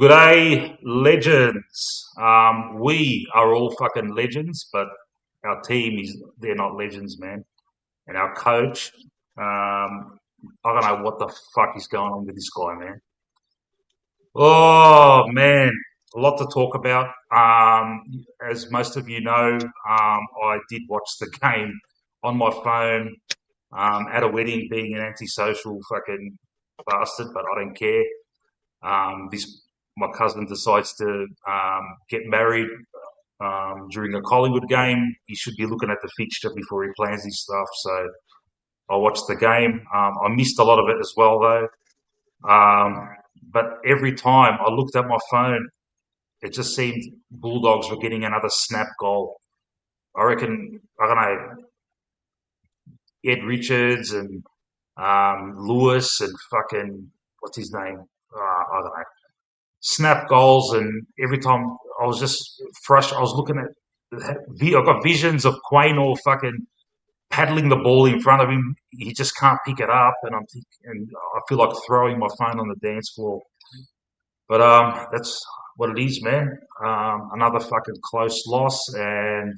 Good day, legends. We are all fucking legends, but our team they're not legends, man. And our coach, I don't know what the fuck is going on with this guy, man. Oh, man, a lot to talk about. As most of you know, I did watch the game on my phone at a wedding, being an antisocial fucking bastard, but I don't care. This My cousin decides to get married during a Collingwood game. He should be looking at the fixture before he plans his stuff. So I watched the game. I missed a lot of it as well, though. But every time I looked at my phone, it just seemed Bulldogs were getting another snap goal. I reckon, I don't know, Ed Richards and Lewis and fucking, what's his name? I don't know, snap goals, and every time I was just fresh. I was looking at, I got visions of Quaynor fucking paddling the ball in front of him. He just can't pick it up, and and I feel like throwing my phone on the dance floor. But that's what it is, man. Another fucking close loss, and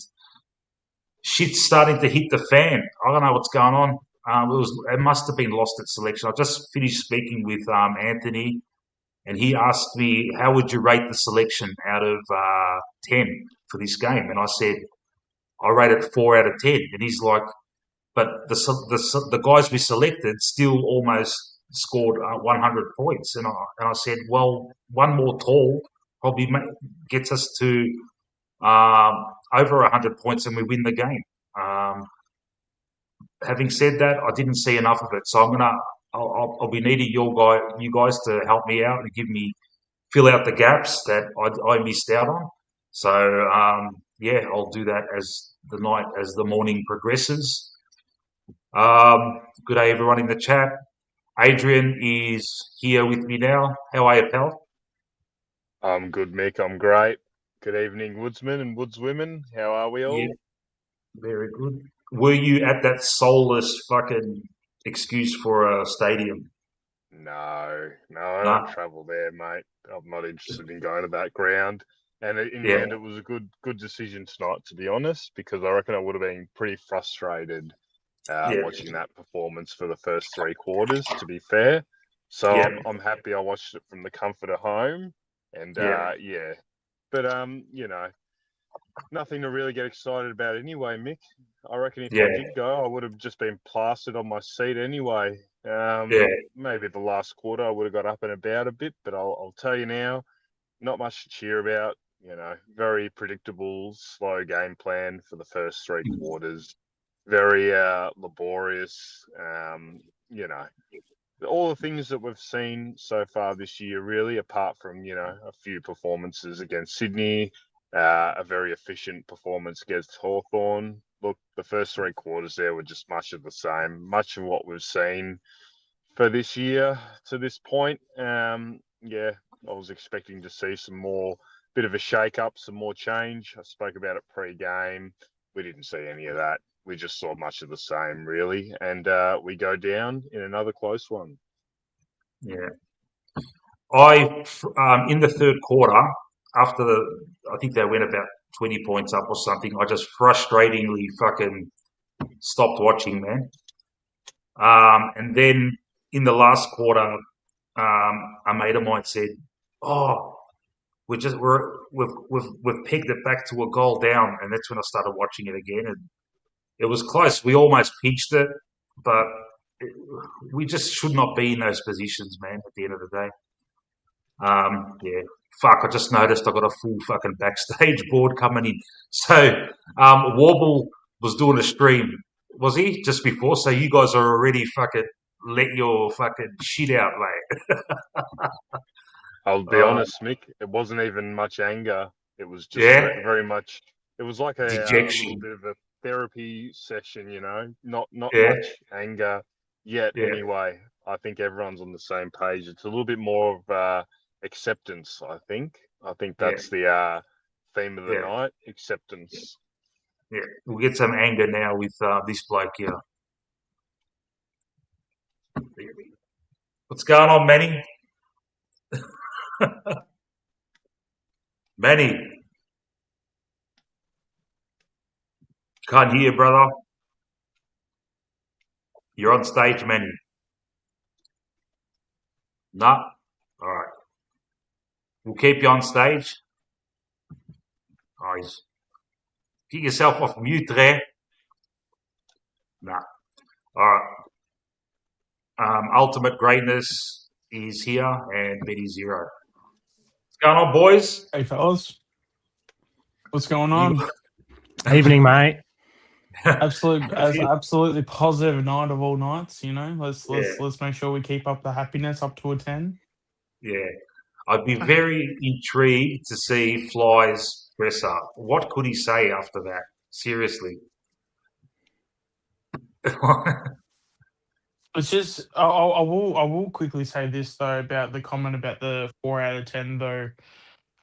shit's starting to hit the fan. I don't know what's going on. It must have been lost at selection. I just finished speaking with Anthony, and he asked me, how would you rate the selection out of 10 for this game? And I said, I rate it 4 out of 10. And he's like, but the guys we selected still almost scored 100 points. And I said, well, one more tall probably gets us to over 100 points and we win the game. Um, Having said that, I didn't see enough of it. So I'll be needing you guys to help me out and give me fill out the gaps that I missed out on. So yeah, I'll do that as the morning progresses. Good day, everyone in the chat. Adrian is here with me now. How are you, pal? I'm good, Mick. I'm great. Good evening, woodsmen and woodswomen. How are we Yeah, all? very good. Were you at that soulless fucking excuse for a stadium? No, I don't No. travel there, mate. I'm not interested in going to that ground. And in the Yeah. end, it was a good decision tonight, to be honest, because I reckon I would have been pretty frustrated Yeah. watching that performance for the first three quarters. To be fair, so Yeah. I'm happy I watched it from the comfort of home, and Yeah. yeah, but nothing to really get excited about anyway, Mick. I reckon if I Yeah. did go, I would have just been plastered on my seat anyway. Yeah. Maybe the last quarter I would have got up and about a bit, but I'll tell you now, not much to cheer about. Very predictable, slow game plan for the first three quarters. Very laborious. All the things that we've seen so far this year, really, apart from a few performances against Sydney, a very efficient performance against Hawthorn. Look, the first three quarters there were just much of the same, much of what we've seen for this year to this point. Yeah, I was expecting to see some more, bit of a shake-up, some more change. I spoke about it pre-game. We didn't see any of that. We just saw much of the same, really, and we go down in another close one. Yeah. I in the third quarter, after I think they went about 20 points up or something. I just frustratingly fucking stopped watching, man. And then in the last quarter, a mate of mine said, "Oh, we've pegged it back to a goal down," and that's when I started watching it again, and it was close. We almost pinched it, but it, we just should not be in those positions, man. At the end of the day. Yeah, fuck, I just noticed I got a full fucking backstage board coming in. So, Warble was doing a stream, was he, just before? So you guys are already fucking let your fucking shit out, mate. I'll be Uh, honest, Mick. It wasn't even much anger. It was just yeah, very much. It was like a little dejection. bit of a therapy session, Not Yeah, much anger yet. yeah, Anyway, I think everyone's on the same page. It's a little bit more of acceptance. I think yeah, that's the theme of the yeah, night. Acceptance. yeah. We'll get some anger now with this bloke here. What's going on, Manny? Manny, can't hear, brother. You're on stage, Manny. Nah. All right. We'll keep you on stage. Oh, get yourself off mute there. Nah. All right. Ultimate Greatness is here and Betty Zero. What's going on, boys? Hey fellas, what's going You on? Evening, mate. Absolutely positive night of all nights. You know, let's yeah, let's let's make sure we keep up the happiness up to a 10. yeah. I'd be very intrigued to see Fly's presser. What could he say after that? Seriously. It's just I will quickly say this though about the comment about the 4 out of 10 though,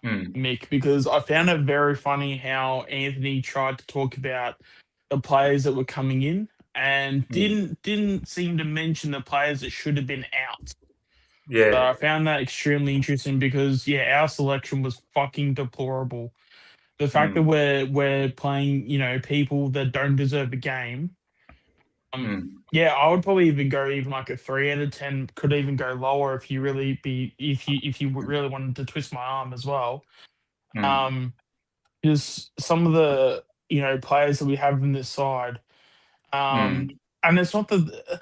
mm, Mick, because I found it very funny how Anthony tried to talk about the players that were coming in and mm. didn't seem to mention the players that should have been out. Yeah. So I found that extremely interesting because yeah, our selection was fucking deplorable. The fact that Mm, we're playing, people that don't deserve the game. mm, Yeah, I would probably even go even like a 3 out of 10. Could even go lower if you really be if you really wanted to twist my arm as well. mm, Um, just some of the players that we have in this side. mm. And it's not that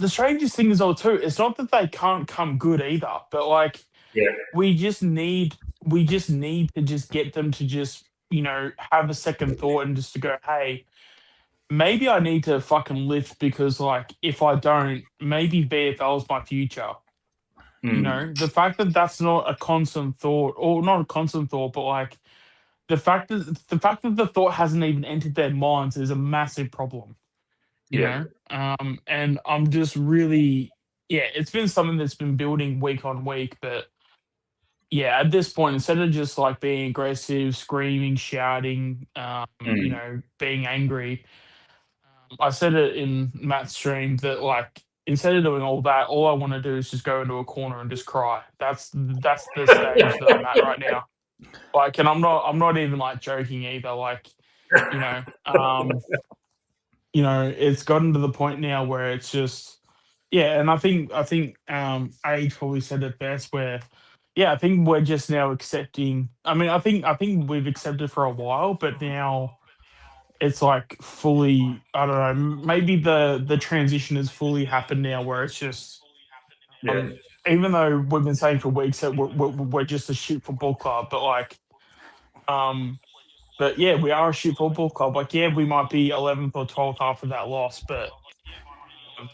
the strangest thing is though too. It's not that they can't come good either, but like Yeah. we just need to just get them to just have a second thought and just to go, hey, maybe I need to fucking lift because like if I don't, maybe VFL is my future. Mm, The fact that that's not a constant thought, or not a constant thought, but like the fact that the thought hasn't even entered their minds is a massive problem. you yeah. know and I'm just really, yeah, it's been something that's been building week on week, but yeah, at this point, instead of just like being aggressive, screaming, shouting, Mm, being angry, I said it in Matt's stream that like instead of doing all that, all I want to do is just go into a corner and just cry. That's the stage that I'm at right now. Like, and I'm not even like joking either. Like, you know, um, it's gotten to the point now where it's just, yeah, and I think Age probably said it best where, yeah, I think we're just now accepting. I mean, I think we've accepted for a while, but now it's like fully, I don't know, maybe the transition has fully happened now where it's just yeah. even though we've been saying for weeks that we're just a shit football club, but like um but yeah, we are a shit football club. Like, yeah, we might be 11th or 12th after that loss, but um,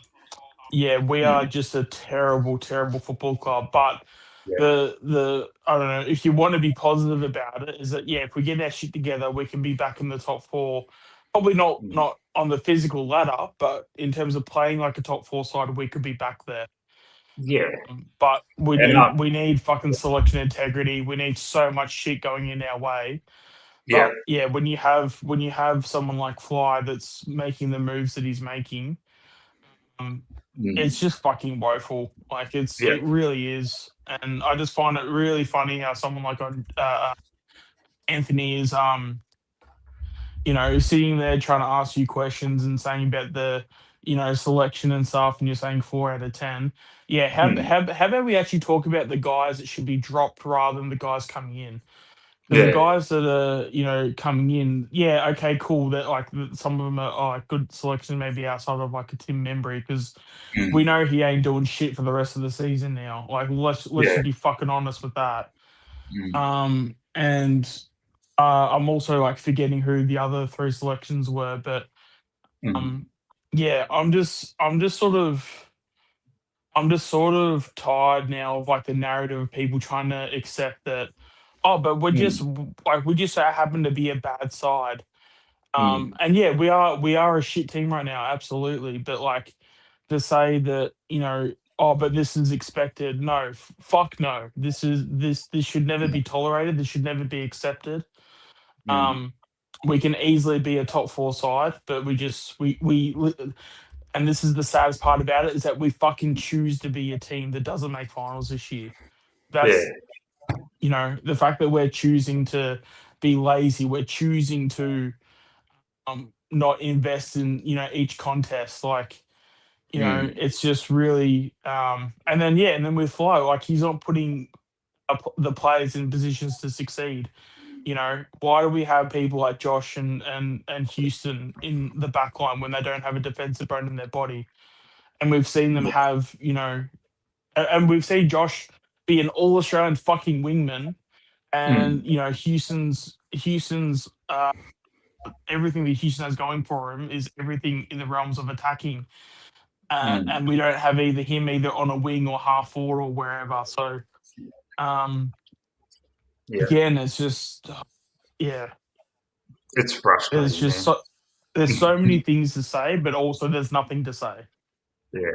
yeah, we are Mm, just a terrible, terrible football club. But yeah. the I don't know, if you want to be positive about it, is that yeah, if we get our shit together, we can be back in the top four. Probably not Mm, not on the physical ladder, but in terms of playing like a top four side, we could be back there. yeah. But we And need we need fucking selection integrity. We need so much shit going in our way. yeah. But yeah, when you have someone like Fly that's making the moves that he's making, um, Mm, it's just fucking woeful. Like yeah. it really is, and I just find it really funny how someone like Anthony is sitting there trying to ask you questions and saying about the selection and stuff, and you're saying 4 out of 10. Yeah, Mm, how about we actually talk about the guys that should be dropped rather than the guys coming in? Because the yeah. guys that are, coming in, yeah, okay, cool. That like some of them are like good selection, maybe outside of like a Tim Membry, because we Mm, know he ain't doing shit for the rest of the season now. Like let's yeah. just be fucking honest with that. Mm, And I'm also like forgetting who the other three selections were, but mm, um, yeah, I'm just sort of tired now of like the narrative of people trying to accept that, oh, but mm, we just so happen to be a bad side. mm, And yeah, we are a shit team right now, absolutely. But like to say that, oh, but this is expected. No, fuck no. This should never be tolerated. This should never be accepted. mm, Um, we can easily be a top four side, but we just we and this is the saddest part about it is that we fucking choose to be a team that doesn't make finals this year. yeah. That's the fact that we're choosing to be lazy, we're choosing to not invest in each contest, like it's just really and then with Flo, like he's not putting the players in positions to succeed. Why do we have people like Josh and Houston in the back line when they don't have a defensive bone in their body? And we've seen them have, and we've seen Josh be an all Australian fucking wingman, and Houston's everything that Houston has going for him is everything in the realms of attacking. And we don't have him on a wing or half forward or wherever. So, again, it's just, It's there's frustrating, just man. there's so many things to say, but also there's nothing to say. Yeah.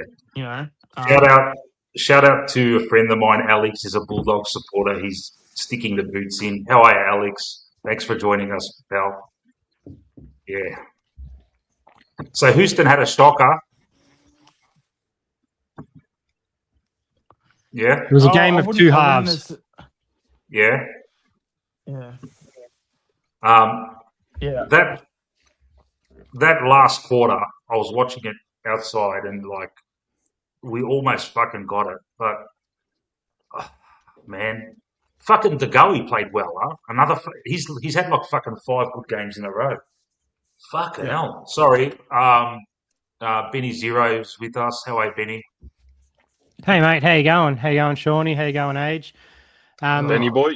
Shout out to a friend of mine, Alex, is a Bulldog supporter. He's sticking the boots in. How are you, Alex? Thanks for joining us, pal. Yeah. So Houston had a shocker. Yeah. It was a game of two halves. Yeah. Yeah. That last quarter, I was watching it outside, and like we almost fucking got it, but man, fucking DeGoey played well, huh? He's had like fucking 5 good games in a row. Fucking hell. Sorry. Benny Zero's with us. How are you, Benny? Hey, mate. How you going? How you going, Shawnee? How you going, Age? Benny boy.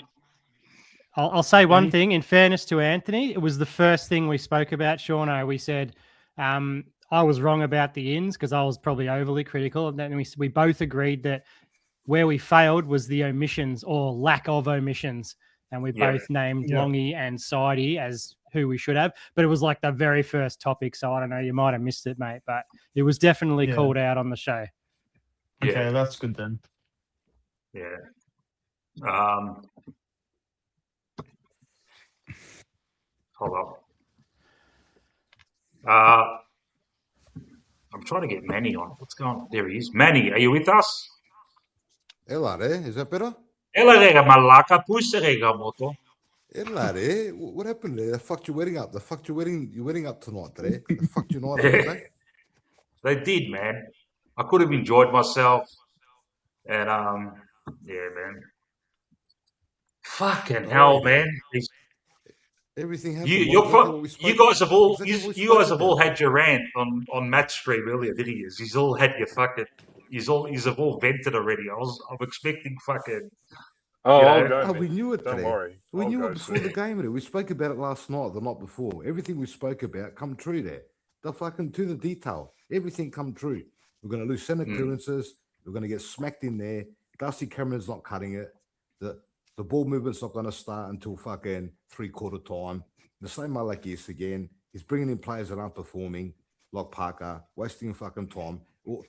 I'll say one thing. In fairness to Anthony, it was the first thing we spoke about, Shawnee. We said I was wrong about the ins because I was probably overly critical. And then we both agreed that where we failed was the omissions or lack of omissions. And we both named Longy and Sidey as who we should have. But it was like the very first topic. So I don't know, you might have missed it, mate. But it was definitely called out on the show. Okay, that's good then. Yeah. Hold on. I'm trying to get Manny on. What's going on? There he is. Manny, are you with us? Ela re, is that better? Ela rega malaka, puise rega moto. Ela re, what happened there? They fucked your wedding up. They fucked your wedding up tonight, re. They fucked your night up, didn't they? They did, man. I could have enjoyed myself. And yeah, man. Fucking hell, man. Everything happened. You guys have all had your rant on Matt's stream earlier, didn't you? He's all had your fucking. He's have all vented already. I'm expecting fucking. I'll go. We knew it. Don't worry. We knew it before the game. We spoke about it last night, the night before. Everything we spoke about come true there. The fucking to the detail. Everything come true. We're going to lose center clearances. We're going to get smacked in there. Darcy Cameron's not cutting it. The ball movement's not going to start until fucking 3/4 time. The same Malakis again. He's bringing in players that aren't performing, like Parker, wasting fucking time. All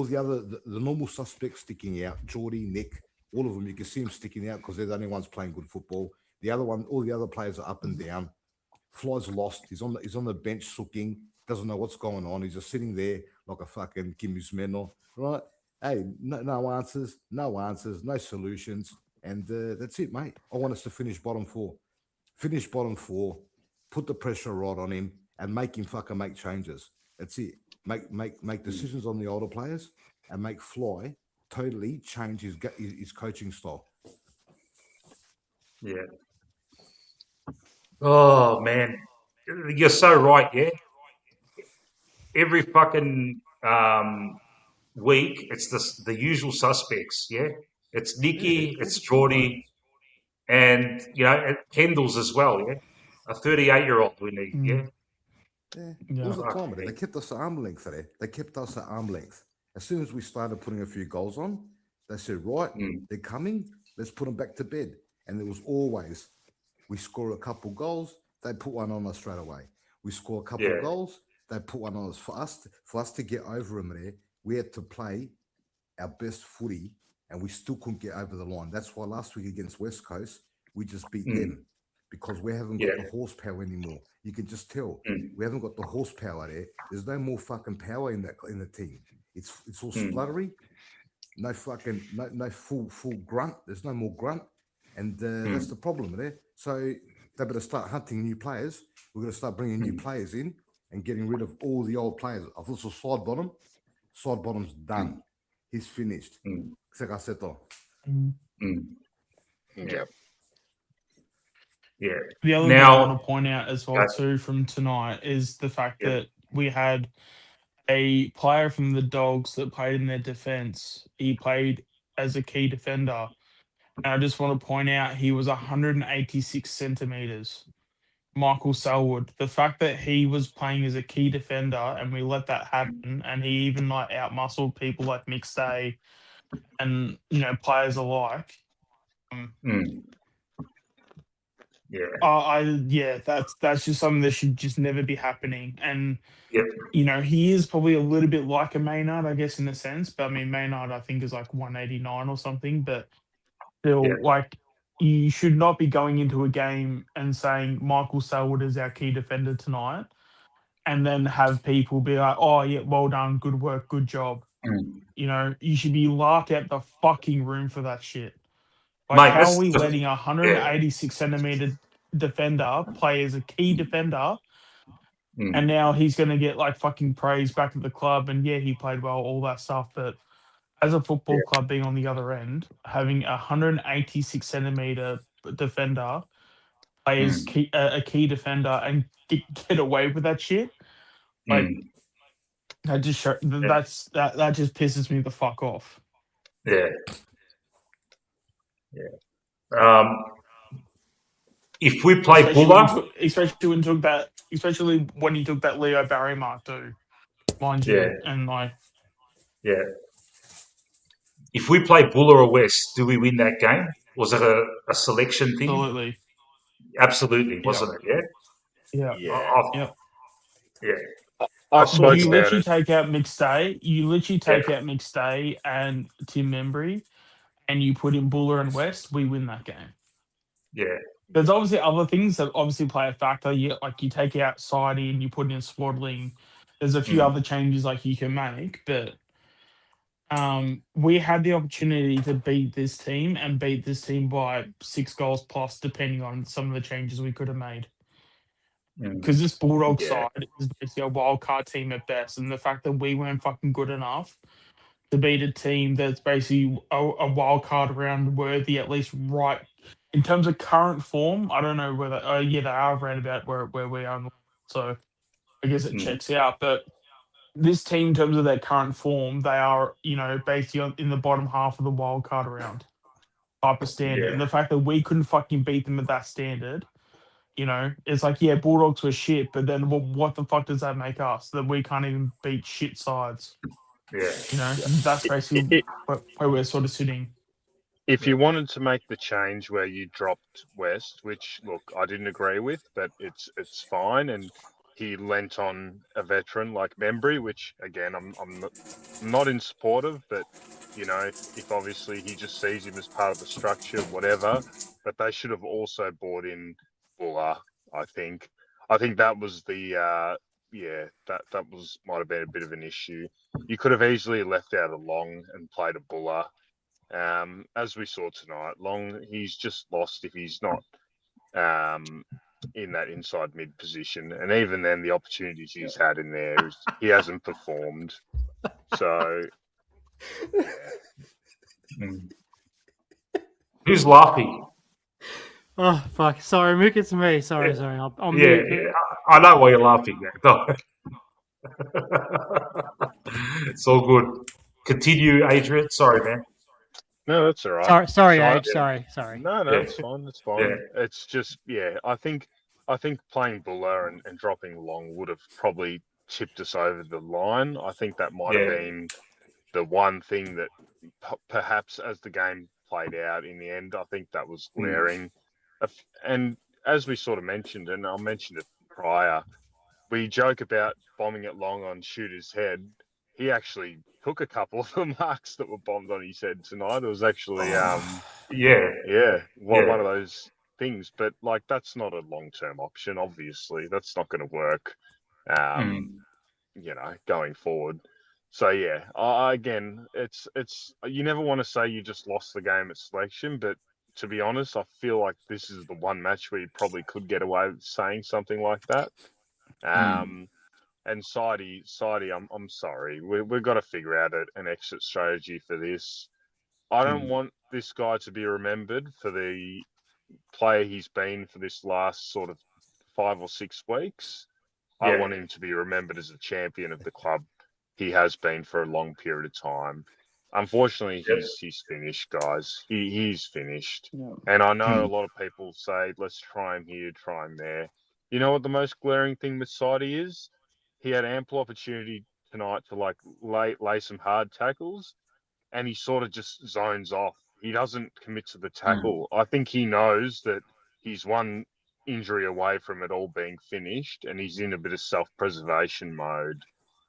the other the normal suspects sticking out. Geordie, Nick, all of them. You can see them sticking out because they're the only ones playing good football. The other one, all the other players are up and down. Fly's lost. He's on the bench sooking. Doesn't know what's going on. He's just sitting there like a fucking Kimusmeno, right? Hey, no answers, no solutions. And that's it, mate. I want us to finish bottom four. Put the pressure right on him and make him fucking make changes. That's it. Make decisions on the older players and make Fly totally change his coaching style. Yeah. Oh, man. You're so right, yeah? Every fucking week, it's the usual suspects, yeah? It's Nicky, it's Geordie, and, Kendall's as well, yeah? A 38-year-old we need, yeah? Yeah. All the time, they kept us at arm length there. They kept us at arm length. As soon as we started putting a few goals on, they said, right, they're coming, let's put them back to bed. And it was always, we score a couple goals, they put one on us straight away. We score a couple of goals, they put one on us. For us to get over them there, we had to play our best footy, and we still couldn't get over the line. That's why last week against West Coast, we just beat them because we haven't got the horsepower anymore. You can just tell we haven't got the horsepower there. There's no more fucking power in the team. It's all spluttery. No fucking no full grunt. There's no more grunt, And that's the problem there. So they better start hunting new players. We're going to start bringing new players in and getting rid of all the old players. I thought so side bottom. Side bottom's done. He's finished. Mm. Yeah. Yeah. The other thing I Now, want to point out as well too from tonight is the fact that we had a player from the Dogs that played in their defense. He played as a key defender. And I just want to point out he was 186 centimeters. Michael Selwood. The fact that he was playing as a key defender and we let that happen, and he even like outmuscled people like Nick Stay and players alike. yeah. That's just something that should just never be happening. And Yep. he is probably a little bit like a Maynard, I guess, in a sense. But I mean, Maynard, I think, is like 189 or something. But still, like, you should not be going into a game and saying Michael Selwood is our key defender tonight, and then have people be like, "Oh yeah, well done, good work, good job." You should be laughed out the fucking room for that shit. Like, Mate, how are that's we just, letting a yeah. 186 centimeter defender play as a key defender, and Mm. now he's going to get like fucking praise back at the club? And yeah, he played well, all that stuff. But as a football club being on the other end, having a 186 centimeter defender play as a key defender and get away with that shit, like that just that just pisses me the fuck off. Yeah. Um, if we play Buller, Especially when he took that Leo Barry mark too, mind yeah, you, and like yeah. If we play Buller or West, do we win that game? Was it a selection thing? absolutely, Absolutely, yeah, wasn't it? Yeah. yeah, Yeah. yeah. Yeah. I Look, spoke you about literally it. take out McStay. You literally Yeah. take out McStay and Tim Membry, and you put in Buller and West. We win that game. Yeah. There's obviously other things that obviously play a factor. You take out Sidey and you put in Swaddling. There's a few other changes like you can make, but we had the opportunity to beat this team and beat this team by 6 goals plus, depending on some of the changes we could have made. Because this Bulldog Yeah. side is basically a wild card team at best, and the fact that we weren't fucking good enough to beat a team that's basically a wild card round worthy, at least right in terms of current form. I don't know whether, they are around about where we are, so I guess it checks out. But this team, in terms of their current form, they are, basically in the bottom half of the wild card round type of standard. Yeah. And the fact that we couldn't fucking beat them at that standard, it's like, yeah, Bulldogs were shit, but then what the fuck does that make us? That we can't even beat shit sides. Yeah. That's basically where we're sort of sitting. If you wanted to make the change where you dropped West, which look I didn't agree with, but it's fine, and he lent on a veteran like Membry, which again I'm not in support of, but if obviously he just sees him as part of the structure, whatever. But they should have also brought in Buller. I think that was the that was might have been a bit of an issue. You could have easily left out a Long and played a Buller. As we saw tonight, Long, he's just lost if he's not in that inside mid position. And even then, the opportunities he's had in there, he hasn't performed. So, Who's laughing? Oh fuck! Sorry, Mick, it's me. Sorry. I'll Yeah, mute. I know why you're laughing. No. It's all good. Continue, Adrian. Sorry, man. no, that's all right. Sorry, So Age. Sorry. No, Yeah. it's fine. It's Yeah. fine. It's just, I think playing Buller and dropping Long would have probably tipped us over the line. I think that might have been the one thing that perhaps as the game played out in the end, I think that was glaring. And as we sort of mentioned, and I mentioned it prior, we joke about bombing it Long on Shooter's head. He actually took a couple of the marks that were bombed on his head tonight. It was actually, one of those things. But like, that's not a long-term option. Obviously, that's not going to work. Going forward. So again, it's you never want to say you just lost the game at selection, but to be honest, I feel like this is the one match where you probably could get away with saying something like that. And Sidey, I'm sorry. We've got to figure out an exit strategy for this. I don't want this guy to be remembered for the player he's been for this last sort of 5 or 6 weeks. I want him to be remembered as a champion of the club he has been for a long period of time. Unfortunately, he's finished, guys. He's finished. Yeah. And I know a lot of people say, let's try him here, try him there. You know what the most glaring thing with Sidey is? He had ample opportunity tonight to like lay some hard tackles, and he sort of just zones off. He doesn't commit to the tackle. I think he knows that he's one injury away from it all being finished, and he's in a bit of self-preservation mode.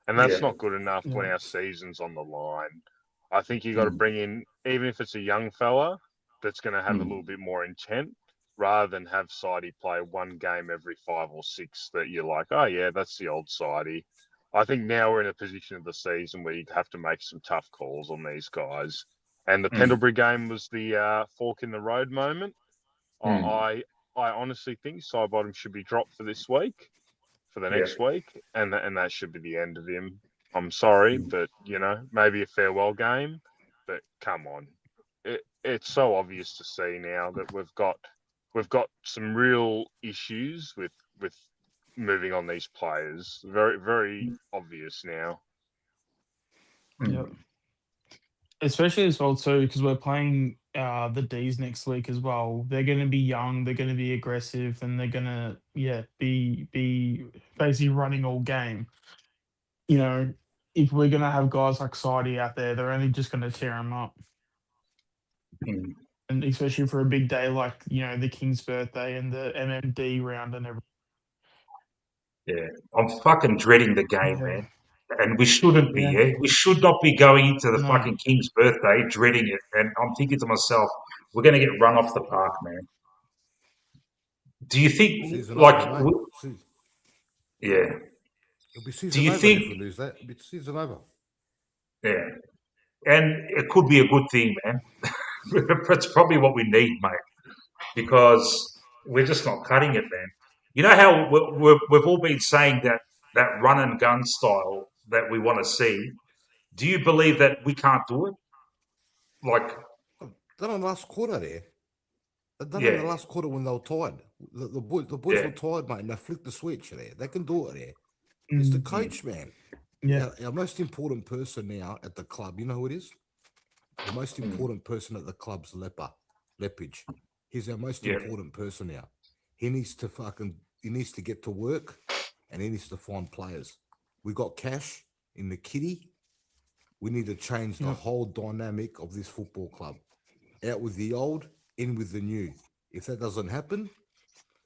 And that's not good enough when our season's on the line. I think you got to bring in, even if it's a young fella that's going to have a little bit more intent, rather than have Sidey play one game every 5 or 6 that you're like, oh yeah, that's the old Sidey. I think now we're in a position of the season where you have to make some tough calls on these guys. And the Pendlebury game was the fork in the road moment. I honestly think Sidebottom should be dropped for this week, for the next week, and that should be the end of him. I'm sorry, but maybe a farewell game. But come on, it's so obvious to see now that we've got some real issues with moving on these players. Very, very obvious now. Yep. Especially as well too, because we're playing the D's next week as well. They're going to be young, they're going to be aggressive, and they're going to be basically running all game. If we're going to have guys like Sidey out there, they're only just going to tear them up. And especially for a big day like the King's birthday and the MMD round and everything. Yeah, I'm fucking dreading the game, man. And we shouldn't be, We should not be going into the fucking King's birthday dreading it. And I'm thinking to myself, we're going to get run off the park, man. Do you think, Season like, over, mate. yeah. It'll be season Do you over think, if we lose that. It'll be season over. yeah. And it could be a good thing, man. That's probably what we need, mate. Because we're just not cutting it, man. You know how we've all been saying that run and gun style that we want to see. Do you believe that we can't do it? Like, Done in the last quarter there. Done in the last quarter when they were tired. The boys were tired, mate, and they flicked the switch there. They can do it there. It's the coach, man. Yeah. Our most important person now at the club, you know who it is? The most important person at the club's Lepage. He's our most important person now. He needs to get to work, and he needs to find players. We got cash in the kitty. We need to change the whole dynamic of this football club. Out with the old, in with the new. If that doesn't happen,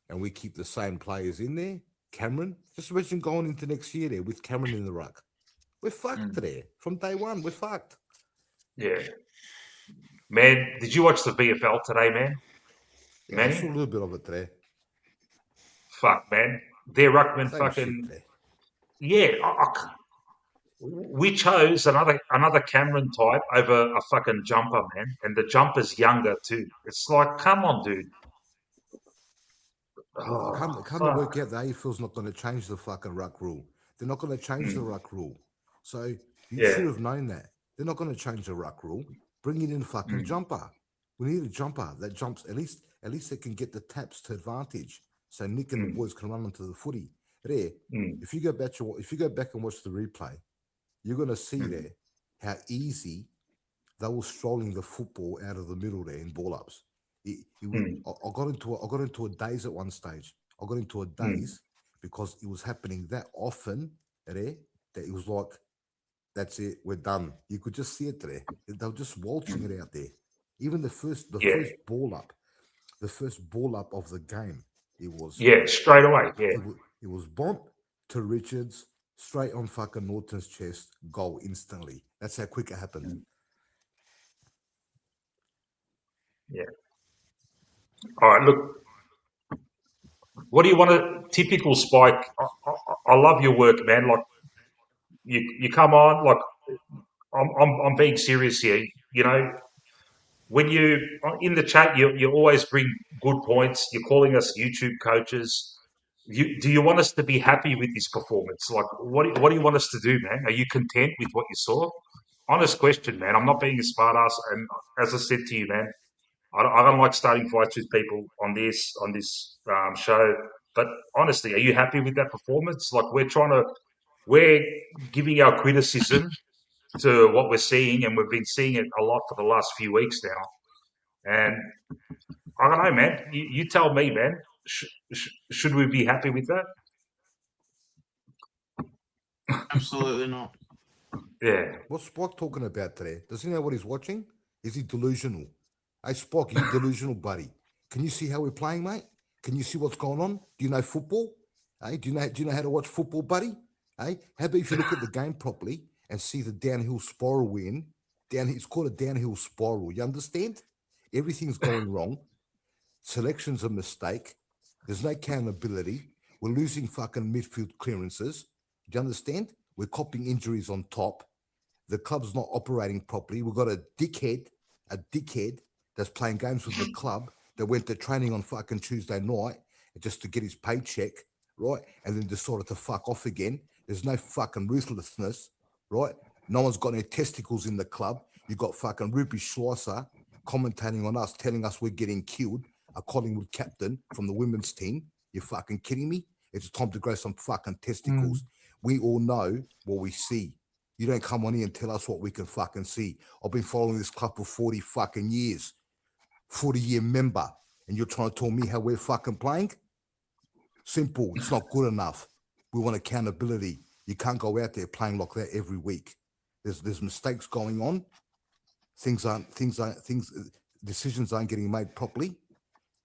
and we keep the same players in there, Cameron, just imagine going into next year there with Cameron in the ruck. We're fucked there. From day one, we're fucked. yeah. Man, did you watch the VFL today, man? Yeah, I saw a little bit of it today. Fuck, man. Their ruckman Same fucking... shit there. Yeah, we chose another Cameron type over a fucking jumper, man. And the jumper's younger too. It's like, come on, dude. Well, I can't work out the AFL's not going to change the fucking ruck rule. They're not going to change the ruck rule. So you should have known that. They're not going to change the ruck rule. Bring it in fucking jumper. We need a jumper that jumps. At least they can get the taps to advantage. So Nick and the boys can run onto the footy. There, if you go back and watch the replay, you're going to see there how easy they were strolling the football out of the middle there in ball ups. I got into a daze at one stage. I got into a daze because it was happening that often there that it was like, that's it, we're done. You could just see it there. They were just waltzing it out there. Even the first ball up of the game, it was straight away. Yeah. It was bump to Richards, straight on fucking Norton's chest, goal instantly. That's how quick it happened. Yeah. All right, look. What do you want to typical Spike? I love your work, man. Like you come on. Like I'm being serious here. when you in the chat, you always bring good points. You're calling us YouTube coaches. Do you want us to be happy with this performance? Like, what do you want us to do, man? Are you content with what you saw? Honest question, man. I'm not being a smart ass, and as I said to you, man, I don't like starting fights with people on this show. But honestly, are you happy with that performance? Like, we're giving our criticism to what we're seeing, and we've been seeing it a lot for the last few weeks now. And I don't know, man. You tell me, man. Should we be happy with that? Absolutely not. Yeah. What's Spock talking about today? Does he know what he's watching? Is he delusional? Hey, Spock, you delusional, buddy. Can you see how we're playing, mate? Can you see what's going on? Do you know football? Hey, do you know how to watch football, buddy? Hey, how about if you look at the game properly and see the downhill spiral we're in? It's called a downhill spiral. You understand? Everything's going wrong. Selection's a mistake. There's no accountability. We're losing fucking midfield clearances. Do you understand? We're copying injuries on top. The club's not operating properly. We've got a dickhead that's playing games with the club that went to training on fucking Tuesday night just to get his paycheck, right? And then decided to fuck off again. There's no fucking ruthlessness, right? No one's got any testicles in the club. You got fucking Ruby Schleicher commentating on us, telling us we're getting killed. A Collingwood captain from the women's team. You're fucking kidding me? It's time to grow some fucking testicles. We all know what we see. You don't come on here and tell us what we can fucking see. I've been following this club for 40 fucking years. 40-year member. And you're trying to tell me how we're fucking playing? Simple. It's not good enough. We want accountability. You can't go out there playing like that every week. There's mistakes going on. Decisions aren't getting made properly.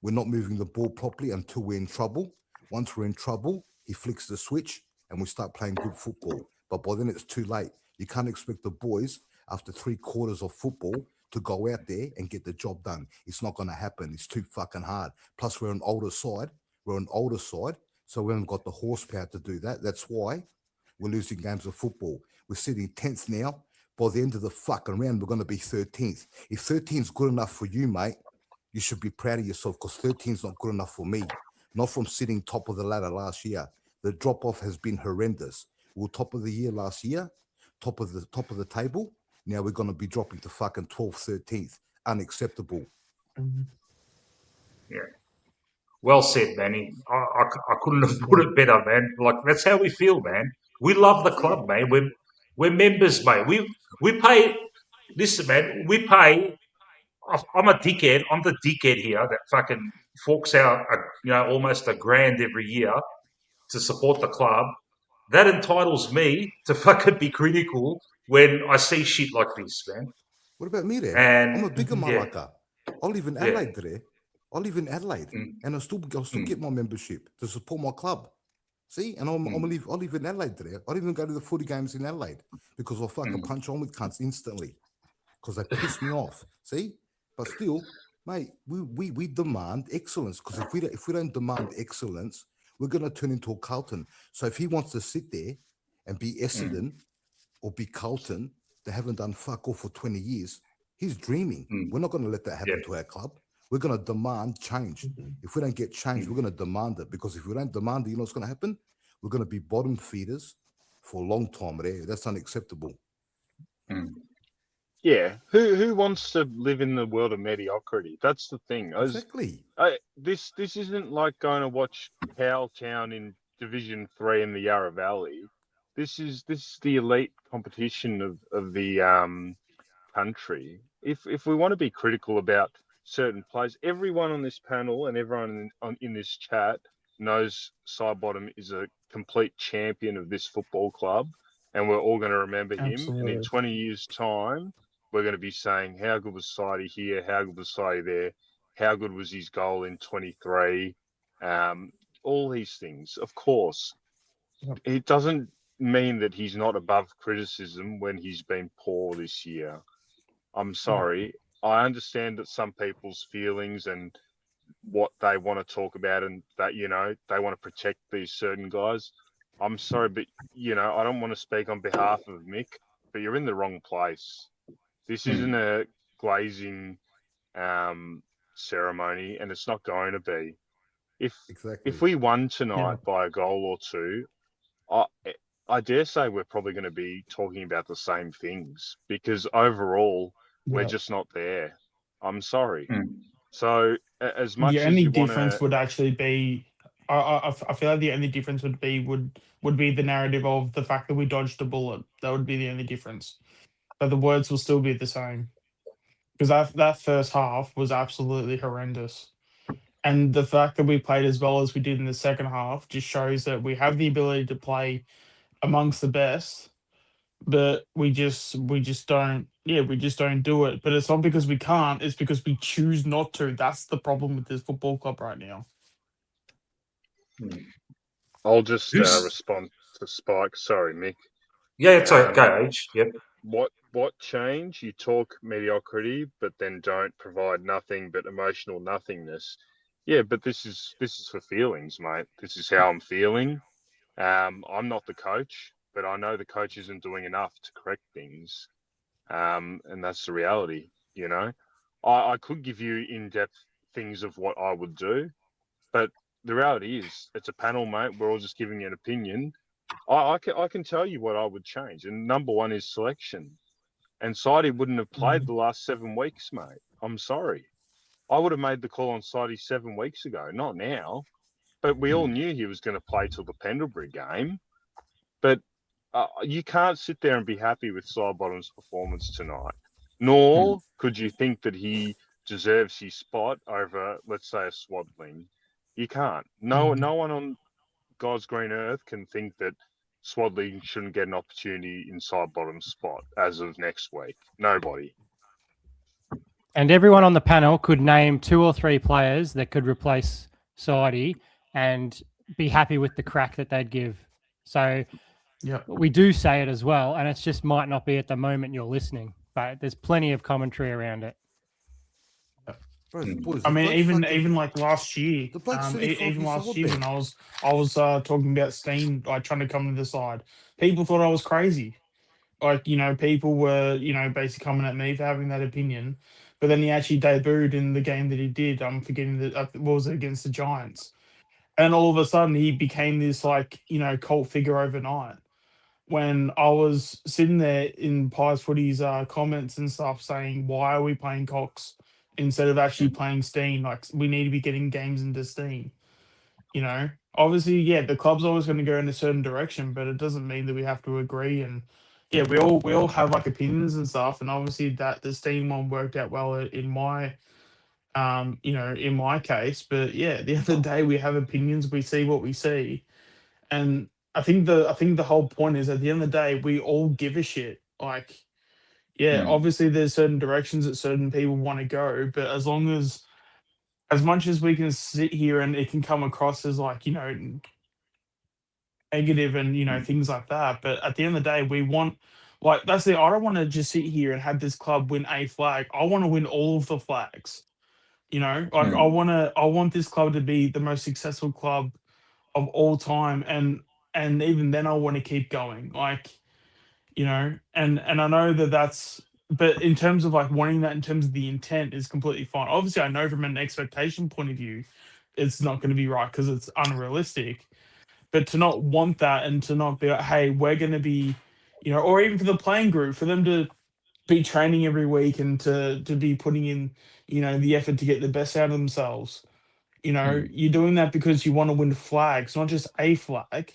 We're not moving the ball properly until we're in trouble. Once we're in trouble, he flicks the switch and we start playing good football. But by then it's too late. You can't expect the boys after 3/4 of football to go out there and get the job done. It's not going to happen. It's too fucking hard. Plus, we're an older side. So we haven't got the horsepower to do that. That's why we're losing games of football. We're sitting 10th now. By the end of the fucking round, we're going to be 13th. If 13th is good enough for you, mate, you should be proud of yourself because 13 is not good enough for me. Not from sitting top of the ladder last year. The drop off has been horrendous. We were top of the year last year, top of the table. Now we're going to be dropping to fucking 12th, 13th. Unacceptable. Yeah. Well said, Manny. I couldn't have put it better, man. Like, that's how we feel, man. We love the club, man. We're members, mate. We pay. Listen, man. We pay. I'm a dickhead. I'm the dickhead here that fucking forks out, almost $1,000 every year to support the club. That entitles me to fucking be critical when I see shit like this, man. What about me there? And I'm a bigger yeah, malaka. I live in Adelaide today. I live in Adelaide, mm, and I'll still get my membership to support my club. See, and I live in Adelaide today. I don't even go to the footy games in Adelaide because I fucking punch on with cunts instantly because they piss me off. See, but still, mate, we demand excellence because if we don't demand excellence, we're gonna turn into a Carlton. So if he wants to sit there and be Essendon or be Carlton, they haven't done fuck all for 20 years. He's dreaming. We're not going to let that happen to our club. We're going to demand change. If we don't get change, we're going to demand it because if we don't demand it, you know what's going to happen? We're going to be bottom feeders for a long time there. That's unacceptable. Yeah, who wants to live in the world of mediocrity? That's the thing. Exactly. This isn't like going to watch Cowtown in Division 3 in the Yarra Valley. This is the elite competition of the country. If we want to be critical about certain players, everyone on this panel and everyone in this chat knows Sidebottom is a complete champion of this football club, and we're all going to remember him. Absolutely. And in 20 years' time, we're going to be saying how good was Sidey here, how good was Sidey there, how good was his goal in 23, all these things. Of course, it doesn't mean that he's not above criticism when he's been poor this year. I'm sorry. I understand that some people's feelings and what they want to talk about and that, they want to protect these certain guys. I'm sorry, but, I don't want to speak on behalf of Mick, but you're in the wrong place. This isn't a glazing ceremony, and it's not going to be. Exactly. If we won tonight by a goal or two, I dare say we're probably going to be talking about the same things, because overall we're just not there. I'm sorry. So as much The as only you want difference to, would actually be, I feel like the only difference would be the narrative of the fact that we dodged a bullet. That would be the only difference. But the words will still be the same, because that first half was absolutely horrendous. And the fact that we played as well as we did in the second half just shows that we have the ability to play amongst the best, but we just don't, we just don't do it. But it's not because we can't, it's because we choose not to. That's the problem with this football club right now. I'll just respond to Spike. Sorry, Mick. Yeah, it's okay, H. Yep. What change? You talk mediocrity, but then don't provide nothing but emotional nothingness. Yeah, but this is for feelings, mate. This is how I'm feeling. I'm not the coach, but I know the coach isn't doing enough to correct things. And that's the reality, you know. I could give you in-depth things of what I would do, but the reality is it's a panel, mate. We're all just giving an opinion. I can tell you what I would change. And number one is selection. And Sidey wouldn't have played the last 7 weeks, mate. I'm sorry. I would have made the call on Sidey 7 weeks ago, not now. But we all knew he was going to play till the Pendlebury game. But you can't sit there and be happy with Sidebottom's performance tonight. Nor could you think that he deserves his spot over, let's say, a Swadling. You can't. No one on God's green earth can think that Swadling shouldn't get an opportunity in Sidebottom's spot as of next week. Nobody. And everyone on the panel could name 2 or 3 players that could replace Sidey and be happy with the crack that they'd give. So we do say it as well, and it just might not be at the moment you're listening, but there's plenty of commentary around it. Bro, boys, I the mean, bloke's even like last year, the bloke's 35 even years last old, year Ben. when I was talking about Steen, like trying to come to the side, people thought I was crazy. Like, you know, people were, you know, basically coming at me for having that opinion. But then he actually debuted in the game that he did. I'm forgetting that, what was it, against the Giants? And all of a sudden he became this, like, you know, cult figure overnight. When I was sitting there in Pies Footy's comments and stuff saying, why are we playing Cox instead of actually playing Steen? Like, we need to be getting games into Steen. You know, obviously, the club's always going to go in a certain direction, but it doesn't mean that we have to agree. And we all have like opinions and stuff. And obviously, that the Steam one worked out well in my, you know, in my case. But yeah, at the end of the day, we have opinions. We see what we see, and I think the whole point is, at the end of the day, we all give a shit. Like, obviously, there's certain directions that certain people want to go, but as much as we can sit here and it can come across as, like, you know, negative and, you know, things like that, but at the end of the day, we want, like, that's the, I don't want to just sit here and have this club win a flag. I want to win all of the flags. You know, like, I want this club to be the most successful club of all time, and even then I want to keep going, like, you know. And I know that that's, but in terms of like wanting that, in terms of the intent, is completely fine. Obviously, I know from an expectation point of view it's not going to be right because it's unrealistic, but to not want that and to not be like, hey, we're going to be, you know, or even for the playing group, for them to be training every week and to be putting in, you know, the effort to get the best out of themselves. You know, you're doing that because you want to win flags, not just a flag.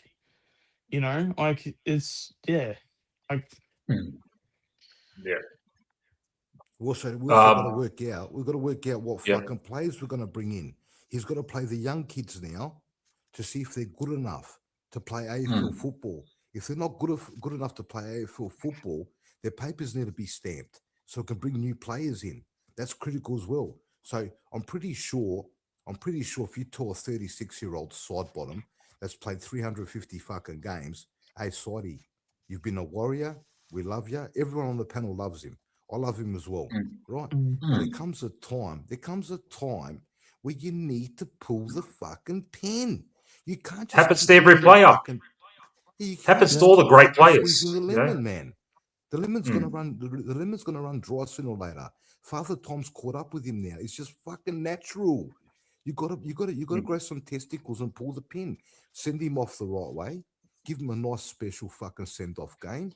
You know, like, it's, like, Yeah. We also got to work out. We've got to work out what fucking players we're going to bring in. He's got to play the young kids now to see if they're good enough to play AFL football. If they're not good enough to play AFL football, their papers need to be stamped so it can bring new players in. That's critical as well. So I'm pretty sure if you tell a 36-year-old side bottom that's played 350 fucking games, hey, Sidey, you've been a warrior. We love you. Everyone on the panel loves him. I love him as well, right? But there comes a time where you need to pull the fucking pen. You can't just Happens keep to every pulling the player. fucking- you can't Happens just to all the keep great fucking players. squeezing the Yeah. lemon, man. The lemon's gonna run. The lemon's gonna run dry sooner or later. Father Tom's caught up with him now. It's just fucking natural. You gotta grow some testicles and pull the pin. Send him off the right way. Give him a nice special fucking send off game.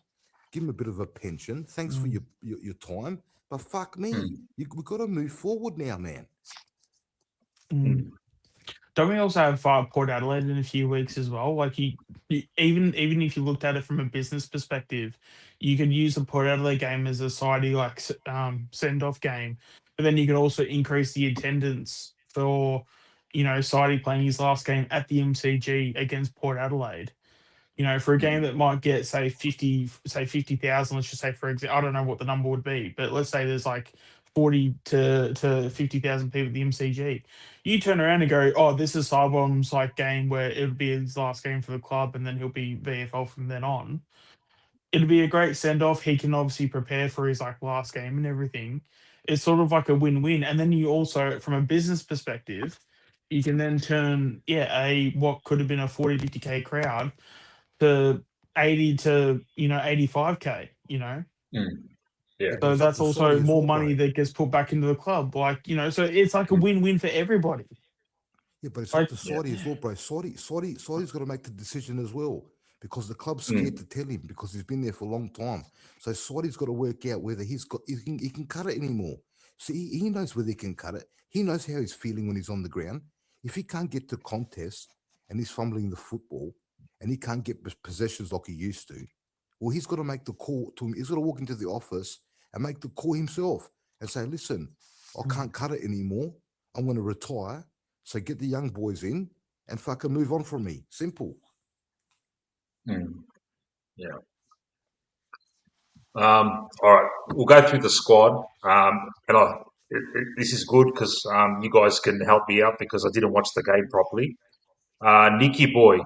Give him a bit of a pension. Thanks for your time. But fuck me, we got to move forward now, man. Don't we also have Port Adelaide in a few weeks as well? Like even if you looked at it from a business perspective, you could use the Port Adelaide game as a sidey like send off game, but then you could also increase the attendance for sidey playing his last game at the MCG against Port Adelaide. For a game that might get say 50,000, let's just say for example, I don't know what the number would be, but let's say there's like 40 to 50,000 people at the MCG. You turn around and go, oh, this is Cybomb's like game where it would be his last game for the club, and then he'll be VFL from then on. It'd be a great send off. He can obviously prepare for his like last game and everything. It's sort of like a win-win. And then you also, from a business perspective, you can then turn a what could have been a 40-50K crowd to 80 to 85K. Yeah. So It's up that's to also Soddy as more well, money bro. that gets put back into the club. So it's like a win-win for everybody. Yeah, but it's Like, up to Saudi as well, bro. Saudi's got to make the decision as well because the club's scared to tell him because he's been there for a long time. So Saudi's got to work out whether he can cut it anymore. So he knows whether he can cut it. He knows how he's feeling when he's on the ground. If he can't get to contest and he's fumbling the football and he can't get possessions like he used to, well, he's got to make the call to him. He's got to walk into the office and make the call himself and say, listen, I can't cut it anymore. I'm going to retire. So get the young boys in and fucking move on from me. Simple. Yeah. All right, we'll go through the squad. This is good because you guys can help me out because I didn't watch the game properly. Nicky Boy,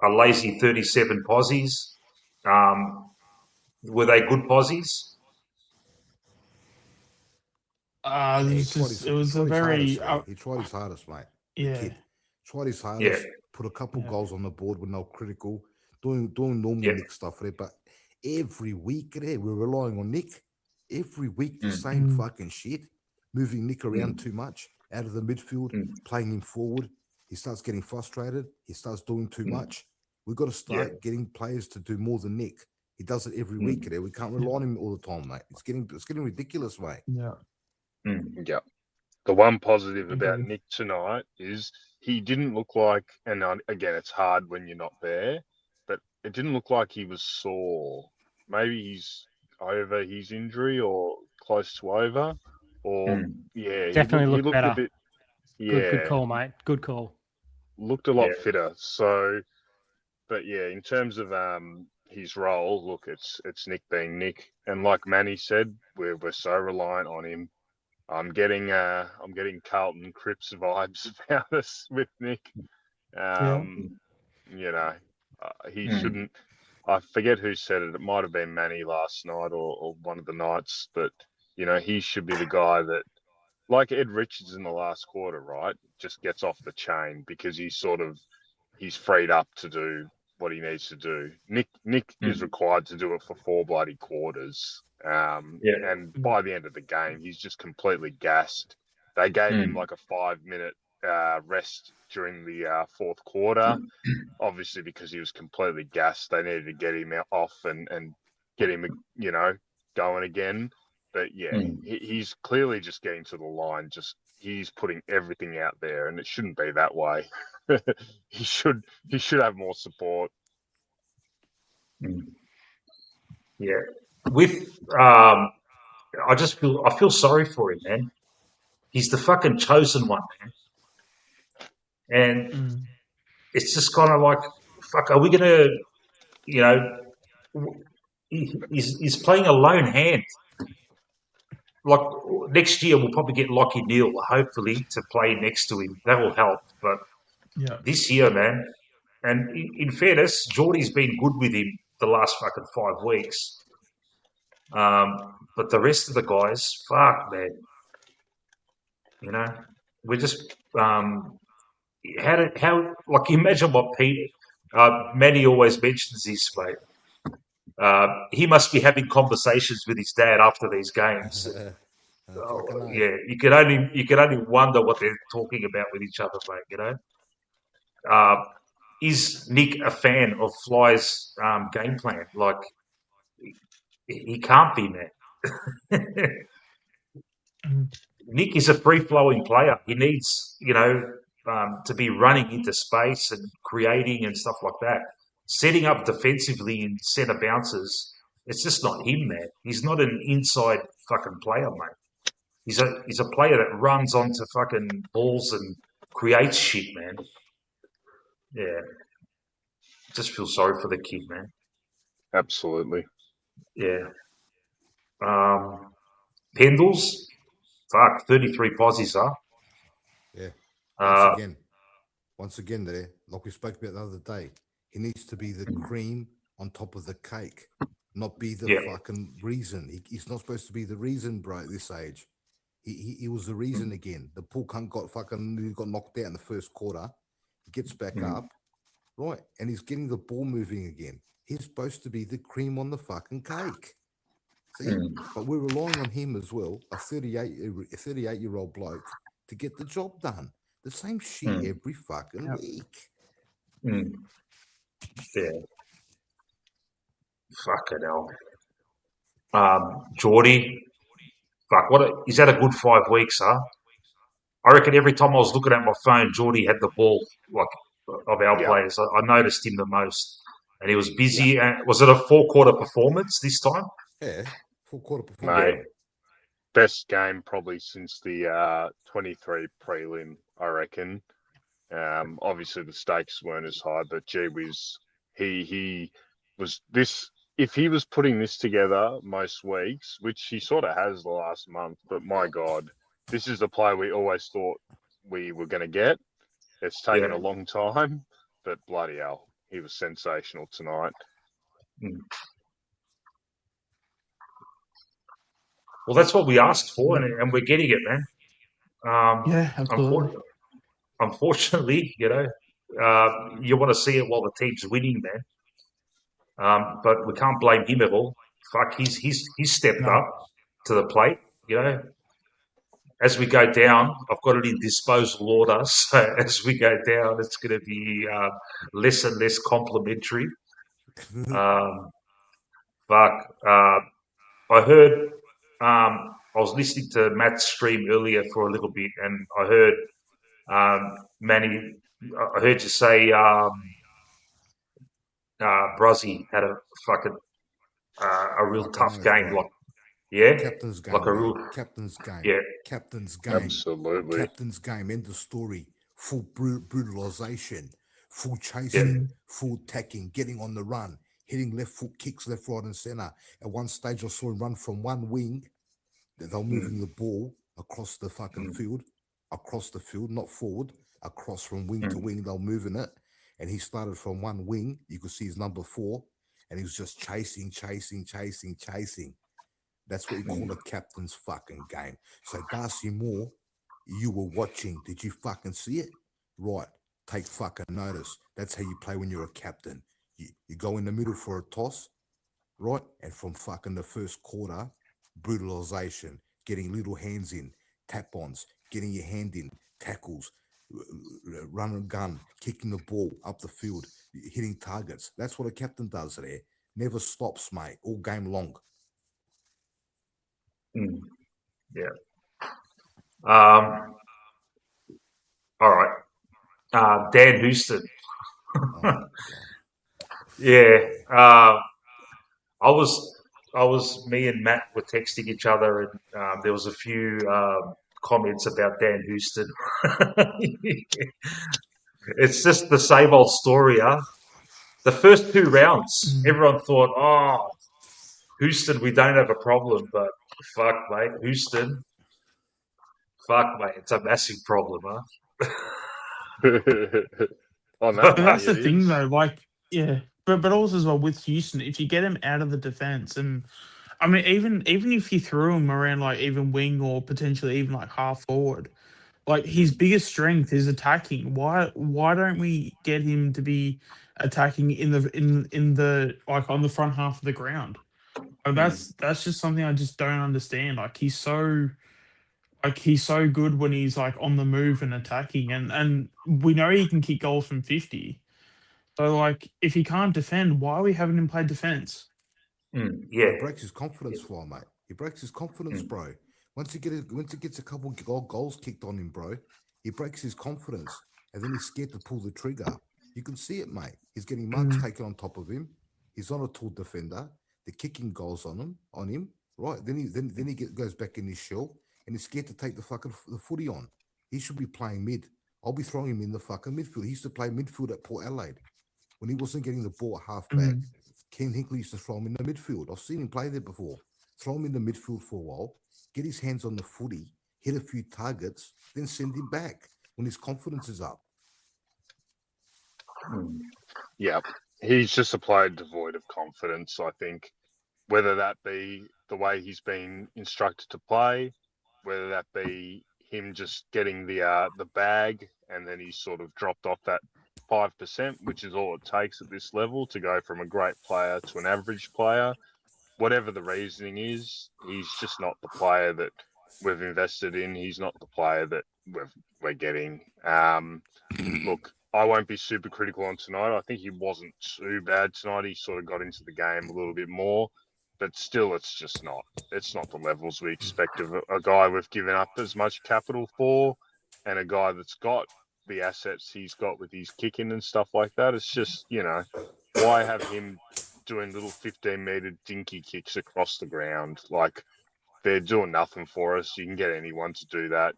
a lazy 37 posies. Were they good posies? it was a very He tried his hardest, mate. The yeah. kid tried his hardest. Put a couple goals on the board when they were critical, doing normal Nick stuff there. But every week there, we're relying on Nick. Every week the same fucking shit. Moving Nick around too much out of the midfield, playing him forward. He starts getting frustrated. He starts doing too much. We've got to start getting players to do more than Nick. He does it every week there. We can't rely on him all the time, mate. It's getting ridiculous, mate. Yeah. Yeah. The one positive about Agreed. Nick tonight is he didn't look like, and again, it's hard when you're not there, but it didn't look like he was sore. Maybe he's over his injury or close to over, or Definitely he looked looked better. a bit, Good call, mate. Good call. looked a lot fitter. So, but yeah, in terms of his role, look, it's Nick being Nick, and like Manny said, we're so reliant on him. I'm getting Carlton Cripps vibes about us with Nick. He shouldn't. I forget who said it. It might have been Manny last night or one of the nights. But he should be the guy that, like Ed Richards in the last quarter, right? Just gets off the chain because he's freed up to do what he needs to do. Nick is required to do it for 4 bloody quarters. And by the end of the game, he's just completely gassed. They gave him like a 5-minute rest during the fourth quarter, obviously because he was completely gassed. They needed to get him off and get him, going again. But he's clearly just getting to the line. He's putting everything out there, and it shouldn't be that way. He should have more support. Yeah. With I feel sorry for him, man. He's the fucking chosen one, man. And it's just kind of like, fuck, are we gonna, he's playing a lone hand. Like next year, we'll probably get Lockie Neal, hopefully, to play next to him. That will help. But this year, man, and in fairness, Geordie's been good with him the last fucking 5 weeks. But the rest of the guys, fuck, man. We're just imagine what Pete Manny always mentions this, mate. He must be having conversations with his dad after these games. Fucking oath. Yeah, you can only wonder what they're talking about with each other, mate. Uh, is Nick a fan of Fly's game plan? Like, he can't be, man. Mm. Nick is a free flowing player. He needs, to be running into space and creating and stuff like that. Setting up defensively in centre bounces, it's just not him, man. He's not an inside fucking player, mate. He's a player that runs onto fucking balls and creates shit, man. Yeah, just feel sorry for the kid, man. Absolutely. Yeah. Um, Pendles, fuck, 33 posies, huh? Yeah. Uh, Once again, there, like we spoke about the other day, he needs to be the cream on top of the cake, not be the Yeah. fucking reason. He's not supposed to be the reason, bro, at this age. He was the reason again. The poor cunt got knocked out in the first quarter. He gets back up, right, and he's getting the ball moving again. He's supposed to be the cream on the fucking cake. See, but we're relying on him as well, a 38-year-old bloke, to get the job done. The same shit every fucking week. Yeah. Fucking hell. Geordie, fuck, he's had a good 5 weeks, huh? I reckon every time I was looking at my phone, Geordie had the ball, like, of our Yeah. players. I noticed him the most. And he was busy. Yeah. Was it a 4-quarter performance this time? Yeah, full quarter performance. Mate, best game probably since the 23 prelim, I reckon. Obviously the stakes weren't as high, but gee whiz, he was this. If he was putting this together most weeks, which he sort of has the last month, but my God, this is the player we always thought we were going to get. It's taken a long time, but bloody hell, he was sensational tonight. Well, that's what we asked for, and we're getting it, man. Yeah, absolutely. Unfortunately, you want to see it while the team's winning, man. But we can't blame him at all. Fuck, he's stepped No. up to the plate. As we go down, I've got it in disposal order. So as we go down, it's going to be less and less complimentary. I heard. I was listening to Matt's stream earlier for a little bit, and I heard Manny. I heard you say Bruzzy had a fucking a real Fucking tough oath, game. bro. Like, yeah, Captain's game, like a bro. real, Captain's game. yeah, Captain's game. Absolutely. Captain's game. End of story. Full brutalization, full chasing, full tacking, getting on the run, hitting left foot kicks left, right, and center. At one stage, I saw him run from one wing. They were moving the ball across the fucking field, not forward, across from wing to wing. They were moving it, and he started from one wing. You could see his number 4, and he was just chasing. That's what you call a captain's fucking game. So Darcy Moore, you were watching. Did you fucking see it? Right. Take fucking notice. That's how you play when you're a captain. You go in the middle for a toss, right? And from fucking the first quarter, brutalization, getting little hands in, tap-ons, getting your hand in, tackles, run and gun, kicking the ball up the field, hitting targets. That's what a captain does there. Never stops, mate, all game long. Yeah. All right. Dan Houston. Yeah. Me and Matt were texting each other, and there was a few comments about Dan Houston. It's just the same old story, huh? The first 2 rounds, everyone thought, oh, Houston, we don't have a problem, but fuck, mate, Houston, fuck, mate, it's a massive problem, huh? On that But day, that's the it thing, is. though. Like, yeah, but also as well with Houston, if you get him out of the defense, and I mean, even if you threw him around like even wing or potentially even like half forward, like his biggest strength is attacking. Why don't we get him to be attacking in the like on the front half of the ground? That's just something I just don't understand. Like he's so Like he's so good when he's like on the move and attacking, and we know he can kick goals from 50. So like, if he can't defend, why are we having him play defense? Yeah. It breaks his confidence fly, mate. It breaks his confidence, bro. Once he gets a couple goals kicked on him, bro, he breaks his confidence, and then he's scared to pull the trigger. You can see it, mate. He's getting marks Mm. taken on top of him. He's not a tall defender. They're kicking goals on him, right? Then he goes back in his shell, and he's scared to take the footy on. He should be playing mid. I'll be throwing him in the fucking midfield. He used to play midfield at Port Adelaide when he wasn't getting the ball at half back. Mm. Ken Hinkley used to throw him in the midfield. I've seen him play there before. Throw him in the midfield for a while, get his hands on the footy, hit a few targets, then send him back when his confidence is up. Yeah, he's just a player devoid of confidence, I think. Whether that be the way he's been instructed to play, whether that be him just getting the bag and then he's sort of dropped off that 5%, which is all it takes at this level to go from a great player to an average player. Whatever the reasoning is, he's just not the player that we've invested in. He's not the player that we're getting. Look, I won't be super critical on tonight. I think he wasn't too bad tonight. He sort of got into the game a little bit more, but still, it's not the levels we expect of a guy we've given up as much capital for, and a guy that's got the assets he's got with his kicking and stuff like that. It's just, why have him doing little 15-meter dinky kicks across the ground? Like, they're doing nothing for us. You can get anyone to do that,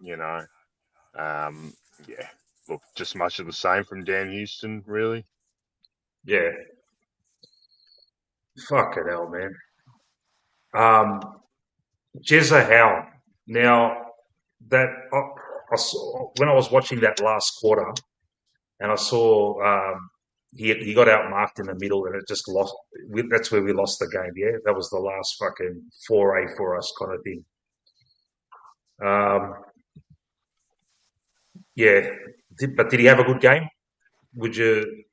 Yeah, look, just much of the same from Dan Houston, really. Yeah. Fucking hell, man. Jezza Howe. Now, I saw, when I was watching that last quarter, and I saw he got outmarked in the middle, and it just lost. That's where we lost the game. Yeah, that was the last fucking foray for us, kind of thing. Um, yeah, but did he have a good game? Would you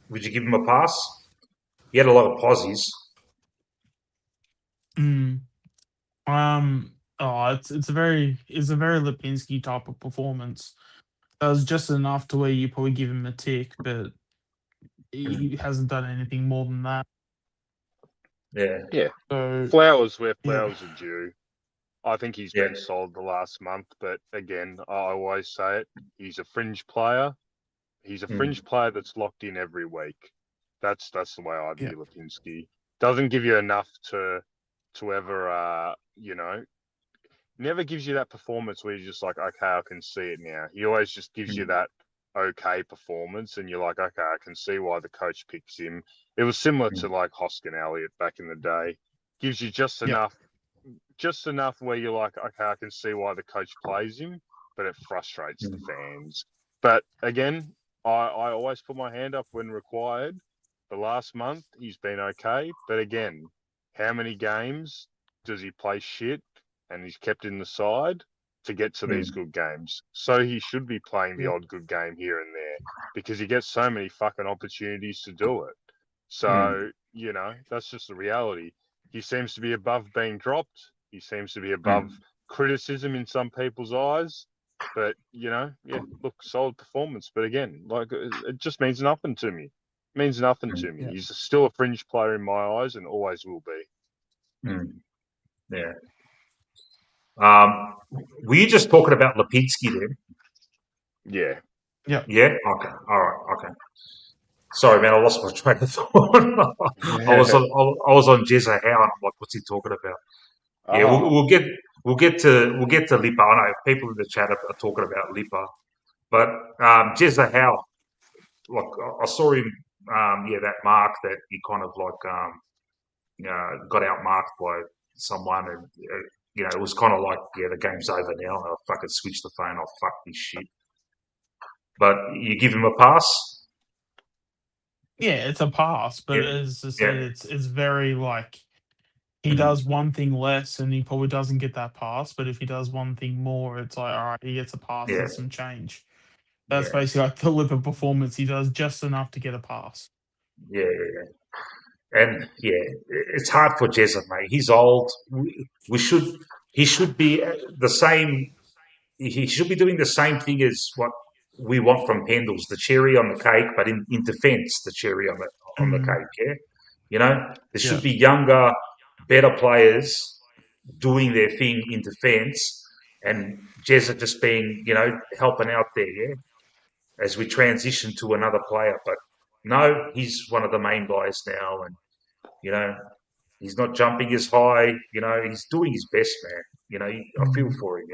would you give him a pass? He had a lot of posies. Mm. It's a very Lipinski type of performance. That was just enough to where you probably give him a tick, but he hasn't done anything more than that. Yeah, Yeah, So flowers where yeah, flowers are due. I think he's yeah, been solid the last month, but again, I always say it, he's a fringe player. He's a mm, fringe player that's locked in every week. That's the way I yeah, view Lipinski. Doesn't give you enough to ever never gives you that performance where you're just like, okay, I can see it now. He always just gives you mm, that okay performance, and you're like, okay, I can see why the coach picks him. It was similar to mm, like Hoskin Elliott back in the day. Gives you yeah, just enough where you're like, okay, I can see why the coach plays him, but it frustrates the mm, fans. But again, I always put my hand up when required. The last month, he's been okay. But again, how many games does he play shit and he's kept in the side to get to these mm, good games? So he should be playing the Yep. odd good game here and there because he gets so many fucking opportunities to do it. mm, So, that's just the reality. He seems to be above being dropped. He seems to be mm, above criticism in some people's eyes. But, yeah, look, solid performance. But again, like, it just means nothing to me. It means nothing mm, to me. Yep. He's still a fringe player in my eyes and always will be. mm. Yeah. Were you just talking about Lipinski then? Yeah. yeah. Yeah. Okay. All right. Okay. Sorry, man. I lost my train of thought. I was on Jezza Howe, and I'm like, what's he talking about? Yeah. Oh, We'll get to Lipa. I know people in the chat are talking about Lipa, but Jezza Howe, like I saw him. Yeah, that mark that he kind of like got outmarked by someone, and it was kind of like, yeah, the game's over now. And I fucking switched the phone off. Fuck this shit. But you give him a pass. Yeah, it's a pass, but Yeah, as I yeah, said, it's very like he mm, does one thing less and he probably doesn't get that pass. But if he does one thing more, it's like, all right, he gets a pass yeah, and some change. That's yeah, basically like the Lipper performance. He does just enough to get a pass. yeah, yeah. And yeah, it's hard for Jezza, mate. He's old. We should he should be the same. He should be doing the same thing as what we want from Pendles, the cherry on the cake, but in defence, the cherry on the cake. Yeah, there Yeah. should be younger, better players doing their thing in defence, and Jezza just being helping out there. Yeah, as we transition to another player, but no, he's one of the main guys now, and you know he's not jumping as high. He's doing his best, man. I feel for him.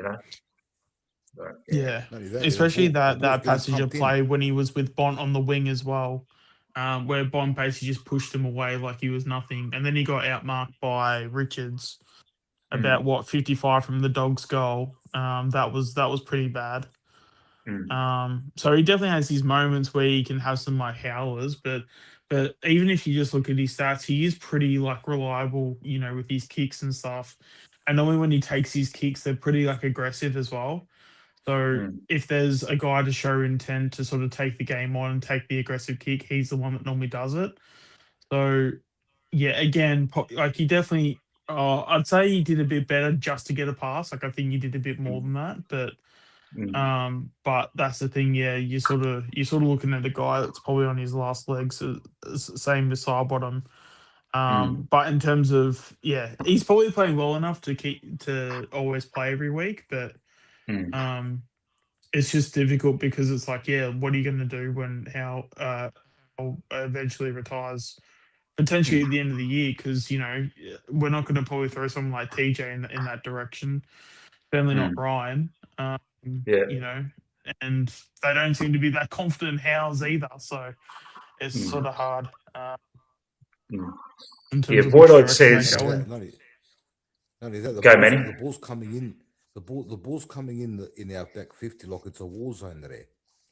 But, Yeah, Not only that, especially the that ball's that getting passage of pumped in. play when he was with Bont on the wing as well, where Bont basically just pushed him away like he was nothing, and then he got outmarked by Richards about 55 from the Dogs' goal. That was pretty bad. So he definitely has these moments where he can have some like howlers, but even if you just look at his stats, he is pretty like reliable, with his kicks and stuff. And normally when he takes his kicks, they're pretty like aggressive as well. So if there's a guy to show intent to sort of take the game on and take the aggressive kick, he's the one that normally does it. So yeah, again, like he definitely, I'd say he did a bit better just to get a pass. Like I think he did a bit more than that, but that's the thing. Yeah, you're sort of looking at a guy that's probably on his last legs, same as Sidebottom. But in terms of he's probably playing well enough to always play every week, but um it's just difficult because it's like, what are you going to do when Hal eventually retires, potentially at the end of the year? Because we're not going to probably throw someone like TJ in that direction. Certainly not Ryan. yeah, You know, and they don't seem to be that confident in Howes either. So it's sort of hard in yeah. terms of which Voidoid direction they says, go in. Not only that, "Go, Manny." the ball's coming in. The ball's coming in our back 50 like it's a war zone there.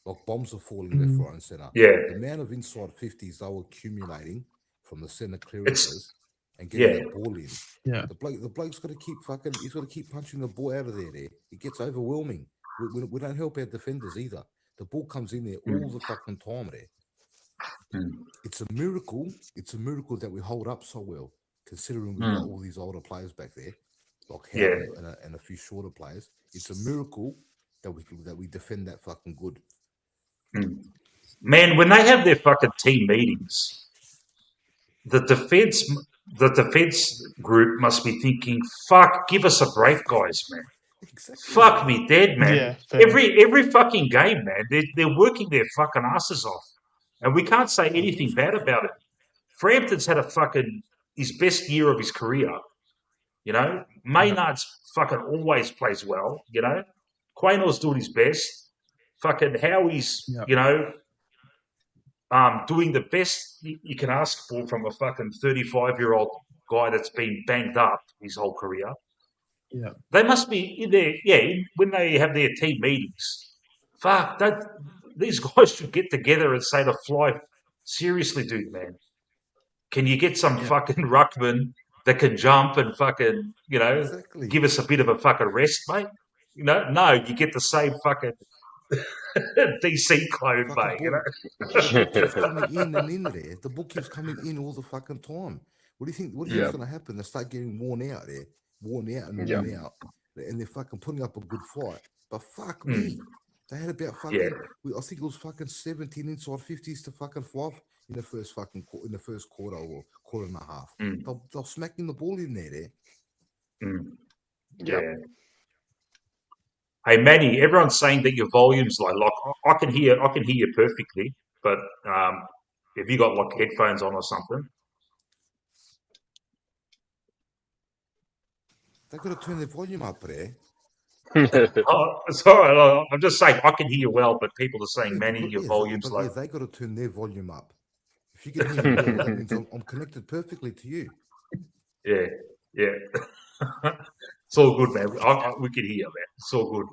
Like bombs are falling left, right, and center. Yeah, The amount of inside 50s they were accumulating from the center it's clearances and getting yeah, that ball in. Yeah. The bloke's got to keep he's got to keep punching the ball out of there. It gets overwhelming. We don't help our defenders either. The ball comes in there all the fucking time there. It's a miracle. It's a miracle that we hold up so well, considering we've got all these older players back there, like yeah. Howell and a few shorter players. It's a miracle that we defend that fucking good. Man, when they have their fucking team meetings, the defense the defense group must be thinking, "Fuck, give us a break, guys, man. Exactly. Fuck me dead, man." Yeah, fair. Every fucking game, man, they're working their fucking asses off, and we can't say anything bad about it. Frampton's had his best year of his career. Maynard's fucking always plays well. Quaynor's doing his best. Fucking Howie's, Yeah. doing the best you can ask for from a fucking 35-year-old guy that's been banged up his whole career. Yeah. They must be in there, when they have their team meetings. Fuck, these guys should get together and say to Fly, seriously, dude, man, can you get some fucking ruckman that can jump and fucking, Exactly. give us a bit of a fucking rest, mate? No, you get the same fucking DC clone, mate. The ball keeps coming in and in there. The ball keeps coming in all the fucking time. What do you think? What do you think is going to happen? They start getting worn out there, worn out, and they're fucking putting up a good fight. But fuck me, they had about fucking. I think it was fucking 17 inside 50s to fucking 5 in the first quarter or quarter and a half. They're smacking the ball in there. Yeah. Hey Manny, everyone's saying that your volume's low. Like I can hear you perfectly, but have you got like headphones on or something? They got to turn their volume up there. Oh, sorry, I'm just saying I can hear you well, but people are saying Manny, your volume's low. They got to turn their volume up. If you can hear me well, that means I'm connected perfectly to you. Yeah. It's all good, man. We can hear, man. It's all good.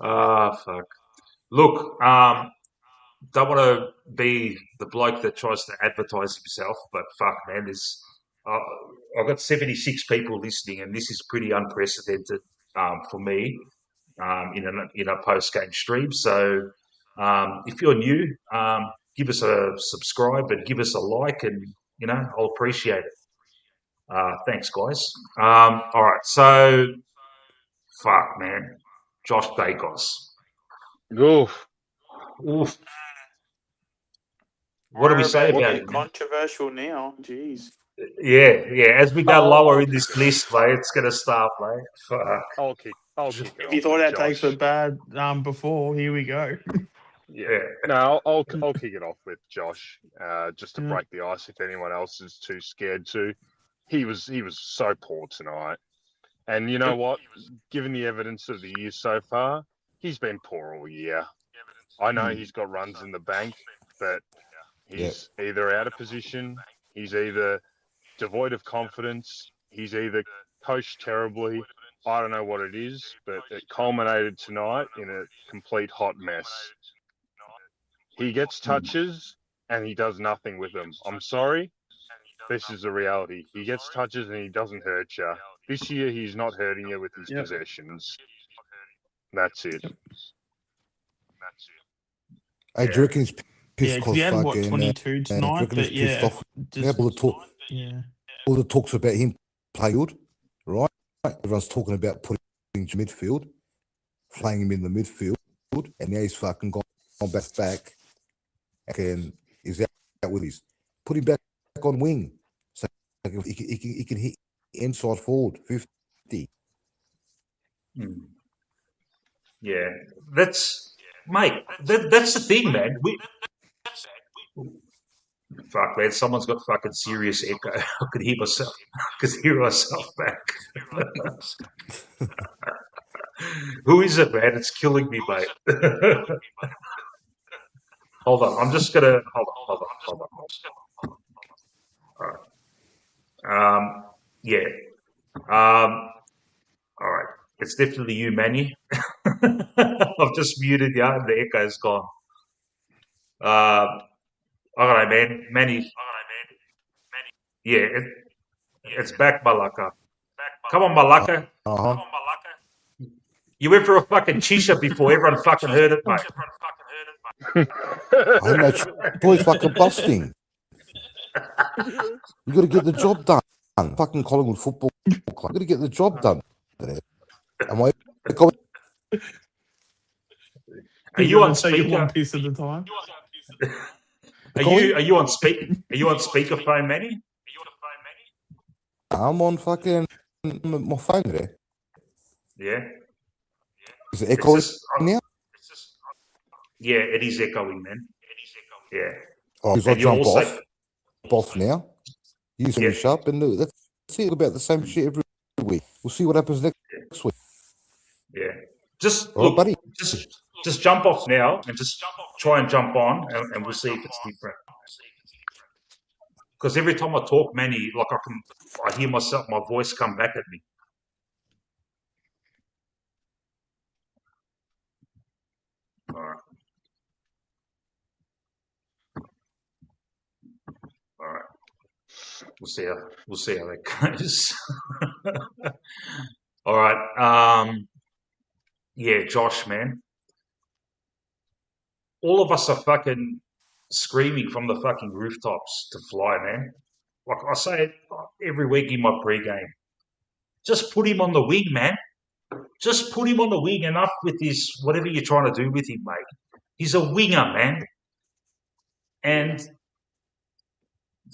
Fuck. Look, don't want to be the bloke that tries to advertise himself, but fuck, man, I've got 76 people listening, and this is pretty unprecedented for me in a post game stream. So if you're new, give us a subscribe and give us a like, and I'll appreciate it. Thanks, guys. All right, so fuck, man, Josh Dacos. Oof. Oof. What do we say About about it? it, man? Controversial now. Jeez. Yeah. As we go lower Oh, in this list, mate, it's gonna start, mate. Fuck. I'll kick it if off you thought with our takes were Josh. bad before, here we go. Yeah. Yeah. No, I'll kick it off with Josh, just to Yeah. break the ice if anyone else is too scared to. He was so poor tonight. And you know what? Given the evidence of the year so far, he's been poor all year. I know he's got runs in the bank, but he's either out of position, he's either devoid of confidence, he's either coached terribly. I don't know what it is, but it culminated tonight in a complete hot mess. He gets touches and he does nothing with them. I'm sorry. This is the reality. He gets touches and he doesn't hurt you. This year, he's not hurting you with his Yep. possessions. That's it. Hey, do you reckon he's Yeah, pissed because he because had what fucking? 22 do you tonight, reckon but he's pissed off? just Yeah, all the talks about him play good, right? Everyone's talking about putting him to midfield, playing him in the midfield, and now he's fucking gone back, and he's out with his. Put him back on wing, so he can hit inside forward 50. Yeah, that's mate. That's the thing, man. Fuck, man. Someone's got fucking serious echo. I could hear myself. I could hear myself back. Who is it, man? It's killing me, mate. Hold on. I'm just gonna hold on. All right. Yeah. All right. It's definitely you, Manny. I've just muted you, and the echo's gone. All right, man. Manny. Yeah, it's back, Malaka. Come on, Malaka. Uh-huh. You went for a fucking chisha before everyone fucking heard it, mate. I know Troy's fucking busting. You got to get the job done. Fucking Collingwood Football Club. You got to get the job done. Am I? Are you on take it speaker? one piece at a time? Are you on speak? Are you on speakerphone, Manny? I'm on fucking my phone there. Yeah. Is it echoing now? Yeah, it is echoing, man. Yeah. Oh, because I And you're jump also off now. You finish up, and that's it. About the same shit every week. We'll see what happens next week. yeah. Just All right, look, buddy. just jump off now and just try and jump on, and we'll see if it's different. Because every time I talk, Manny, like I hear myself, my voice come back at me. All right. All right. We'll see how that goes. All right. Yeah, Josh, man. All of us are fucking screaming from the fucking rooftops to fly, man. Like I say it every week in my pregame. Just put him on the wing, man. Just put him on the wing. Enough with this, whatever you're trying to do with him, mate. He's a winger, man. And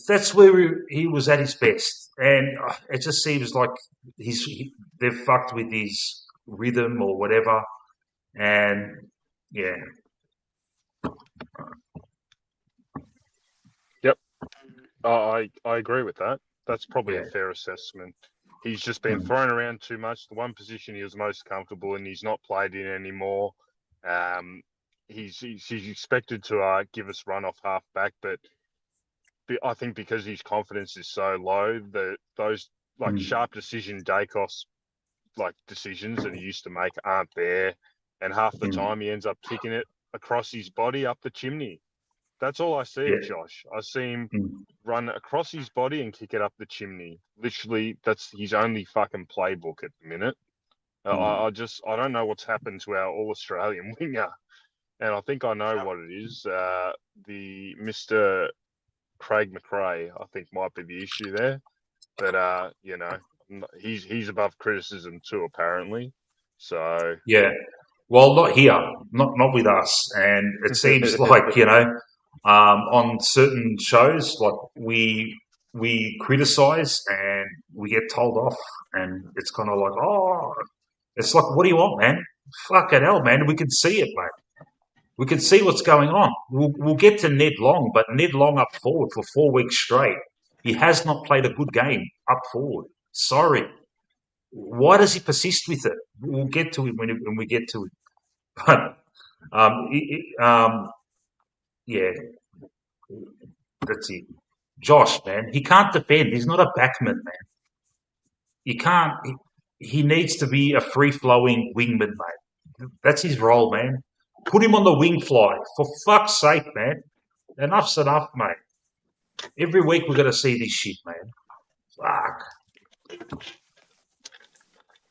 that's where he was at his best. And it just seems like they've fucked with his rhythm or whatever. And yeah. Yep. I agree with that. That's probably Yeah. a fair assessment. He's just been thrown around too much. The one position he was most comfortable in, he's not played in anymore. He's expected to give us run off half back, but I think because his confidence is so low, that those sharp decision Dacos decisions that he used to make aren't there, and half the time he ends up kicking it across his body up the chimney. That's all I see of Josh. I see him run across his body and kick it up the chimney. Literally, that's his only fucking playbook at the minute. I don't know what's happened to our All-Australian winger, and I think I know what it is. The Mr. Craig McRae, I think, might be the issue there. that he's above criticism too, apparently. So Yeah. Well, not here, not with us. And it seems like, on certain shows, like we criticize and we get told off, and it's kind of like, oh, it's like, what do you want, man? Fucking hell, man. We can see it, mate. We can see what's going on. We'll get to Ned Long, but Ned Long up forward for 4 weeks straight, he has not played a good game up forward. Sorry. Why does he persist with it? We'll get to it when we get to it. But yeah, that's it. Josh, man, he can't defend. He's not a backman, man. You can't. He needs to be a free-flowing wingman, mate. That's his role, man. Put him on the wing fly, for fuck's sake, man. Enough's enough, mate. Every week we're gonna see this shit, man. Fuck.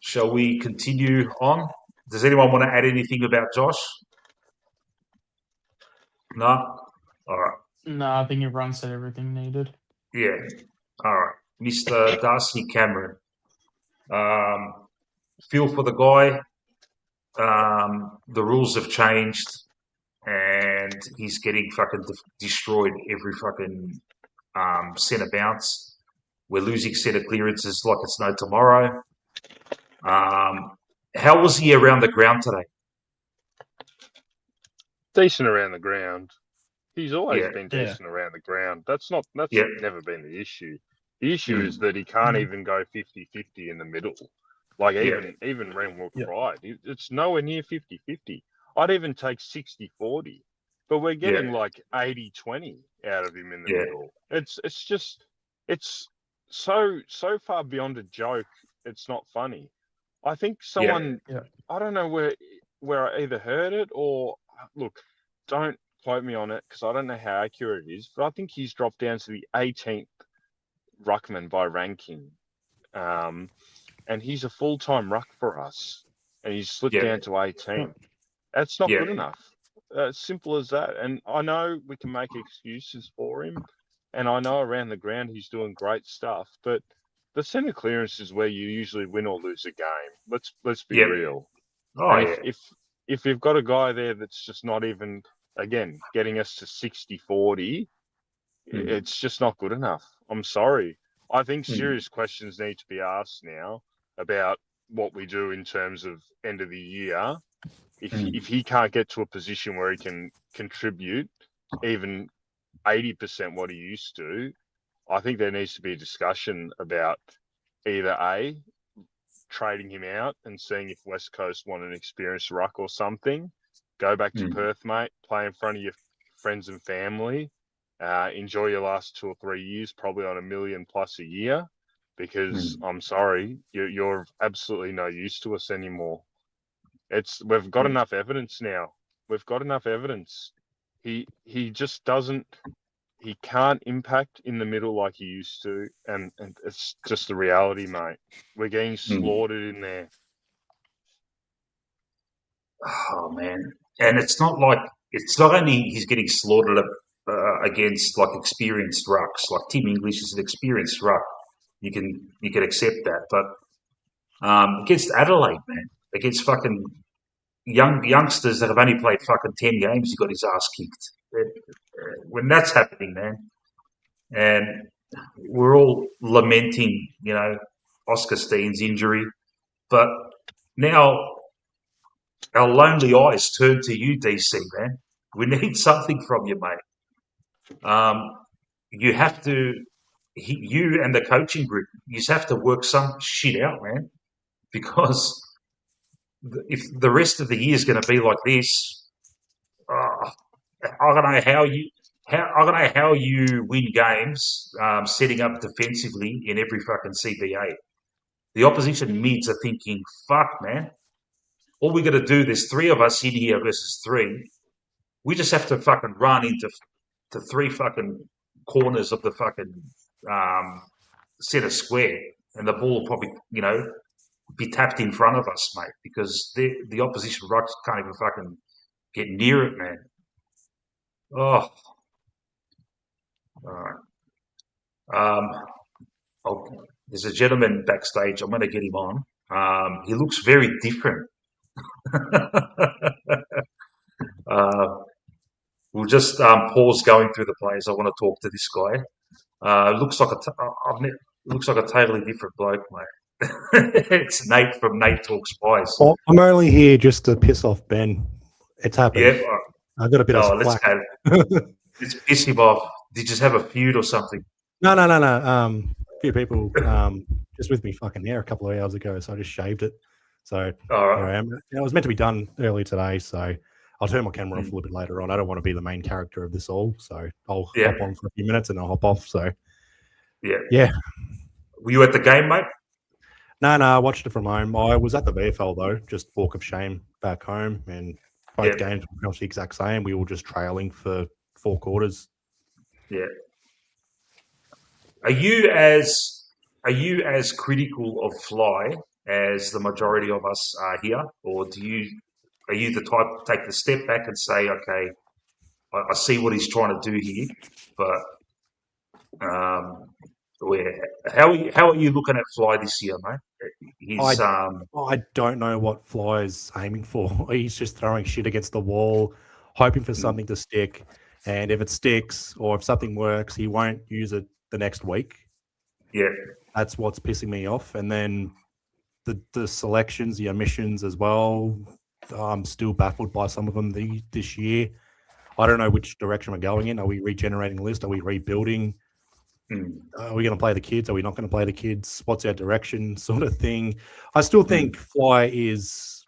Shall we continue on? Does anyone want to add anything about Josh? No? All right. No, I think everyone said everything needed. Yeah. All right. Mr. Darcy Cameron. Feel for the guy. The rules have changed and he's getting fucking destroyed every fucking centre bounce. We're losing centre clearances like it's no tomorrow. How was he around the ground today? decent around the ground. He's always Yeah. been Yeah. decent around the ground. That's Yeah. never been the issue. The issue is that he can't even go 50-50 in the middle. Like Yeah. even Renwood Yeah. tried. It's nowhere near 50-50. I'd even take 60-40. But we're getting like 80-20 out of him in the Yeah. middle. It's so far beyond a joke, it's not funny. I think someone Yeah. I don't know where I either heard it or look, don't quote me on it because I don't know how accurate it is, but I think he's dropped down to the 18th ruckman by ranking. And he's a full-time ruck for us, and he's slipped Yeah. down to 18. That's not Yeah. good enough. Simple as that. And I know we can make excuses for him, and I know around the ground he's doing great stuff, but the centre clearance is where you usually win or lose a game. Let's be Yeah. real. Oh, And yeah. if you've got a guy there that's just not even, again, getting us to 60-40, it's just not good enough. I'm sorry. I think serious questions need to be asked now about what we do in terms of end of the year. If he can't get to a position where he can contribute even 80% what he used to, I think there needs to be a discussion about either A, trading him out and seeing if West Coast want an experienced ruck or something. Go back to Perth, mate. Play in front of your friends and family. Enjoy your last 2 or 3 years, probably on $1 million plus a year. Because I'm sorry, you're absolutely no use to us anymore. We've got enough evidence now. We've got enough evidence. He just doesn't. He can't impact in the middle like he used to, and it's just the reality, mate. We're getting slaughtered in there. Oh, man. And it's not only he's getting slaughtered against like experienced rucks. Like Tim English is an experienced ruck. You can accept that, but against Adelaide, man, against fucking youngsters that have only played fucking 10 games, he got his ass kicked. When that's happening, man, and we're all lamenting, Oscar Steen's injury, but now our lonely eyes turn to you, DC, man. We need something from you, mate. You have to, you and the coaching group, you just have to work some shit out, man, because if the rest of the year is going to be like this, I don't know how you win games setting up defensively in every fucking CBA. The opposition mids are thinking, "Fuck, man! All we got to do. There's 3 of us in here versus 3. We just have to fucking run into 3 fucking corners of the fucking centre square, and the ball will probably, be tapped in front of us, mate, because the opposition rucks can't even fucking get near it, man. Oh, all right. there's a gentleman backstage. I'm going to get him on. He looks very different. We'll just pause going through the players. I want to talk to this guy. Looks like looks like a totally different bloke, mate. It's Nate from Nate Talks Spies. Well, I'm only here just to piss off Ben. It's happened. Yeah. I got a bit of Let's flack. go. Let's piss him off. Did you just have a feud or something? No. A few people just with me fucking hair a couple of hours ago, so I just shaved it. So All here right. I am. It was meant to be done earlier today, so I'll turn my camera off a little bit later on. I don't want to be the main character of this all, so I'll hop on for a few minutes and I'll hop off. So yeah. Were you at the game, mate? No, I watched it from home. I was at the VFL though, just walk of shame back home, and both games were pretty much the exact same. We were just trailing for 4 quarters. Yeah. Are you as critical of Fly as the majority of us are here, or are you the type to take the step back and say, okay, I see what he's trying to do here, but how are you looking at Fly this year, mate? I don't know what Fly is aiming for. He's just throwing shit against the wall, hoping for something to stick. And if it sticks or if something works, he won't use it the next week. Yeah. That's what's pissing me off. And then the selections, the omissions as well. I'm still baffled by some of them this year. I don't know which direction we're going in. Are we regenerating a list? Are we rebuilding? Are we going to play the kids? Are we not going to play the kids? What's our direction? Sort of thing. I still think Fly is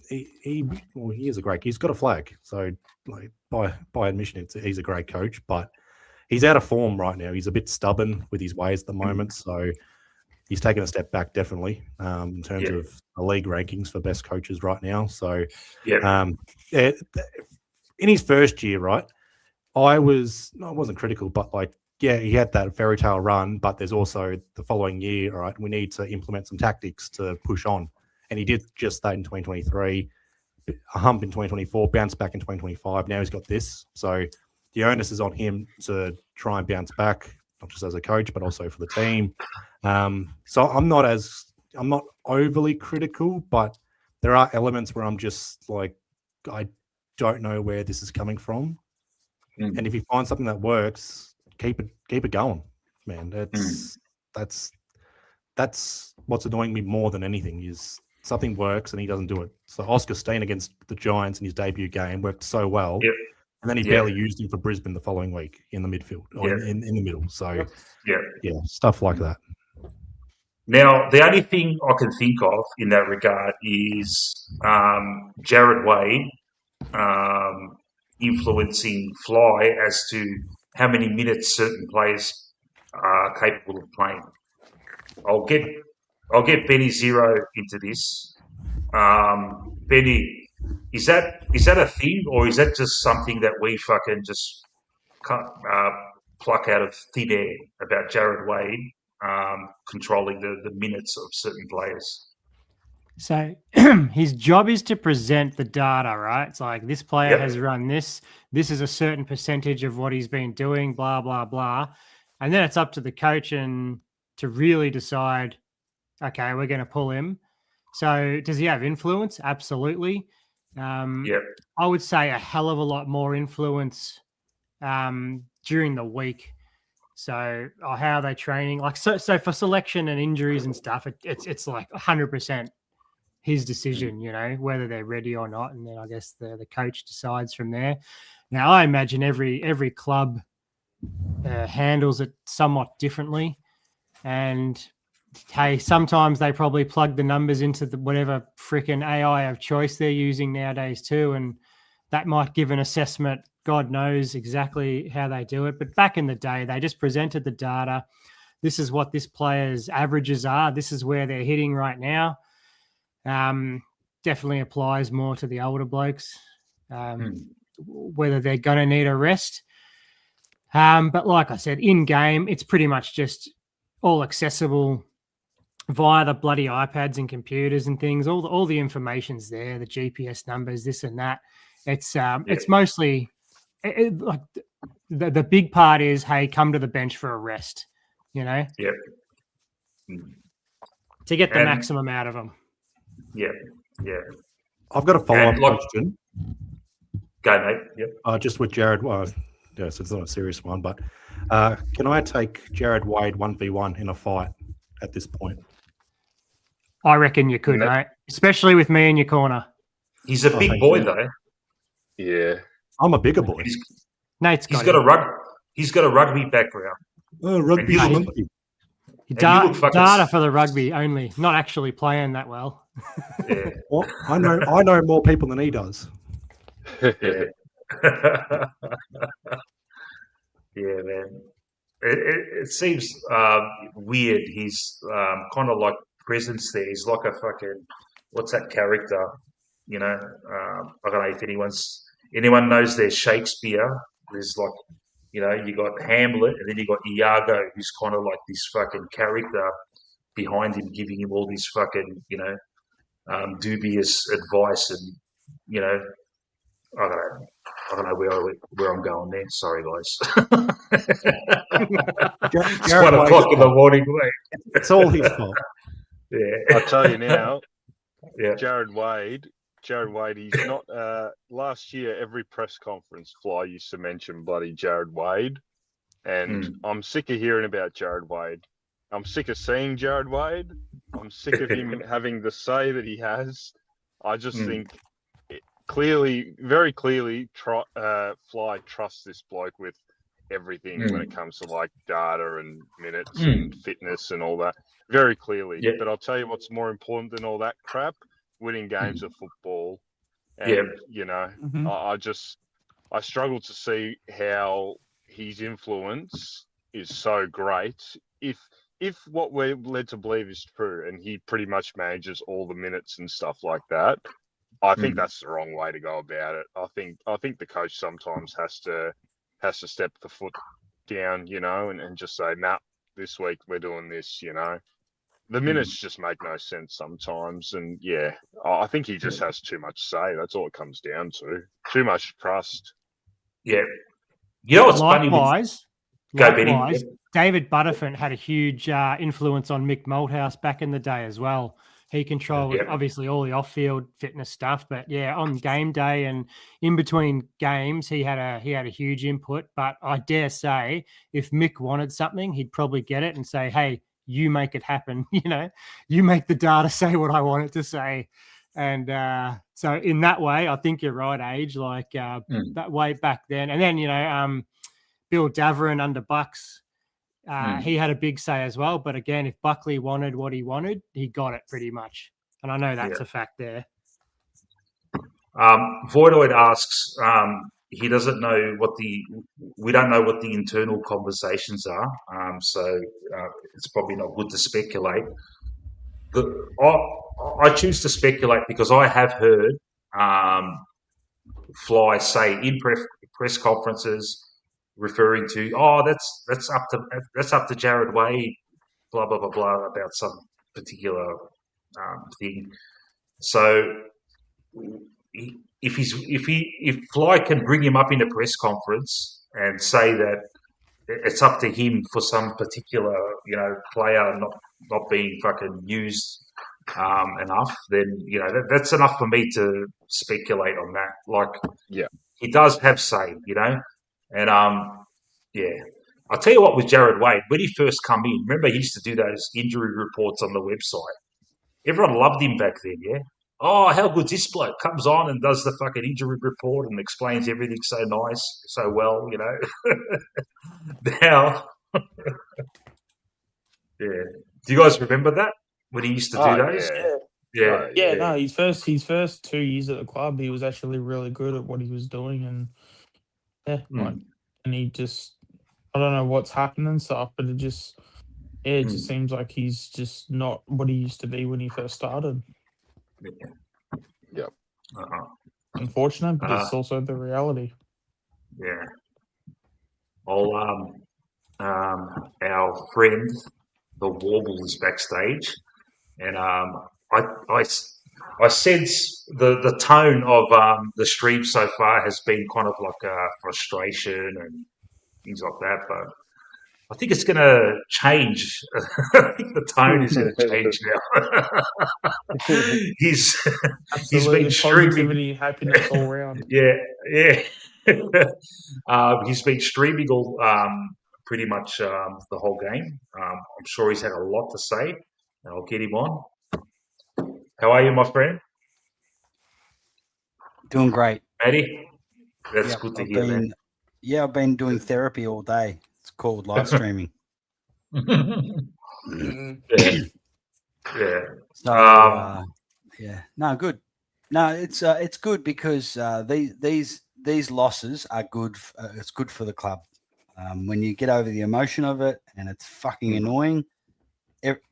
he is a great. He's got a flag. So like by admission, he's a great coach, but he's out of form right now. He's a bit stubborn with his ways at the moment. So he's taken a step back definitely in terms of the league rankings for best coaches right now. So in his first year, right, I wasn't critical, but like, yeah, he had that fairy tale run, but there's also the following year, all right, we need to implement some tactics to push on. And he did just that in 2023, a hump in 2024, bounce back in 2025. Now he's got this. So the onus is on him to try and bounce back, not just as a coach, but also for the team. So I'm not overly critical, but there are elements where I'm just like, I don't know where this is coming from. And if you find something that works, keep it going, man. That's what's annoying me more than anything is something works and he doesn't do it. So Oscar Steen against the Giants in his debut game worked so well, and then he barely used him for Brisbane the following week in the midfield or in the middle. So stuff like that. Now, the only thing I can think of in that regard is Jared Wade influencing Fly as to how many minutes certain players are capable of playing. I'll get Benny Zero into this. Benny, is that a thing, or is that just something that we fucking just pluck out of thin air about Jared Wade controlling the minutes of certain players? So his job is to present the data, right? It's like this player has run this. This is a certain percentage of what he's been doing, blah, blah, blah. And then it's up to the coach and to really decide, okay, we're going to pull him. So does he have influence? Absolutely. I would say a hell of a lot more influence during the week. So how are they training? Like so for selection and injuries and stuff, it's like 100% his decision, you know, whether they're ready or not. And then I guess the coach decides from there. Now, I imagine every club handles it somewhat differently. And, hey, sometimes they probably plug the numbers into whatever freaking AI of choice they're using nowadays too. And that might give an assessment. God knows exactly how they do it. But back in the day, they just presented the data. This is what this player's averages are. This is where they're hitting right now. Definitely applies more to the older blokes, whether they're going to need a rest. But like I said, in game, it's pretty much just all accessible via the bloody iPads and computers and things. All the information's there, the GPS numbers, this and that. It's mostly like the big part is, hey, come to the bench for a rest, you know? Yeah. to get the And- maximum out of them. Yeah. I've got a follow-up like- question. Go, mate. Yep. Just with Jared. Well, yes, it's not a serious one, but can I take Jared Wade 1v1 in a fight at this point? I reckon you could, No. mate. Especially with me in your corner. He's a Oh, big thank boy, you. though. Yeah. I'm a bigger boy. Nate's He's got, got him. he's got a rugby background. Oh, rugby And you look- monkey. you Da- look fucking- data for the rugby only, not actually playing that well. Yeah. Well, I know more people than he does. Yeah. Yeah, man. It seems weird. He's kind of like presence there. He's like a fucking what's that character? You know, I don't know if anyone knows their Shakespeare. There's like, you know, you got Hamlet, and then you got Iago, who's kind of like this fucking character behind him, giving him all this fucking, you know, dubious advice, and you know, I don't know where I'm going there. Sorry, guys. It's Jared 1 o'clock Wade's in the fault. morning, mate. It's all his fault. Yeah. I'll tell you now, Yeah. Jared Wade, he's not. Last year, every press conference, Fly used to mention bloody Jared Wade, and I'm sick of hearing about Jared Wade. I'm sick of seeing Jared Wade. I'm sick of him having the say that he has. I just think, very clearly, Fly trusts this bloke with everything when it comes to like data and minutes and fitness and all that. Very clearly. Yeah. But I'll tell you what's more important than all that crap: winning games of football. And you know, I struggle to see how his influence is so great if what we're led to believe is true, and he pretty much manages all the minutes and stuff like that. I think that's the wrong way to go about it. I think the coach sometimes has to step the foot down, you know, and just say, nah, this week we're doing this, you know. The minutes just make no sense sometimes, and yeah, I think he just has too much say. That's all it comes down to. Too much trust. Yeah. You know what's funny? Likewise, Go, Benny. likewise, David Butterfin had a huge influence on Mick Malthouse back in the day as well. He controlled obviously all the off-field fitness stuff, but yeah, on game day and in between games, he had a huge input. But I dare say, if Mick wanted something, he'd probably get it and say, "Hey, you make it happen." You know, you make the data say what I want it to say. And so in that way, I think you're right, Age. Like that way back then, and then you know, Bill Daverin under Bucks. He had a big say as well. But again, if Buckley wanted what he wanted, he got it pretty much. And I know that's a fact there. Voidoid asks, he doesn't know we don't know what the internal conversations are. So it's probably not good to speculate. I choose to speculate because I have heard Fly say in press conferences, referring to, that's up to Jared Wade, blah blah blah blah, about some particular thing. So if Fly can bring him up in a press conference and say that it's up to him for some particular, you know, player not being fucking used enough, then you know that's enough for me to speculate on that. Like, he does have say, you know, and I'll tell you what, with Jared Wade, when he first come in, remember he used to do those injury reports on the website. Everyone loved him back then, yeah. Oh, how good's this bloke? Comes on and does the fucking injury report and explains everything so nice, so well, you know. Now, yeah. Do you guys remember that when he used to do those? Yeah. No, his first 2 years at the club, he was actually really good at what he was doing, and and he just, I don't know what's happened and stuff, but it just seems like he's just not what he used to be when he first started. Yep. Unfortunate, but it's also the reality. Yeah. Our friend, the Warble, is backstage, and I sense the tone of the stream so far has been kind of like frustration and things like that. But I think it's going to change. I think the tone is going to change now. he's he's been Absolutely streaming. positivity, happiness all around. Yeah, yeah. He's been streaming all pretty much the whole game. I'm sure he's had a lot to say, and I'll get him on. How are you, my friend? Doing great. Matty? That's Yep, good to hear, man. I've been doing therapy all day. It's called live streaming. Yeah, yeah. So yeah, no, good. No, it's good because these losses are good. It's good for the club. When you get over the emotion of it, and it's fucking annoying.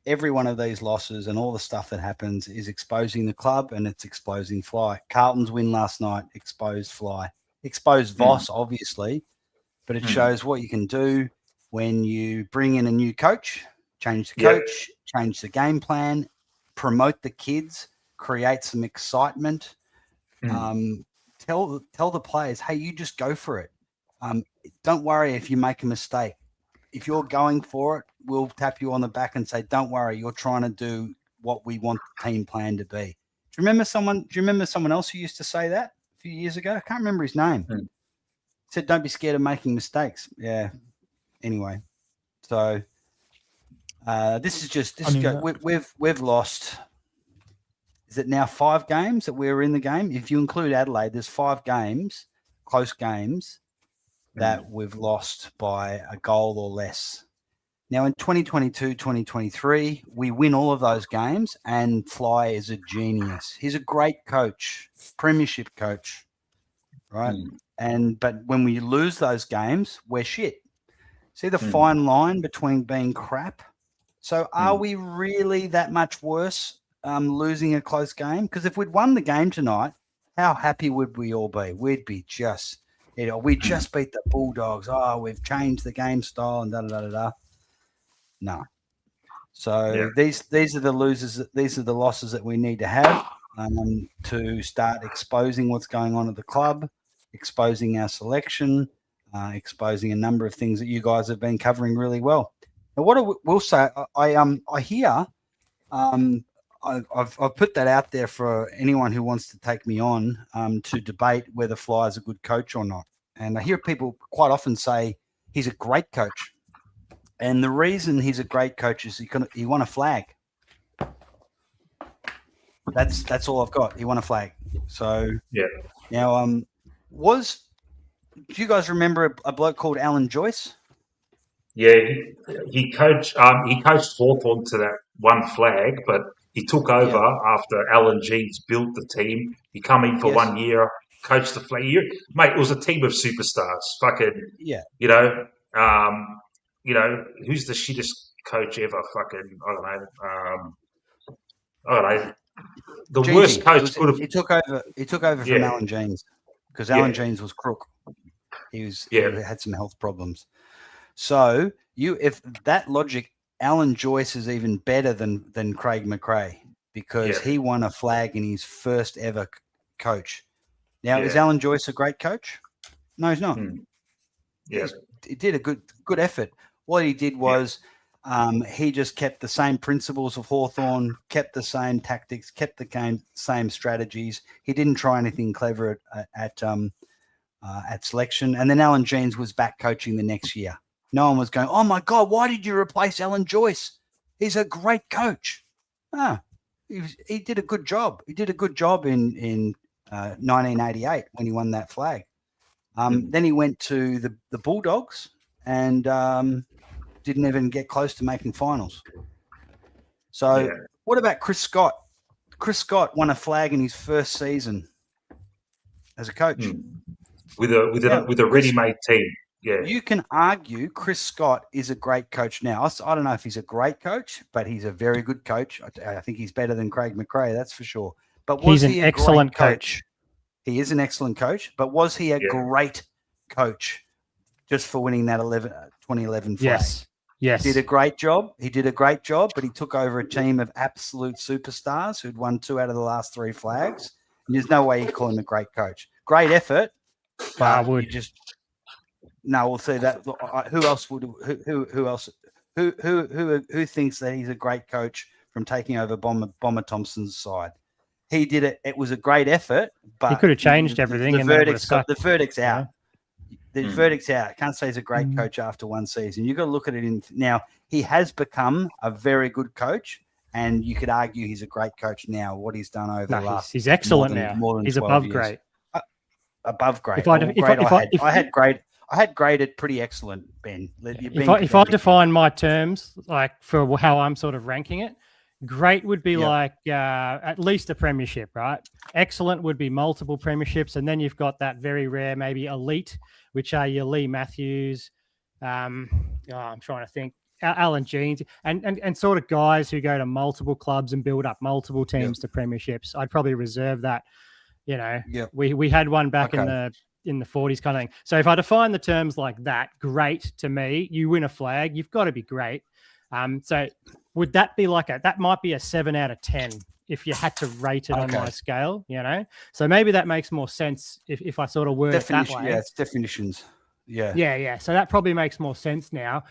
Every one of these losses and all the stuff that happens is exposing the club, and it's exposing Fly. Carlton's win last night exposed Fly, exposed Voss, obviously, but it shows what you can do when you bring in a new coach, change the coach, change the game plan, promote the kids, create some excitement. Tell the players, hey, you just go for it. Don't worry if you make a mistake. If you're going for it, we'll tap you on the back and say, don't worry, you're trying to do what we want the team plan to be. Do you remember someone else who used to say that a few years ago? I can't remember his name. He said, don't be scared of making mistakes. Yeah. Anyway, so this is just we've lost. Is it now 5 games that we're in the game? If you include Adelaide, there's 5 games, close games, that we've lost by a goal or less. Now, in 2022, 2023, we win all of those games, and Fly is a genius. He's a great coach, premiership coach, right? But when we lose those games, we're shit. See the fine line between being crap? So are we really that much worse losing a close game? Because if we'd won the game tonight, how happy would we all be? We'd be just... we just beat the Bulldogs. Oh, we've changed the game style and da-da-da-da-da. No. So these are the losers. These are the losses that we need to have to start exposing what's going on at the club, exposing our selection, exposing a number of things that you guys have been covering really well. Now, what I will say, I hear, I've put that out there for anyone who wants to take me on to debate whether Fly is a good coach or not. And I hear people quite often say he's a great coach. And the reason he's a great coach is he won a flag. That's all I've got. He won a flag. So now, do you guys remember a bloke called Alan Joyce? Yeah, he coached Hawthorn to that one flag, but he took over after Alan Jeans built the team. He come in for 1 year, coached the flag. Mate, it was a team of superstars. Fucking, who's the shittest coach ever? Fucking, I don't know. The Jeezy. worst coach could have. He took over from Alan Jeans because Alan Jeans was crook. He had some health problems. So if that logic, Alan Joyce is even better than Craig McRae because he won a flag in his first ever coach. Now, is Alan Joyce a great coach? No, he's not. He did a good effort. What he did was he just kept the same principles of Hawthorn, kept the same tactics, kept the same strategies. He didn't try anything clever at selection. And then Alan Jeans was back coaching the next year. No one was going, oh, my God, why did you replace Alan Joyce? He's a great coach. He did a good job. He did a good job in 1988 when he won that flag. Then he went to the Bulldogs and didn't even get close to making finals. So what about Chris Scott? Chris Scott won a flag in his first season as a coach. With a ready-made team. Yeah. You can argue Chris Scott is a great coach now. I don't know if he's a great coach, but he's a very good coach. I think he's better than Craig McRae, that's for sure. But was he's an excellent coach? He is an excellent coach, but was he a great coach just for winning that 2011 flag? Yes. He did a great job. But he took over a team of absolute superstars who'd won 2 out of the last 3 flags. And there's no way you call him a great coach. Great effort, but No, we'll see that. Who else would? Who else? Who thinks that he's a great coach from taking over Bomber Thompson's side? He did it. It was a great effort, but he could have changed everything. The and then it would have verdict's stuck. the verdict's out. The Mm. verdict's out. Can't say he's a great coach after one season. You've got to look at it in now. He has become a very good coach, and you could argue he's a great coach now. What he's done over the last, he's excellent more than he's 12 above years. great. Above great. I had graded pretty excellent, Ben. If I define my terms, like for how I'm sort of ranking it, great would be like at least a premiership, right? Excellent would be multiple premierships, and then you've got that very rare, maybe elite, which are your Lee Matthews. I'm trying to think, Alan Jeans, and sort of guys who go to multiple clubs and build up multiple teams to premierships. I'd probably reserve that. You know, we had one back in the 40s kind of thing. So if I define the terms like that, great to me, you win a flag, you've got to be great. So would that be that might be a 7 out of 10 if you had to rate it on my scale, you know? So maybe that makes more sense if I sort of word it that way. Yeah, it's definitions. Yeah. Yeah. So that probably makes more sense now.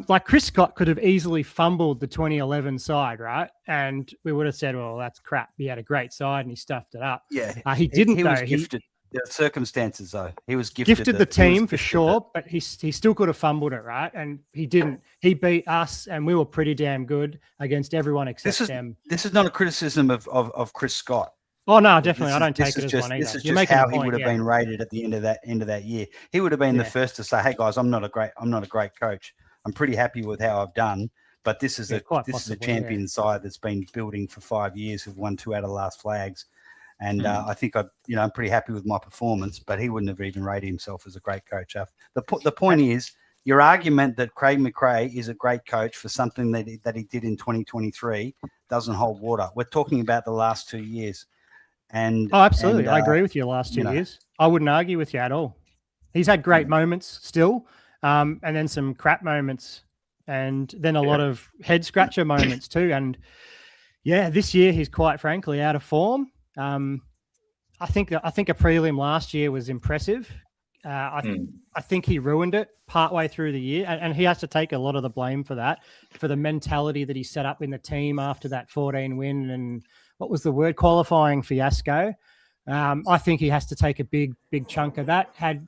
Like Chris Scott could have easily fumbled the 2011 side, right? And we would have said, well, that's crap. He had a great side and he stuffed it up. Yeah. He didn't, he though. Was gifted. The circumstances, though. He was gifted the team for sure, but he still could have fumbled it, right? And he didn't. He beat us, and we were pretty damn good against everyone except them. This is not a criticism of Chris Scott. Oh no, definitely. I don't take it as one either. This is just how he would have been rated at the end of that year. He would have been the first to say, "Hey guys, I'm not a great coach. I'm pretty happy with how I've done, but this is a champion side that's been building for 5 years, who've won 2 out of the last flags, and I think I'm pretty happy with my performance." But he wouldn't have even rated himself as a great coach. The point is, your argument that Craig McRae is a great coach for something that he did in 2023 doesn't hold water. We're talking about the last 2 years. Absolutely. I agree with you last 2 years. I wouldn't argue with you at all. He's had great moments still, and then some crap moments, and then a lot of head scratcher moments too. And this year he's quite frankly out of form. I think a prelim last year was impressive. I think he ruined it partway through the year, and he has to take a lot of the blame for that, for the mentality that he set up in the team after that 14 win and what was the word, qualifying fiasco. I think he has to take a big chunk of that. Had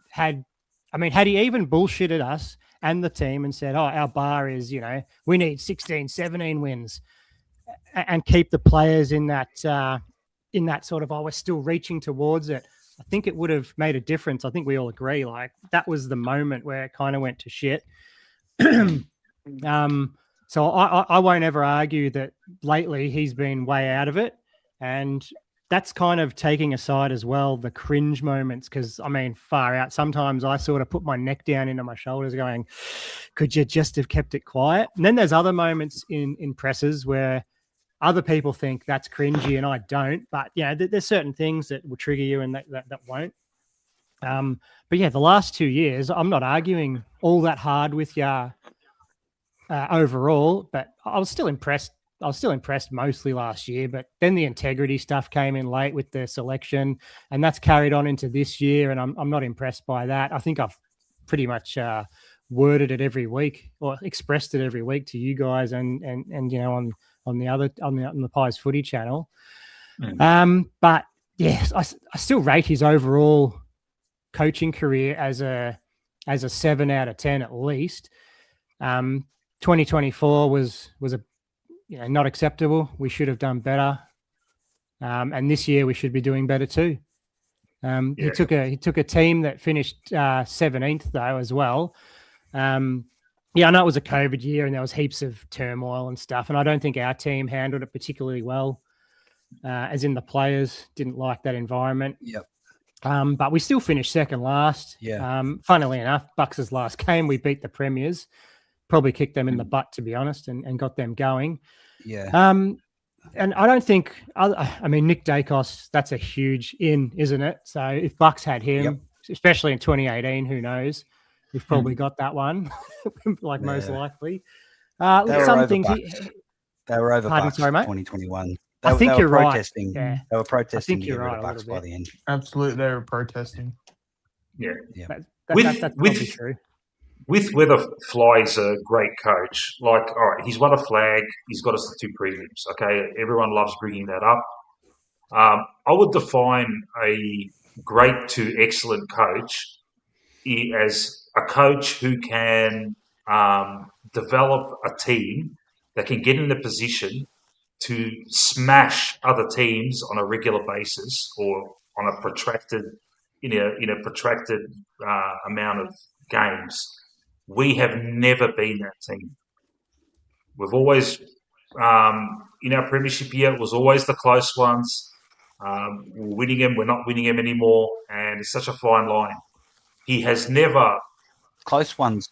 he even bullshitted us and the team and said, our bar is, we need 16, 17 wins, and keep the players in that sort of, we're still reaching towards it, I think it would have made a difference. I think we all agree, like that was the moment where it kind of went to shit. So I won't ever argue that lately he's been way out of it. And that's kind of taking aside as well the cringe moments, because, far out. Sometimes I sort of put my neck down into my shoulders going, could you just have kept it quiet? And then there's other moments in presses where other people think that's cringy and I don't. But, there's certain things that will trigger you and that won't. But, the last 2 years, I'm not arguing all that hard with you overall, but I was still impressed. I was still impressed mostly last year, but then the integrity stuff came in late with the selection, and that's carried on into this year, and I'm not impressed by that. I think I've pretty much worded it every week, or expressed it every week to you guys and on the Pies Footy channel. But yes, I still rate his overall coaching career as a 7 out of 10 at least. 2024 was a not acceptable. We should have done better, and this year we should be doing better too. He took a team that finished 17th though as well. I know it was a COVID year and there was heaps of turmoil and stuff, and I don't think our team handled it particularly well. As in the players didn't like that environment. Yep. But we still finished second last. Yeah. Funnily enough, Bucks' last game we beat the Premiers. Probably kicked them in the butt, to be honest, and got them going. Yeah. And I don't think, Nick Dacos, that's a huge in, isn't it? So if Bucks had him, especially in 2018, who knows? We've probably got that one, most likely. Some things they were over Bucks sorry, mate? 2021. I think you're protesting. Right. Yeah. They were protesting. I think you're right. Bucks by the end. Absolutely, they were protesting. Yeah. That's probably true. with whether Fly's a great coach, like, all right, he's won a flag, he's got us the 2 premiums. Okay, everyone loves bringing that up. I would define a great to excellent coach as a coach who can develop a team that can get in a position to smash other teams on a regular basis or on a protracted protracted amount of games. We have never been that team. We've always in our premiership year, it was always the close ones. We're winning them, we're not winning them anymore, and it's such a fine line. He has never Close ones.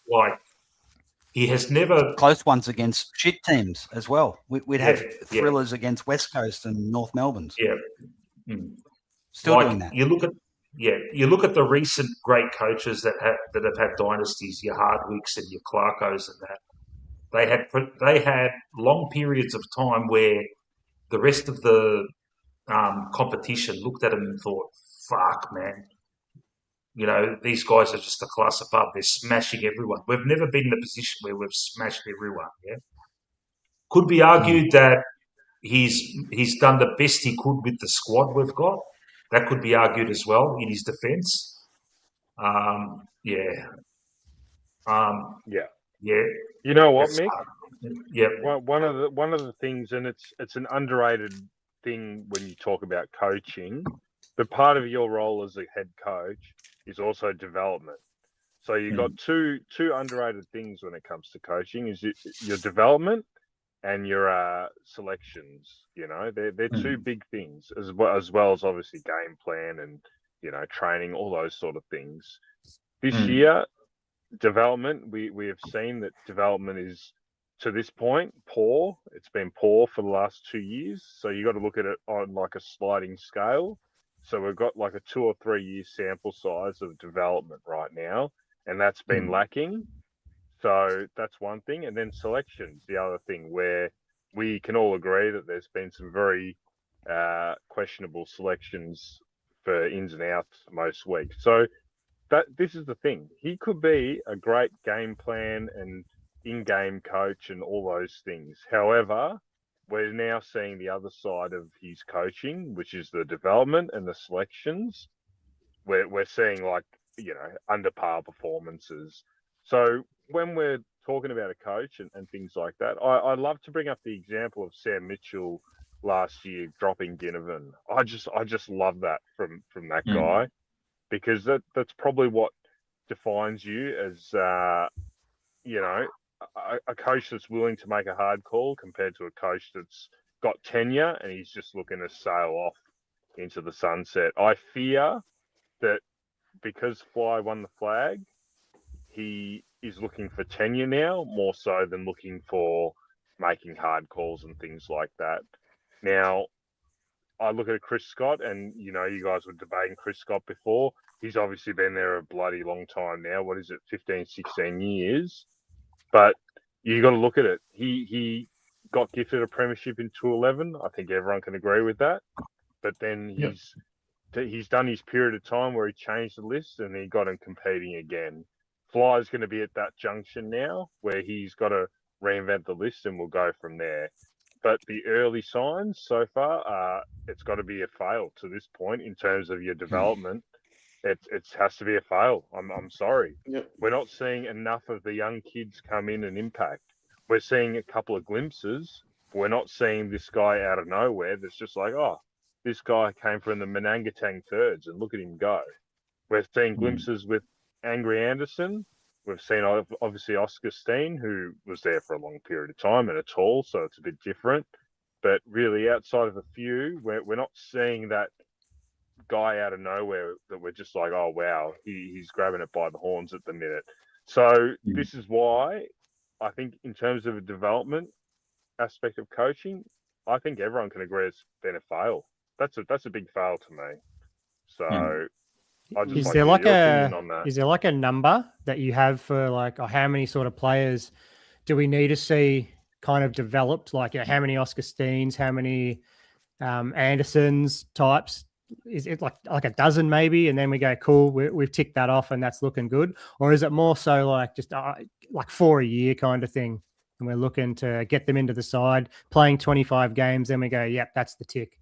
He has never close ones against shit teams as well. We'd have Yeah, thrillers against West Coast and North Melbourne's. yeah. Mm. Still doing that. You look at the recent great coaches that have had dynasties, your Hardwicks and your Clarkos and that. They had long periods of time where the rest of the competition looked at them and thought, "Fuck, man, these guys are just a class above. They're smashing everyone." We've never been in a position where we've smashed everyone. Yeah, could be argued that he's done the best he could with the squad we've got. That could be argued as well in his defence. Yeah. Yeah. Yeah. You know what, It's Mick? hard. Yeah. One of the things, and it's an underrated thing when you talk about coaching, but part of your role as a head coach is also development. So you've got two underrated things when it comes to coaching: is your development and your selections. They're two big things, as well as obviously game plan and training, all those sort of things. This year, development, we have seen that development is, to this point, poor. It's been poor for the last 2 years. So you got to look at it on like a sliding scale. So we've got like a 2 or 3 year sample size of development right now, and that's been lacking. So that's one thing. And then selections, the other thing, where we can all agree that there's been some very questionable selections for ins and outs most weeks. So this is the thing. He could be a great game plan and in-game coach and all those things. However, we're now seeing the other side of his coaching, which is the development and the selections. We're seeing under par performances. So when we're talking about a coach and things like that, I love to bring up the example of Sam Mitchell last year dropping Ginnivan. I just love that from that guy, because that's probably what defines you as a coach that's willing to make a hard call compared to a coach that's got tenure and he's just looking to sail off into the sunset. I fear that because Fly won the flag, he is looking for tenure now more so than looking for making hard calls and things like that. Now, I look at Chris Scott, and you guys were debating Chris Scott before. He's obviously been there a bloody long time now. What is it, 15, 16 years? But you got to look at it. He got gifted a premiership in 2011. I think everyone can agree with that. But then he's done his period of time where he changed the list and he got him competing again. Fly's going to be at that junction now where he's got to reinvent the list, and we'll go from there. But the early signs so far, it's got to be a fail to this point in terms of your development. It has to be a fail. I'm sorry. Yep. We're not seeing enough of the young kids come in and impact. We're seeing a couple of glimpses. We're not seeing this guy out of nowhere that's just like, oh, this guy came from the Manangatang Thirds and look at him go. We're seeing glimpses with Angry Anderson. We've seen obviously Oscar Steen, who was there for a long period of time and are tall, so it's a bit different. But really, outside of a few, we're not seeing that guy out of nowhere that we're just like, oh, wow, he's grabbing it by the horns at the minute. So this is why I think in terms of a development aspect of coaching, I think everyone can agree it's been a fail. That's a big fail to me. So Is there like a number that you have for like, or how many sort of players do we need to see kind of developed? Like how many Oscar Steens, how many Andersons types is it like a dozen maybe, and then we go, cool, we've ticked that off and that's looking good? Or is it more so like just like 4 a year kind of thing? And we're looking to get them into the side, playing 25 games, then we go, yep, that's the tick.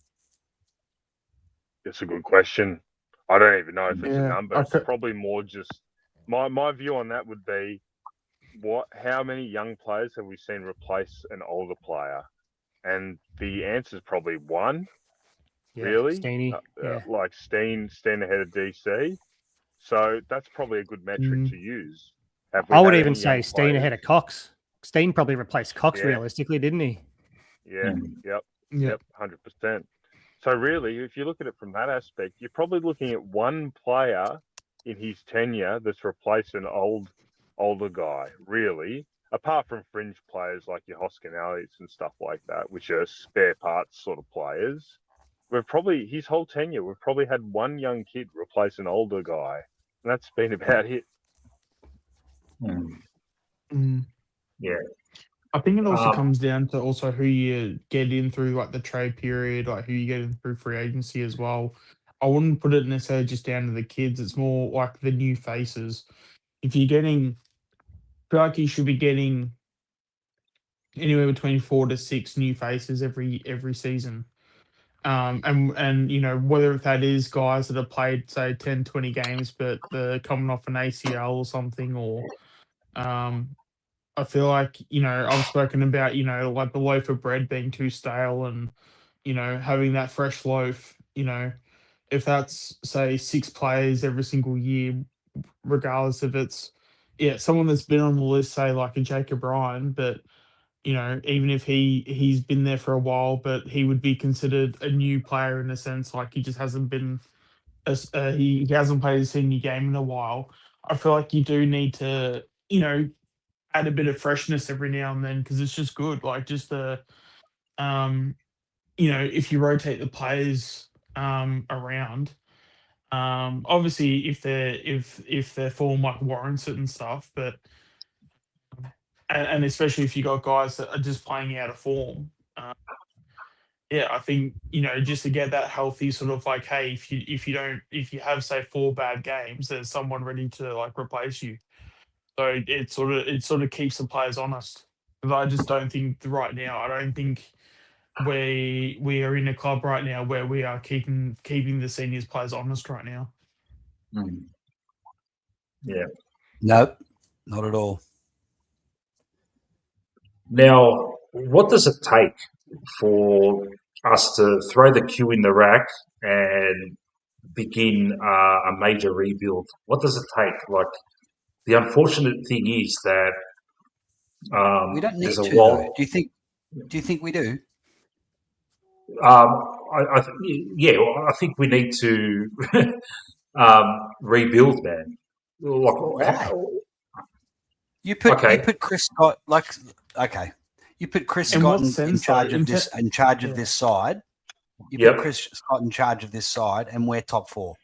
It's a good question. I don't even know if it's a Yeah, number. It's probably more just my view on that would be how many young players have we seen replace an older player? And the answer is probably one. Yeah, Really, Steenie. Yeah. like Steen ahead of DC. So that's probably a good metric to use. Have we I would had even any young say Steen ahead players? of Cox. Steen probably replaced Cox Yeah. realistically, didn't he? Yeah. Mm. Yep. 100%. So really, if you look at it from that aspect, you're probably looking at one player in his tenure that's replaced an older guy. Really, apart from fringe players like your Hoskin Elliots and stuff like that, which are spare parts sort of players. We've probably his whole tenure, we've probably had one young kid replace an older guy, and that's been about it. Yeah. I think it also Um, comes down to also who you get in through like the trade period, like who you get in through free agency as well. I wouldn't put it necessarily just down to the kids. It's more like the new faces. If you're getting, I feel like you should be getting anywhere between 4 to 6 new faces every season. And you know, whether that is guys that have played say 10, 20 games, but they're coming off an ACL or something, or I feel like, you know, I've spoken about, you know, like the loaf of bread being too stale and, you know, having that fresh loaf, you know, if that's say 6 players every single year, regardless if it's, yeah, someone that's been on the list, say like a Jacob Ryan, but, you know, even if he's been there for a while, but he would be considered a new player in a sense, like he just hasn't been, he hasn't played a senior game in a while. I feel like you do need to, you know, add a bit of freshness every now and then because it's just good. Like just the um, you know, if you rotate the players around, obviously if their form like warrants it and stuff, but and especially if you got guys that are just playing out of form. Yeah, I think you know just to get that healthy sort of like, hey, if you have say 4 bad games, there's someone ready to like replace you. So it sort of keeps the players honest. Because I just don't think right now. I don't think we are in a club right now where we are keeping the seniors players honest right now. Yeah. Nope, not at all. Now, what does it take for us to throw the queue in the rack and begin a major rebuild? What does it take? Like, the unfortunate thing is that We don't need there's a to though. wall. Do you think we do? Yeah, well, I think we need to rebuild, man. Like, Why? You okay, put Chris Scott okay. You put Chris In Scott what in sense, though? charge of this Yeah. this side. You Yep. put Chris Scott in charge of this side, and we're top 4.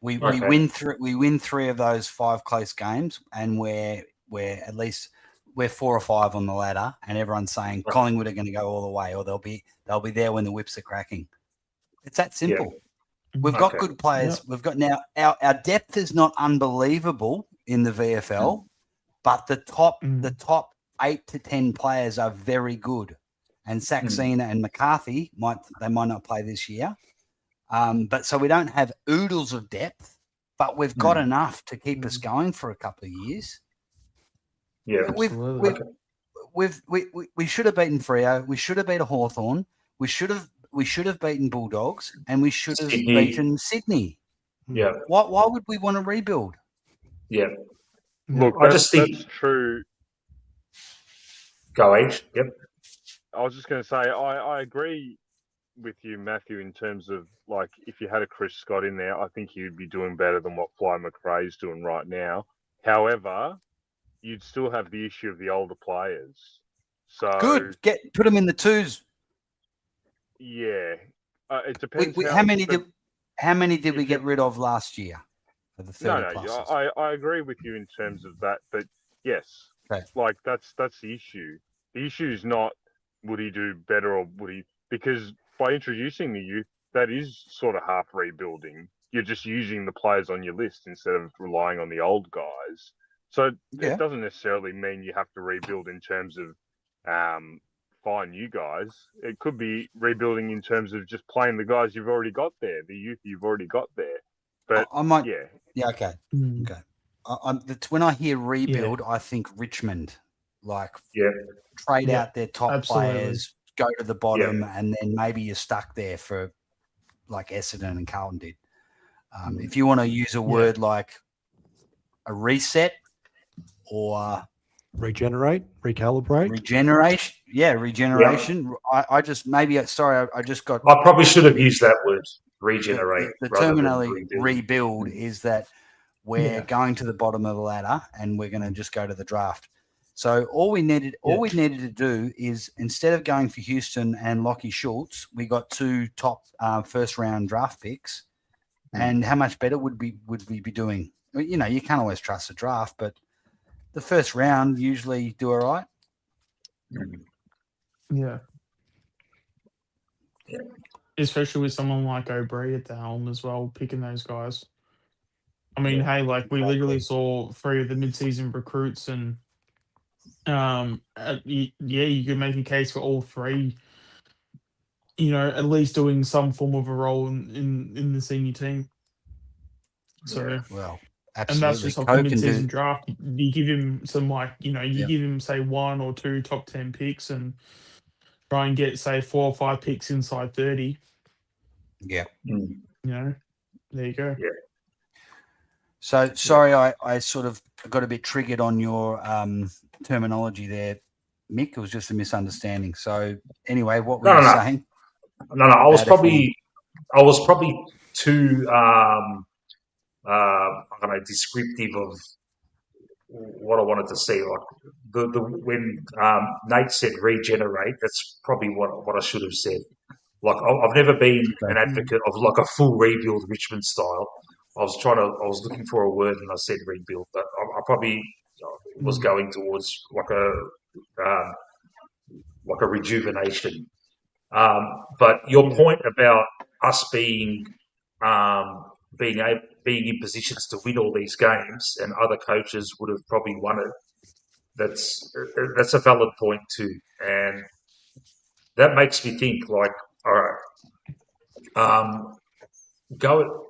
We Okay. win 3 of those 5 close games, and we're at least we're 4 or 5 on the ladder, and everyone's saying Collingwood are going to go all the way, or they'll be there when the whips are cracking. It's that simple. We've got good players. We've got now our depth is not unbelievable in the VFL, but the top 8 to 10 players are very good. And Saxena and McCarthy might not play this year. But so we don't have oodles of depth, but we've got enough to keep us going for a couple of years. Yeah, We should have beaten Freo. We should have beaten Hawthorn. We should have beaten Bulldogs, and we should have beaten Sydney. Yeah. Why would we want to rebuild? Yeah. Look, that's true. Go H. Yep. I was just going to say, I agree with you, Matthew, in terms of like if you had a Chris Scott in there, I think he'd be doing better than what Fly McRae's doing right now. However, you'd still have the issue of the older players. So good, put them in the 2s. Yeah, it depends. How many did we get rid of last year? For the 30 no, I agree with you in terms of that, but yes, like that's the issue. The issue is not would he do better or would he, because by introducing the youth, that is sort of half rebuilding. You're just using the players on your list instead of relying on the old guys. So Yeah. it doesn't necessarily mean you have to rebuild in terms of find new guys. It could be rebuilding in terms of just playing the guys you've already got there, the youth you've already got there. But I might. yeah, Yeah. Okay. Mm. Okay. When I hear rebuild, I think Richmond, like Yeah. trade Yeah, out their top absolutely. players, go to the bottom, and then maybe you're stuck there for like Essendon and Carlton did. If you want to use a word like a reset or Regenerate, recalibrate. regeneration. I just maybe I just got I probably should have used that word, regenerate, the rather than terminology rebuild Mm. is that we're Yeah. going to the bottom of the ladder and we're going to just go to the draft. So all we needed to do is, instead of going for Houston and Lockie Schultz, we got 2 top first round draft picks. And how much better would we be doing? Well, you know, you can't always trust the draft, but the first round usually do all right. Yeah. Especially with someone like O'Brien at the helm as well, picking those guys. I mean, hey, like we literally saw 3 of the mid-season recruits, and you could make a case for all 3. You know, at least doing some form of a role in the senior team. So, Well, and that's absolutely. just off the Coe can mid-season do. draft. You give him some, like, you know, you give him say 1 or 2 top 10 picks, and try and get say 4 or 5 picks inside 30. Yeah. Mm. You know, there you go. Yeah. So sorry, I sort of got a bit triggered on your terminology there, Mick. It was just a misunderstanding. So anyway, what were you saying? No, I was probably too I don't know, descriptive of what I wanted to see. Like when Nate said regenerate, that's probably what I should have said. Like I've never been an advocate of like a full rebuild Richmond style. I was looking for a word and I said rebuild, but I probably was going towards like a rejuvenation. But your point about us being in positions to win all these games, and other coaches would have probably won it. That's a valid point too, and that makes me think. Like, all right, go.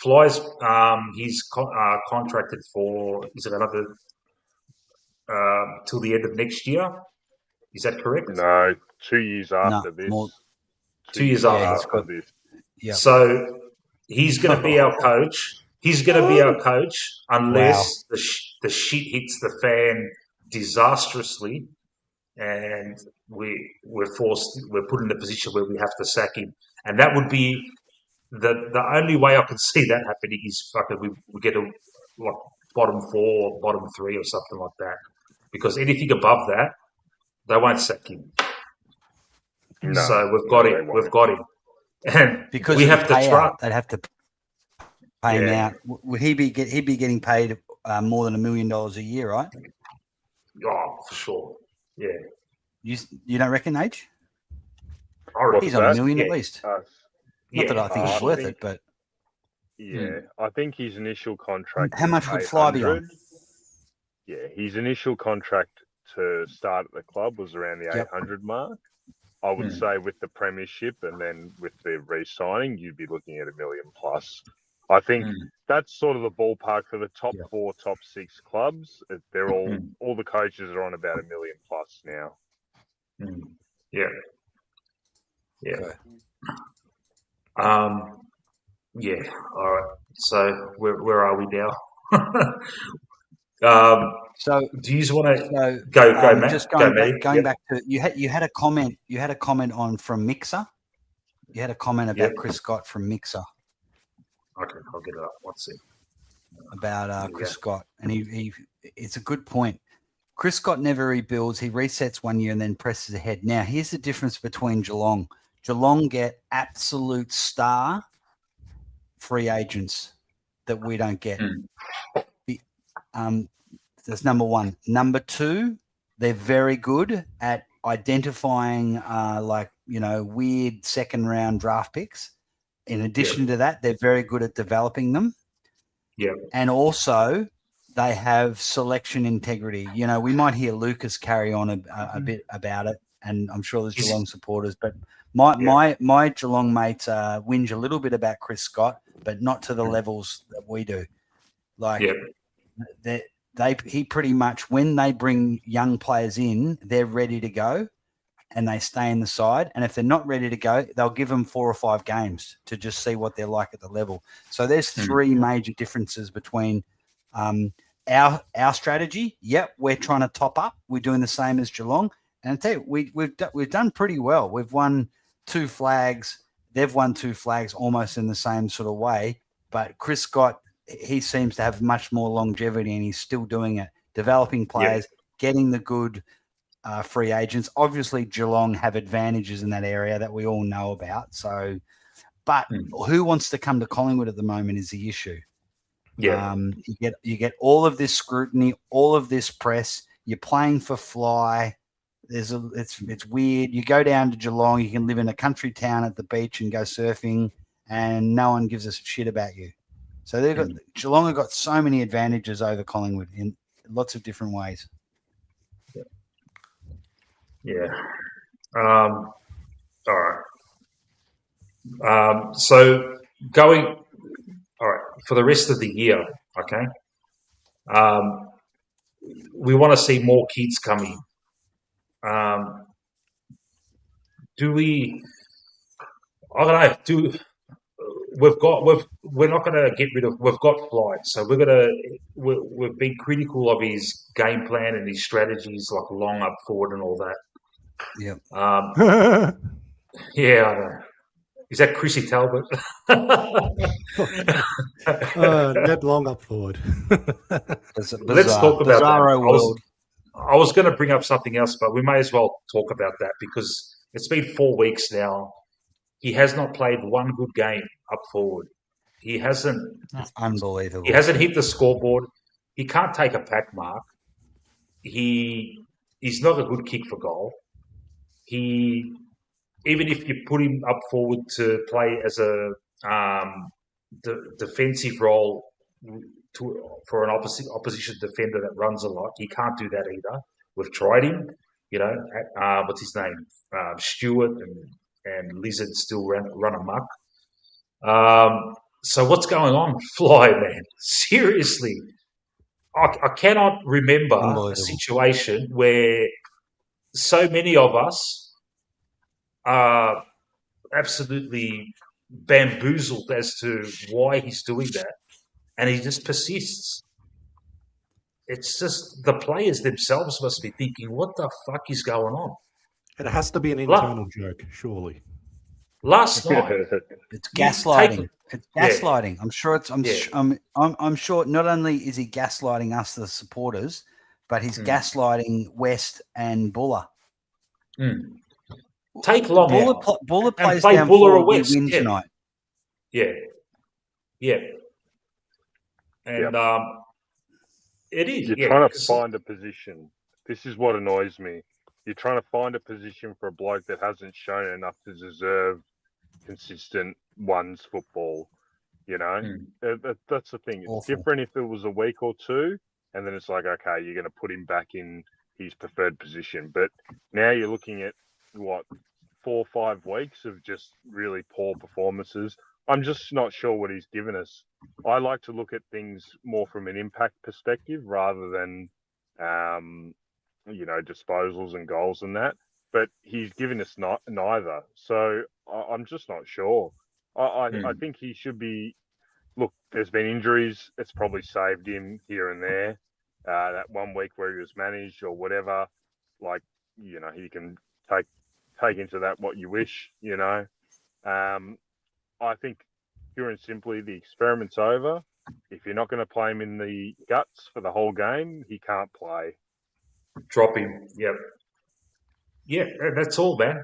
Fly's he's contracted for, is it another till the end of next year? Is that correct? No, 2 years after this. More, 2 years after this. Yeah. So he's going to be our coach. He's going to be our coach unless the shit hits the fan disastrously, and we're put in a position where we have to sack him, and that would be the only way I can see that happening is fucking we get a like bottom 4, bottom 3, or something like that. Because anything above that, they won't sack him. No, So we've got him. We've got him, and because we of have the to try. payout, they'd have to pay him out. Would he'd be getting paid more than $1 million a year, right? Oh, for sure. Yeah. You don't reckon, H? He's on $1 million at least. Not that I think he's worth it, but I think his initial contract. How much would Fly be on? Yeah, his initial contract to start at the club was around the 800 mark. I would say with the premiership and then with the re-signing, you'd be looking at $1 million plus. I think that's sort of the ballpark for the top 4, top 6 clubs. They're all the coaches are on about $1 million plus now. Yeah. Yeah. Okay. Yeah. All right. So where are we now? So do you want to go, Matt? Just going back to you had a comment on from Mixer. You had a comment about Chris Scott from Mixer. Okay, I'll get it up. Let's see. About Chris Scott, and he it's a good point. Chris Scott never rebuilds. He resets 1 year and then presses ahead. Now, here's the difference between Geelong. Geelong get absolute star free agents that we don't get. That's number one. Number two, they're very good at identifying weird second round draft picks in addition to that, they're very good at developing them. Yeah. And also, they have selection integrity. You know, we might hear Lucas carry on a bit about it, and I'm sure there's Geelong supporters, but my Geelong mates whinge a little bit about Chris Scott, but not to the levels that we do. Like, he pretty much, when they bring young players in, they're ready to go and they stay in the side. And if they're not ready to go, they'll give them 4 or 5 games to just see what they're like at the level. So there's 3 major differences between our strategy. Yep, we're trying to top up. We're doing the same as Geelong. And I tell you, we've done pretty well. We've won 2 flags. They've won 2 flags almost in the same sort of way. But Chris Scott, he seems to have much more longevity, and he's still doing it, developing players, getting the good free agents. Obviously, Geelong have advantages in that area that we all know about. So, but who wants to come to Collingwood at the moment is the issue. Yeah. You get all of this scrutiny, all of this press. You're playing for fly. It's weird. You go down to Geelong, you can live in a country town at the beach and go surfing, and no one gives a shit about you. So Geelong have got so many advantages over Collingwood in lots of different ways. Yeah. All right. So going, all right, for the rest of the year, okay, we want to see more kids coming. Do we, I don't know, we're not going to get rid of, we've got Flight, so we've been critical of his game plan and his strategies, like long up forward and all that. Yep. Yeah, I know. Is that Chrissy Talbot? Ned Long up forward. Let's talk about Bizarro world. I was going to bring up something else, but we may as well talk about that because it's been 4 weeks now. He has not played one good game up forward. He hasn't. It's unbelievable. He hasn't hit the scoreboard. He can't take a pack mark. He's not a good kick for goal. Even if you put him up forward to play as a defensive role for an opposition defender that runs a lot, he can't do that either. We've tried him, what's his name? Stewart and Lizard still run amok. So what's going on, Fly, man? Seriously, I cannot remember a situation where so many of us are absolutely bamboozled as to why he's doing that, and he just persists. It's just the players themselves must be thinking, what the fuck is going on? It has to be an internal joke, surely. Last night, it's gaslighting. It's gaslighting. I'm sure it's. I'm sure. Not only is he gaslighting us, the supporters, but he's gaslighting West and Buller. Take long Buller plays play down Buller or forward, West. we win tonight. Yeah. And it is. You're trying to find a position. This is what annoys me. You're trying to find a position for a bloke that hasn't shown enough to deserve consistent ones football. That's the thing. It's Awful. different if it was a week or two, and then it's like, okay, you're going to put him back in his preferred position. But now you're looking at 4 or 5 weeks of just really poor performances. I'm just not sure what he's given us. I like to look at things more from an impact perspective rather than, disposals and goals and that. But he's given us neither. So I'm just not sure. I think he should be. Look, there's been injuries. It's probably saved him here and there. That 1 week where he was managed or whatever, he can take into that what you wish. I think pure and simply the experiment's over. If you're not going to play him in the guts for the whole game, he can't play. Drop him. Yep. Yeah, that's all, man.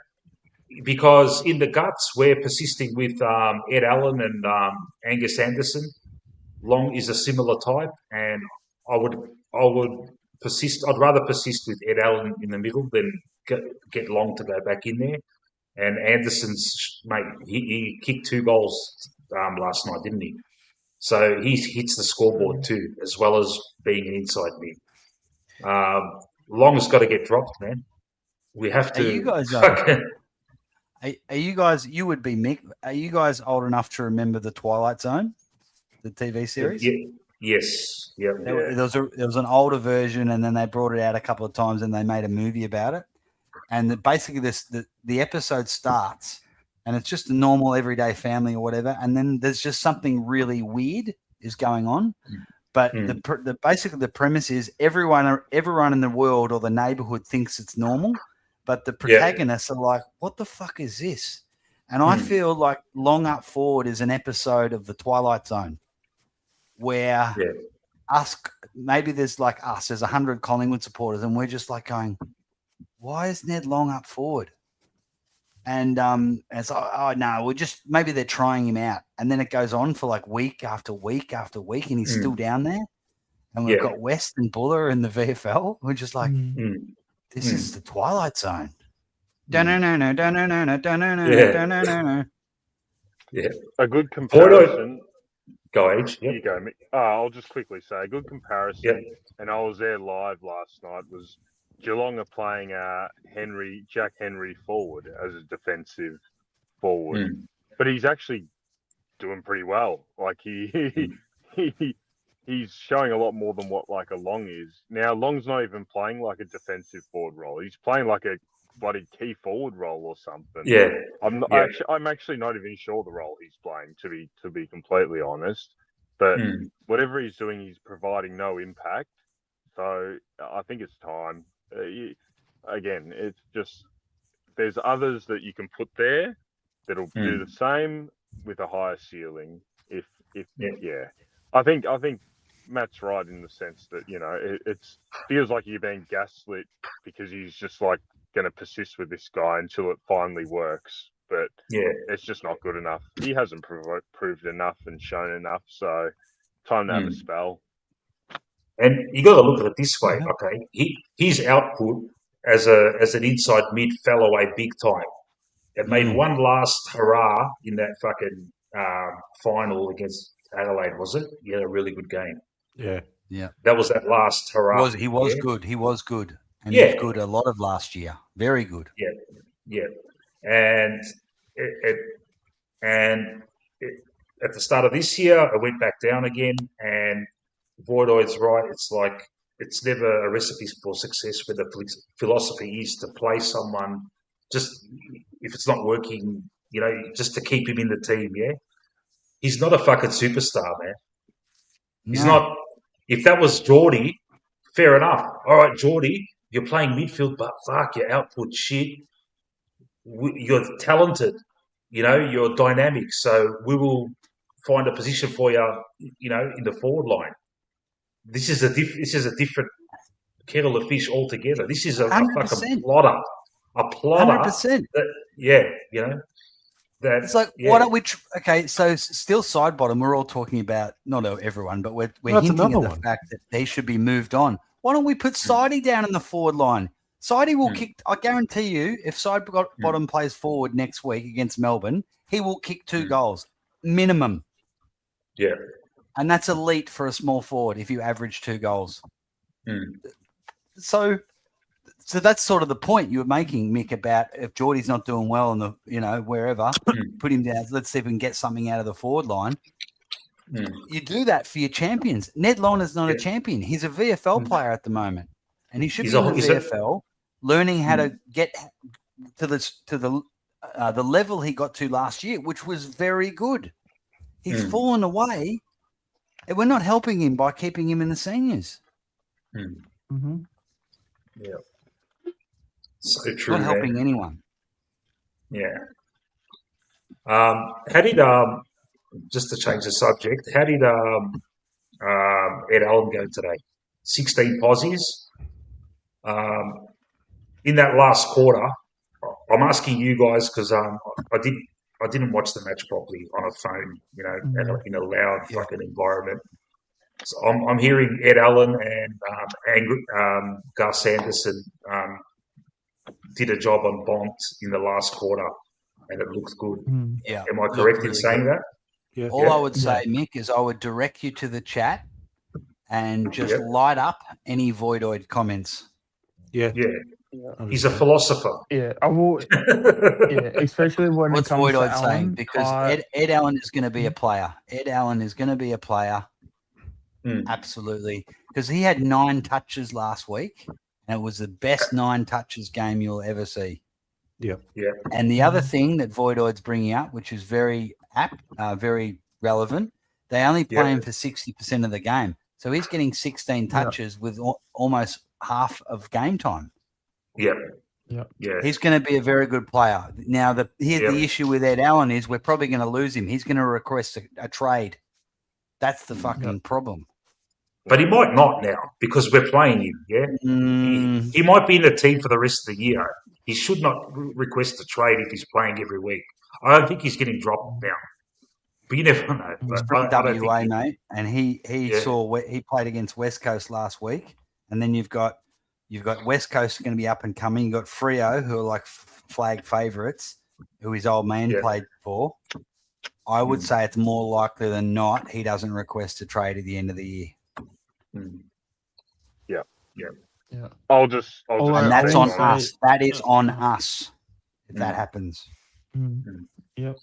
Because in the guts, we're persisting with Ed Allen and Angus Anderson. Long is a similar type, and I would persist. I'd rather persist with Ed Allen in the middle than get Long to go back in there. And Anderson's mate, he kicked 2 goals last night, didn't he? So he hits the scoreboard too, as well as being an inside mid. Long's got to get dropped, man. We have Are you to. guys? Are you guys? You would be Mick. Are you guys old enough to remember the Twilight Zone, the TV series? Yes. Yeah. There was an older version, and then they brought it out a couple of times, and they made a movie about it. And basically, the episode starts, and it's just a normal everyday family or whatever, and then there's just something really weird is going on. But basically the premise is everyone in the world or the neighborhood thinks it's normal, but the protagonists are like, "What the fuck is this?" And I feel like Long Up Forward is an episode of the Twilight Zone where maybe there's like us, there's 100 Collingwood supporters, and we're just like going, why is Ned Long up forward? And it's like, oh no, maybe they're trying him out. And then it goes on for like week after week after week, and he's still down there. And we've got West and Buller in the VFL. We're just like, this is the Twilight Zone. Yeah. A good comparison. Go, Age. You go, Mick. I'll just quickly say a good comparison, and I was there live last night, was Geelong are playing Jack Henry forward as a defensive forward, but he's actually doing pretty well. Like he's showing a lot more than what like a Long is. Now Long's not even playing like a defensive forward role. He's playing like a bloody key forward role or something. Yeah. I'm actually not even sure the role he's playing, to be completely honest. But whatever he's doing, he's providing no impact. So I think it's time. Again, it's just there's others that you can put there that'll do the same with a higher ceiling. I think Matt's right in the sense that it feels like you're being gaslit because he's just like going to persist with this guy until it finally works. But it's just not good enough. He hasn't proved enough and shown enough. So time to have a spell. And you got to look at it this way, okay? His output as an inside mid fell away big time. It made one last hurrah in that fucking final against Adelaide, was it? He had a really good game. Yeah. That was that last hurrah. He was good. He was good. And he was good a lot of last year. Very good. Yeah. And at the start of this year, it went back down again. And Voidoid's right. It's like it's never a recipe for success where the philosophy is to play someone just if it's not working, just to keep him in the team, He's not a fucking superstar, man. He's not. If that was Geordie, fair enough. All right, Geordie, you're playing midfield, but fuck, your output shit. You're talented, you're dynamic. So we will find a position for you, in the forward line. This is a different kettle of fish altogether. This is a fucking plotter. A plotter. 100%. It's like, why don't we? Okay, so still side bottom. We're all talking about not everyone, but we're hinting at the fact that they should be moved on. Why don't we put Sidey down in the forward line? Sidey will kick. I guarantee you, if side bottom plays forward next week against Melbourne, he will kick 2 goals minimum. Yeah, and that's elite for a small forward if you average 2 goals. So that's sort of the point you were making, Mick, about if Geordie's not doing well in the wherever, put him down. Let's see if we can get something out of the forward line. You do that for your champions. Ned Long is not a champion. He's a VFL player at the moment, and he should be in the VFL, learning how to get to the level he got to last year, which was very good. He's fallen away, and we're not helping him by keeping him in the seniors. Yeah. So true. Not helping anyone. Yeah. How did just to change the subject? How did Ed Allen go today? 16 posies. In that last quarter, I'm asking you guys because I didn't watch the match properly on a phone, in a loud fucking environment. So I'm hearing Ed Allen and Gus Anderson did a job on Bont in the last quarter. and it looks good. Yeah. Am I looked correct in really saying good. that? Yeah. All Yeah. I would say, Mick, is I would direct you to the chat and just Yep. light up any Voidoid comments. Yeah. Yeah, 100%. he's a philosopher. Yeah, I will. Yeah, especially when What's it comes to Voidoid saying? Allen. Because Ed Allen is going to be a player. Ed Allen is going to be a player. Absolutely. Because he had 9 touches last week, and it was the best 9 touches game you'll ever see. Yeah. Yeah. And the other thing that Voidoid's bringing up, which is very apt, very relevant, they only play him for 60% of the game. So he's getting 16 touches with almost half of game time. Yeah. Yeah. Yeah. He's going to be a very good player. Now, here's the issue with Ed Allen is we're probably going to lose him. He's going to request a trade. That's the fucking problem. But he might not now because we're playing him. Yeah, he might be in the team for the rest of the year. He should not request a trade if he's playing every week. I don't think he's getting dropped now. But you never know. He's But from I don't WA, think mate, and he played against West Coast last week, and then you've got West Coast going to be up and coming. You've got Freo, who are like flag favourites, who his old man played for. I would say it's more likely than not he doesn't request a trade at the end of the year. Yeah. I'll just And that's say on it. us. That is on us if that happens. Yep.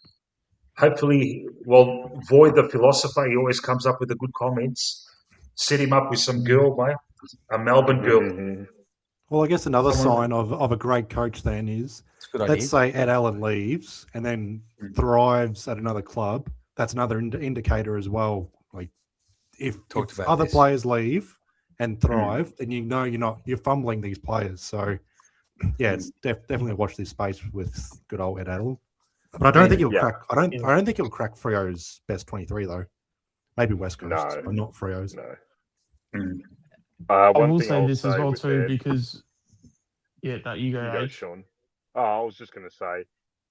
hopefully, well, Void the philosopher, he always comes up with the good comments. Set him up with some girl, mate. A Melbourne girl. Well, I guess another sign of a great coach then is, let's say Ed Allen leaves and then thrives at another club. That's another indicator as well. Like if other players leave and thrive, then you know you're fumbling these players. So yeah, it's definitely watch this space with good old Ed Allen. But I don't think he'll crack. I don't think he'll crack Freo's best 23 though. Maybe West Coast, but not Freo's. No. I One will thing say I'll this as well with too, Ed- because you go, You go, Age. Sean. I was just going to say,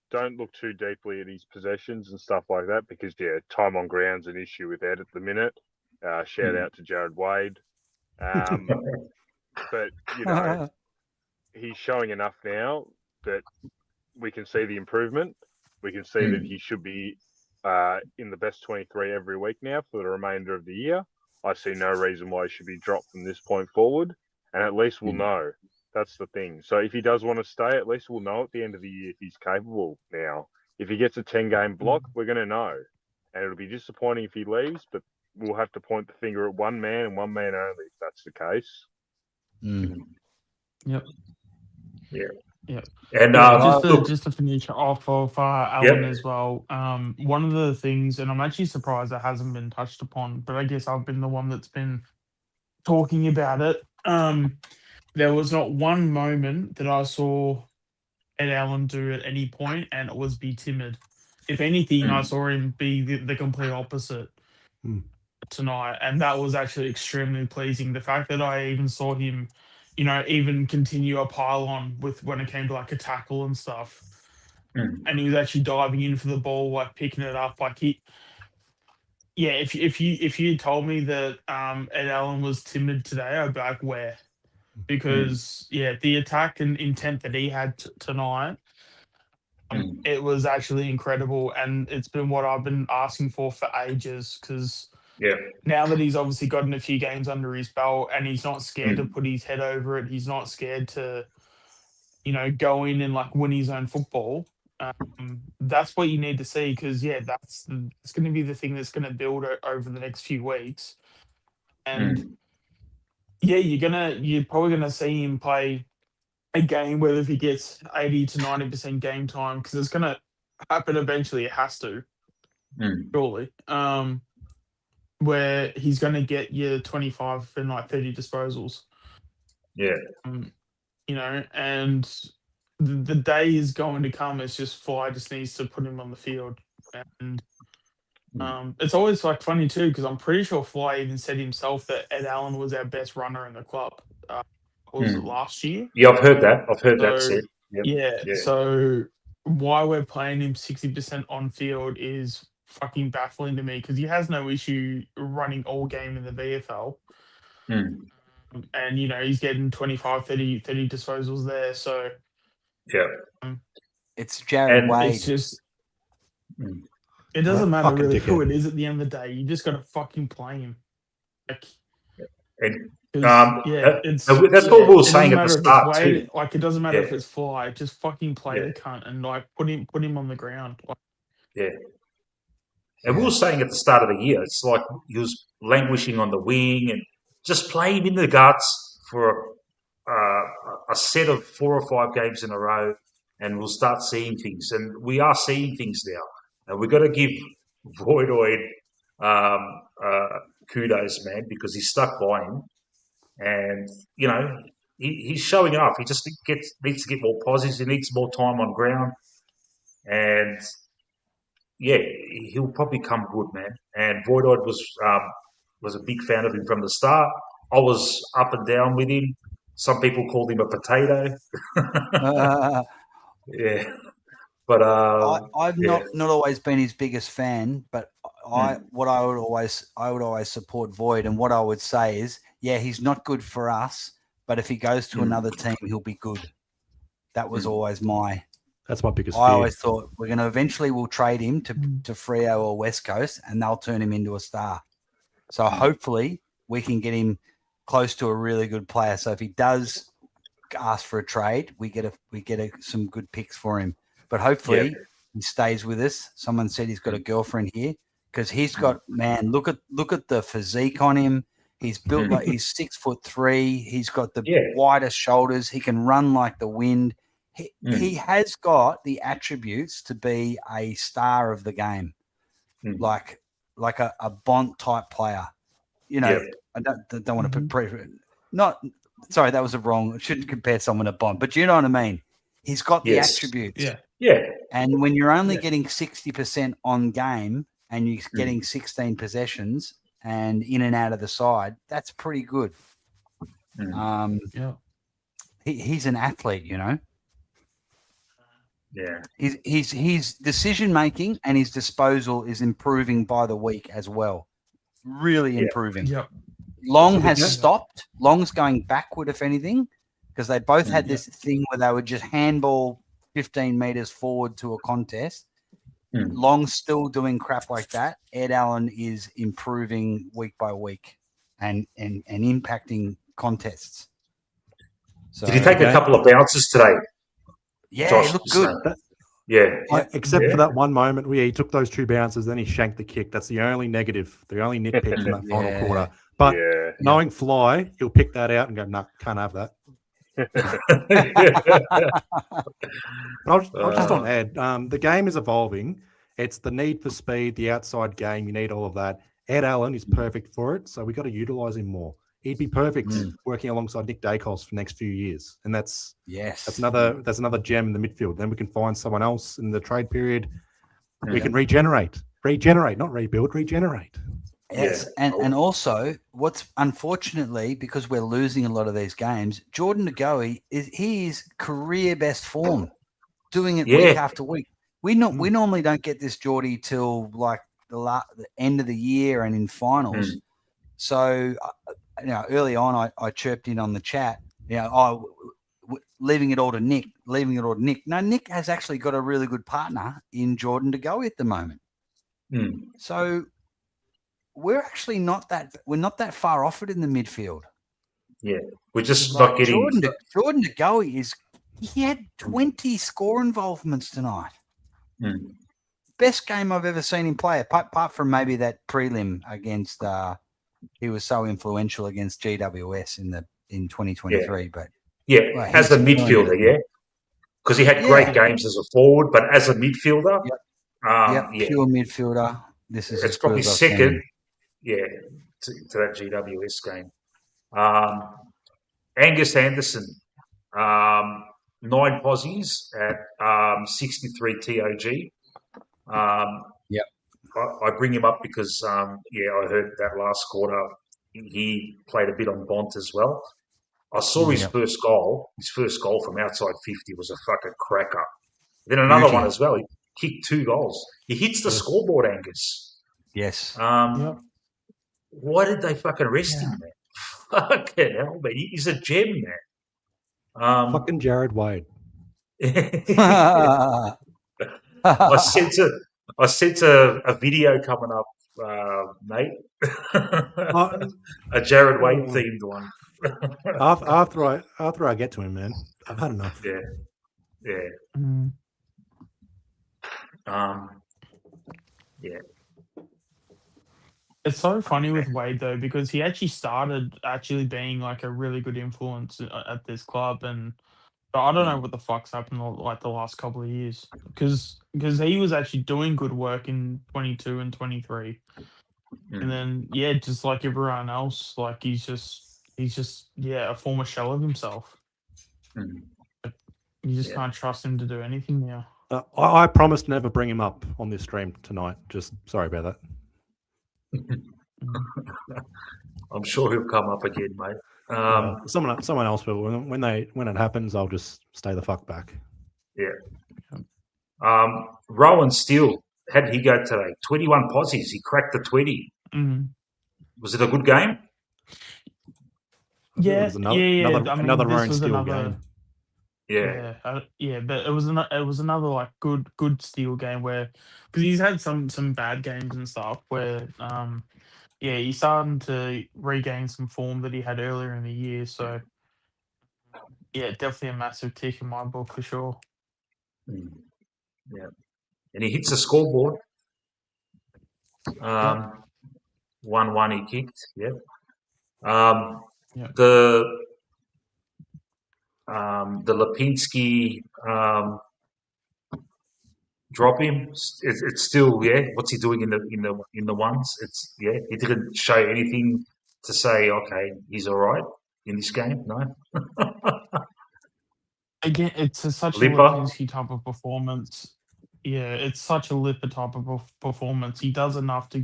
don't look too deeply at his possessions and stuff like that because, time on ground's an issue with Ed at the minute. Shout out to Jared Wade. But, he's showing enough now that we can see the improvement. We can see that he should be in the best 23 every week now for the remainder of the year. I see no reason why he should be dropped from this point forward, and at least we'll know. That's the thing. So if he does want to stay, at least we'll know at the end of the year if he's capable now. If he gets a 10-game block, we're going to know. And it'll be disappointing if he leaves, but we'll have to point the finger at one man and one man only if that's the case. Yep. Yeah. And just to finish off of Alan as well, one of the things, and I'm actually surprised that hasn't been touched upon, but I guess I've been the one that's been talking about it. There was not one moment that I saw Ed Allen do at any point, and it was be timid. If anything, I saw him be the complete opposite tonight, and that was actually extremely pleasing. The fact that I even saw him, even continue a pile on with when it came to like a tackle and stuff, and he was actually diving in for the ball, like picking it up, like he. Yeah, if you told me that Ed Allen was timid today, I'd be like, where? Because the attack and intent that he had tonight, it was actually incredible, and it's been what I've been asking for ages. Because now that he's obviously gotten a few games under his belt, and he's not scared to put his head over it, he's not scared to, go in and like win his own football. That's what you need to see, because that's going to be the thing that's going to build over the next few weeks, and you're probably gonna see him play a game whether if he gets 80 to 90% game time, because it's gonna happen eventually. It has to, surely. Where he's gonna get your 25 and like 30 disposals. And the day is going to come. It's just Fly just needs to put him on the field, and it's always like funny too, because I'm pretty sure Fly even said himself that Ed Allen was our best runner in the club. Was it last year? Yeah, I've heard that. That said. So why we're playing him 60% on field is fucking baffling to me, because he has no issue running all game in the VFL. And he's getting 25, 30 disposals there. So It's Jared And Wade. It's just Mm. it doesn't matter Fucking really who dickhead. it is at the end of the day. You just got to fucking play him. Like, and 'cause, yeah, it's that's what we were it saying doesn't at the matter if it's start Wade. too. Like, it doesn't matter if Yeah. it's Fly. Just fucking play Yeah. the cunt and like put him on the ground. Like, Yeah. And we were saying at the start of the year, it's like he was languishing on the wing, and just play him in the guts for a set of 4 or 5 games in a row, and we'll start seeing things. And we are seeing things now. And we've got to give Voidoid kudos, man, because he's stuck by him. And, you know, he's showing up. He just needs to get more positives. He needs more time on ground. And yeah, he'll probably come good, man. And Voidoid was a big fan of him from the start. I was up and down with him. Some people called him a potato. Yeah, but I've yeah, not always been his biggest fan, but I would always support Void, and what I would say is, yeah, he's not good for us, but if he goes to another team, he'll be good. That was always my. That's my biggest I fear. always thought we're going to eventually we'll trade him to Freo or West Coast, and they'll turn him into a star. So hopefully we can get him close to a really good player. So if he does ask for a trade, we get some good picks for him. But hopefully he stays with us. Someone said he's got a girlfriend here because he's got, man, look at the physique on him. He's built like he's 6'3". He's got the widest shoulders. He can run like the wind. He has got the attributes to be a star of the game, like a Bont type player. You know, I don't want to put sorry, that was wrong. I shouldn't compare someone to Bont, but you know what I mean. He's got the attributes. Yeah. And when you're only getting 60% on game and you're getting 16 possessions and in and out of the side, that's pretty good. He's an athlete, you know. Yeah. His decision making and his disposal is improving by the week as well. Really improving. Yep. Long has stopped. Long's going backward, if anything, because they both had this thing where they would just handball 15 meters forward to a contest. Long's still doing crap like that. Ed Allen is improving week by week and impacting contests. So, did he take a couple of bounces today? Yeah, Josh, he looked good. Except for that one moment where he took those 2 bounces, then he shanked the kick. That's the only negative, the only nitpick in that final quarter. But knowing Fly, he'll pick that out and go, "No, can't have that." But I'll just on Ed. The game is evolving. It's the need for speed, the outside game. You need all of that. Ed Allen is perfect for it, so we got to utilize him more. He'd be perfect working alongside Nick Dacos for the next few years, and that's another gem in the midfield. Then we can find someone else in the trade period. We can regenerate, not rebuild, regenerate. Yes, and also what's unfortunately, because we're losing a lot of these games, Jordan DeGoey is career best form, doing it week after week. We normally don't get this Geordie till like the end of the year and in finals. So early on, I chirped in on the chat. Leaving it all to Nick. No, Nick has actually got a really good partner in Jordan DeGoey at the moment. So we're actually not that far off it in the midfield. Yeah, we're just not getting Jordan DeGoey he had 20 score involvements tonight. Best game I've ever seen him play, apart from maybe that prelim against. He was so influential against GWS in 2023. But as a midfielder, because he had great games as a forward, but as a midfielder, pure midfielder. It's probably second. To that GWS game. Angus Anderson, 9 posies at 63 TOG. I bring him up because, I heard that last quarter he played a bit on Bont as well. I saw his first goal. His first goal from outside 50 was a fucking cracker. Then another one as well. He kicked 2 goals. He hits the scoreboard, Angus. Yes. Why did they fucking arrest him, man? Fucking hell, man. He's a gem, man. Fucking Jared Wade. I sent a video coming up, mate. A Jared Wade themed one. after I get to him, man, I've had enough. Yeah. Mm. Yeah. It's so funny with Wade though, because he actually started actually being like a really good influence at this club, and but I don't know what the fuck's happened like the last couple of years, because he was actually doing good work in 22 and 23, and then yeah, just like everyone else, like he's just a former shell of himself. You just can't trust him to do anything now. I promised to never bring him up on this stream tonight. Just sorry about that. I'm sure he'll come up again, mate. Someone else will. When it happens, I'll just stay the fuck back. Yeah. Rowan Steele, how did he go today? 21 posies. He cracked the 20. Was it a good game? Yeah, it was another this Rowan was Steele another game. But it was another like good Steel game where, because he's had some bad games and stuff where he's starting to regain some form that he had earlier in the year. So yeah, definitely a massive tick in my book for sure. Yeah, and he hits the scoreboard. 1-1 he kicked. Yeah. The Lipinski drop him. It's still What's he doing in the ones? It's He didn't show anything to say okay he's all right in this game. No. Again, it's such a Lipper. Lipinski type of performance. Yeah, it's such a Lipper type of performance. He does enough to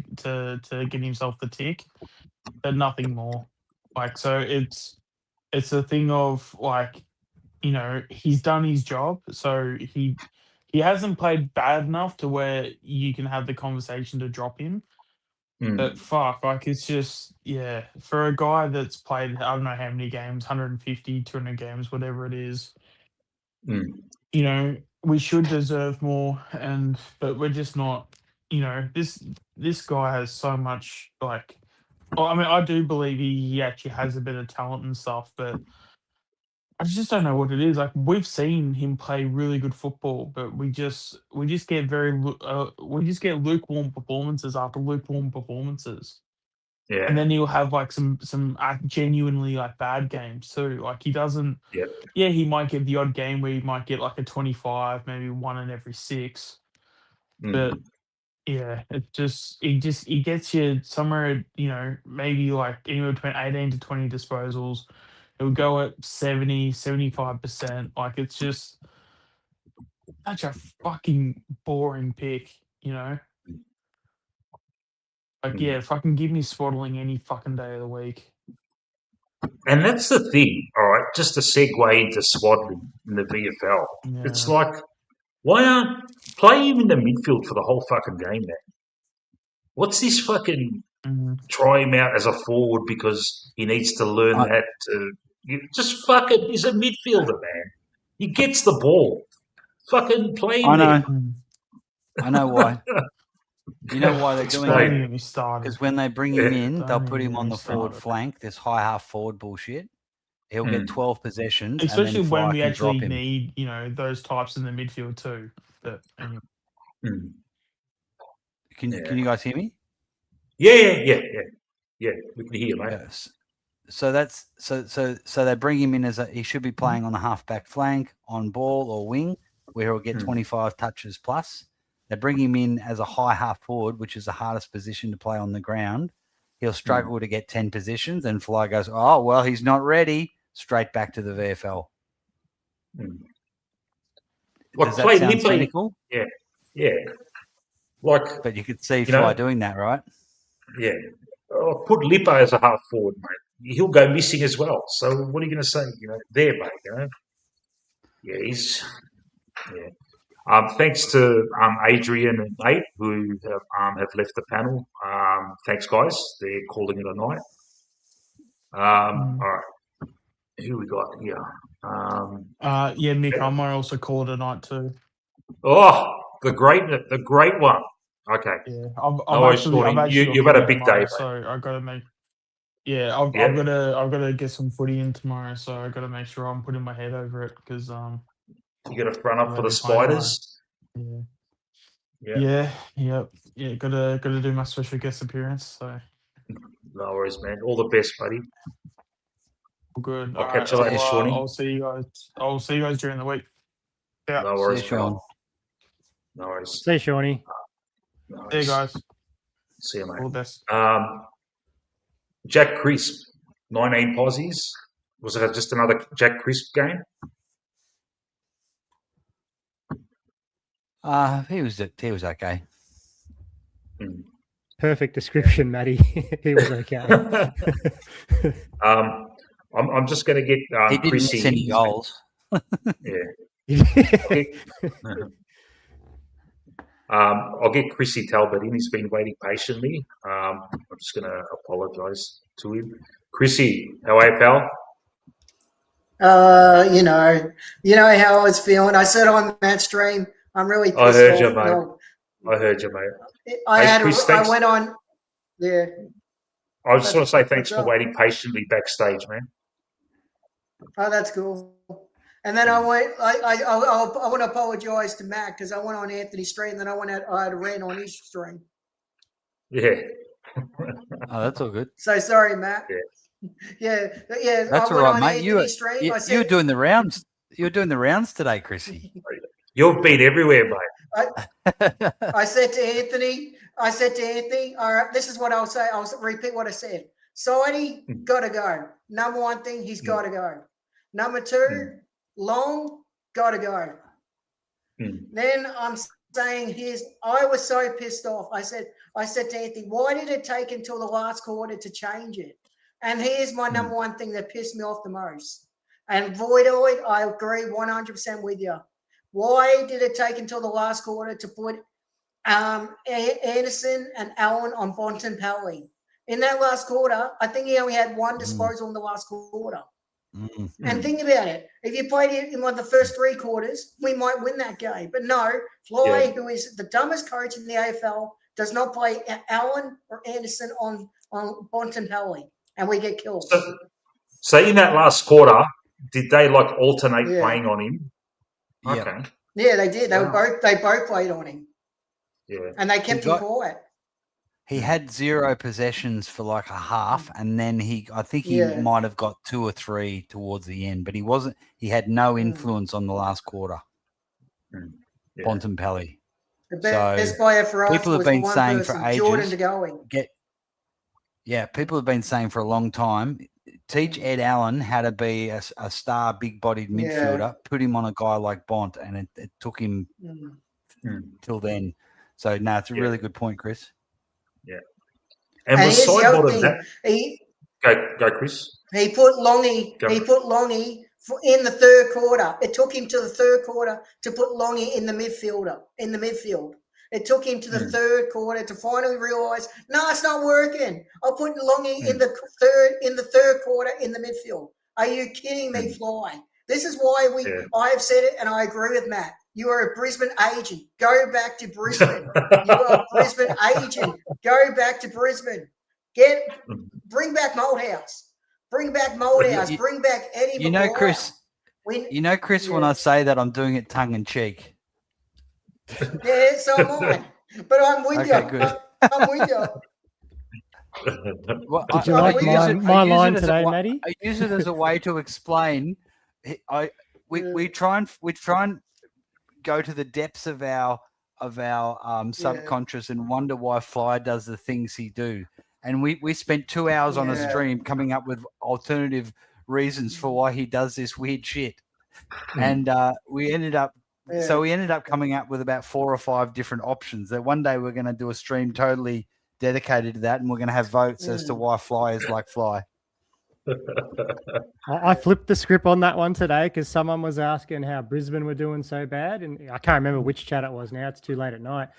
get himself the tick, but nothing more. Like, so it's a thing of like, he's done his job, so he hasn't played bad enough to where you can have the conversation to drop him. But fuck, like it's just for a guy that's played I don't know how many games, 150, 200 games, whatever it is. We should deserve more, but we're just not. This guy has so much like. Well, I mean, I do believe he actually has a bit of talent and stuff, but I just don't know what it is. Like we've seen him play really good football, but we just get we just get lukewarm performances after lukewarm performances. Yeah. And then he'll have like some genuinely like bad games too. Like he doesn't. Yep. Yeah, he might get the odd game where he might get like a 25, maybe 1 in every 6. But yeah, he gets you somewhere, maybe like anywhere between 18 to 20 disposals. It'll go at 70, 75%. Like it's just such a fucking boring pick, Like fucking give me Swaddling any fucking day of the week. And that's the thing, all right, just to segue into Swaddling in the VFL. Yeah. It's like, why aren't play him in the midfield for the whole fucking game, man? What's this fucking try him out as a forward because he needs to learn that? Just fucking, he's a midfielder, man. He gets the ball. Fucking play him there. I know why. You know why they're doing it? Because when they bring him in, they'll put him on the forward flank, this high half forward bullshit. He'll get 12 possessions. Especially and then when we can actually drop him. need, those types in the midfield too. But anyway. Can you guys hear me? Yeah, we can hear you, mate. Yes. So that's so they bring him in as he should be playing on the half-back flank, on ball or wing, where he'll get 25 touches plus. They bring him in as a high half forward, which is the hardest position to play on the ground. He'll struggle to get 10 positions, and Fly goes, "Oh well, he's not ready." Straight back to the VFL. Like, does that sound cynical? Yeah. Like, but you could see Fly doing that, right? Yeah. Put Lippo as a half forward, mate. He'll go missing as well. So what are you going to say? There, mate. Yeah, he's. Yeah. Thanks to Adrian and Nate who have left the panel. Thanks, guys. They're calling it a night. All right. who we got here? Yeah, Mick, I might also call it a night too. Oh, the great one. Okay. Yeah, No worries, I've Shawnee. actually got You've had a footy big day, tomorrow, mate. so I gotta make. Yeah, I've Yeah. gotta get some footy in tomorrow, so I gotta make sure I'm putting my head over it because You got to front up for the I've been playing Spiders. yeah. Yeah. Yeah, gotta do my special guest appearance. So No worries, man. All the best, buddy. all good. I'll All catch right, you later, Shawnee. I'll see you guys. I'll see you guys during the week. Yeah. No See worries, you, pal. Sean. No worries. See you, Shawnee. No See you worries. guys. See you, All mate. the best. Jack Crisp, 19 posies. Was it just another Jack Crisp game? He was okay. Perfect description, Matty. He was okay. I'm just going to get He didn't miss Chrissy. any goals. Yeah. I'll get Chrissy Talbot in. He's been waiting patiently. I'm just going to apologise to him. Chrissy, how are you, pal? You know how I was feeling. I said on that stream, I'm really pissed I heard you, off. mate. I heard you, mate. I Hey, had Chris, I thanks. went on. Yeah. I just want to say thanks What's for up? waiting patiently backstage, man. Oh, that's cool. And then I went. I want to apologize to Matt because I went on Anthony's stream. Then I had a rant on his stream. Yeah. Oh, that's all good. So sorry, Matt. Yeah. Yeah. That's I all went right, on mate. Anthony's stream. You I were said, doing the rounds. You were doing the rounds today, Chrissy. You've been everywhere, mate. I said to Anthony, all right, this is what I'll say. I'll repeat what I said. Sidey, gotta go. Number one thing, he's gotta go. Number two, Long, gotta go. Then I'm saying I was so pissed off. I said to Anthony, why did it take until the last quarter to change it? And here's my number one thing that pissed me off the most. And Voidoid, I agree 100% with you. Why did it take until the last quarter to put Anderson and Allen on Bontempelli? In that last quarter, I think he only had one disposal in the last quarter. And think about it. If you played it in one of the first three quarters, we might win that game. But no, Fly, who is the dumbest coach in the AFL, does not play Allen or Anderson on Bontempelli, and we get killed. So in that last quarter, did they alternate playing on him? Yep. Okay. Yeah, they did. They both played on him. Yeah. And they kept him quiet. He had 0 possessions for like a half, and then I think he might have got 2 or 3 towards the end, but he had no influence on the last quarter. Bontempelli. The best player for us people have was been one saying person, for ages, Jordan DeGoey. People have been saying for a long time, teach Ed Allen how to be a star, big-bodied midfielder, put him on a guy like Bont, and it took him till then. So, no, it's a really good point, Chris. Yeah. And here's the other thing. Go, Chris. He put Longy in the third quarter. It took him to the third quarter to put Longy in the midfield. It took him to the third quarter to finally realize, no, it's not working. I'll put Longy in the third quarter in the midfield. Are you kidding me, Fly? This is why I have said it, and I agree with Matt. You are a Brisbane agent. Go back to Brisbane. You are a Brisbane agent. Go back to Brisbane. Bring back Moldhouse. Bring back Moldhouse. Bring back Eddie. You know, Chris. When I say that, I'm doing it tongue in cheek. Yeah, so am I. But I'm with you. Good. I'm with you. Well, did you like my line today, Matty? I use it as a way to explain. We try and go to the depths of our subconscious and wonder why Fly does the things he do. And we spent 2 hours on a stream coming up with alternative reasons for why he does this weird shit. And we ended up coming up with about 4 or 5 different options that one day we're going to do a stream totally dedicated to that, and we're going to have votes as to why Fly is like Fly. I flipped the script on that one today because someone was asking how Brisbane were doing so bad, and I can't remember which chat it was now. It's too late at night.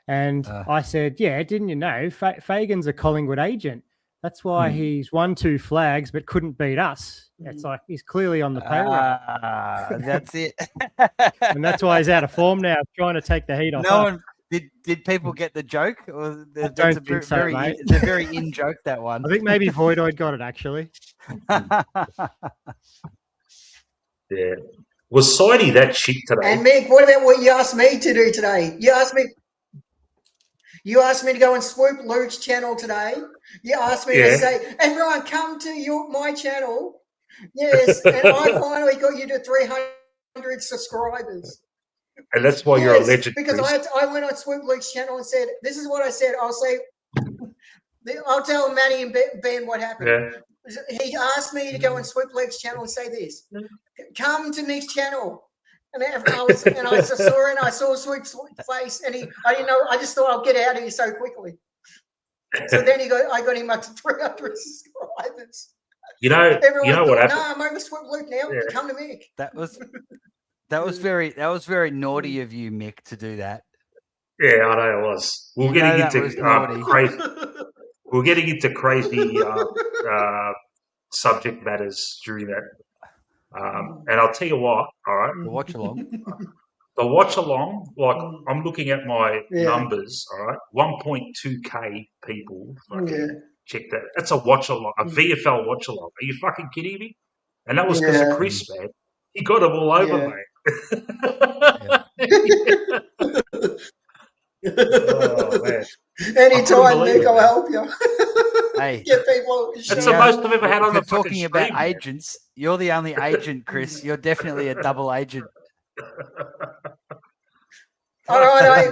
And I said, yeah, didn't you know Fagan's a Collingwood agent? That's why he's won 2 flags but couldn't beat us. It's like he's clearly on the payroll. That's it. And that's why he's out of form now, trying to take the heat off. No us. one did people get the joke? Or I that's don't a think so, very mate. it's a very in joke, that one. I think maybe Voidoid got it, actually. Yeah. Was Sidey that shit today? And Mick, what about what you asked me to do today? You asked me to go and swoop Luke's channel today. You asked me to say, everyone come to my channel. Yes, and I finally got you to 300 subscribers. And that's why you're a legend, because Chris. I went on Swoop Luke's channel and said, this is what I said. I'll tell Manny and Ben what happened. Yeah. He asked me to go on Swoop Luke's channel and say this. Come to Nick's channel. And I saw it, and I saw Swoop's face, and I didn't know. I just thought I'll get out of here so quickly. So then I got him up to 300 subscribers. You know what happened? No, I'm over Swoop Luke now. Yeah. Come to Mick. That was very naughty of you, Mick, to do that. Yeah, I know it was. We're getting into crazy. We're getting into crazy subject matters during that. And I'll tell you what, all right? The watch along. The watch along, like I'm looking at my numbers, all right? 1.2k people check that. That's a watch along, a VFL watch along. Are you fucking kidding me? And that was because of Chris, man. He got them all over, mate. Oh, man. Anytime, Nick, I'll help you. Hey, get people. That's the most I've ever had on the fucking talking about stream, agents. You're the only agent, Chris. You're definitely a double agent. All right, I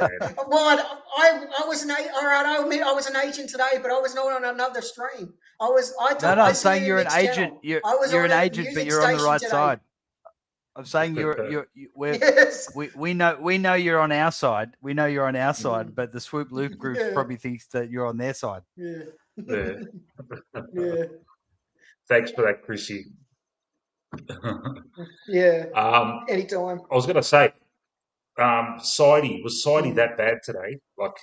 was an all right. I admit I was an agent today, but I was not on another stream. I'm saying you're an agent. You're an agent, but you're on the right side. I'm saying we know you're on our side. We know you're on our side, but the Swoop Loop group probably thinks that you're on their side. Yeah. Thanks for that, Chrissy. Anytime. I was going to say, was Sidey that bad today? Like,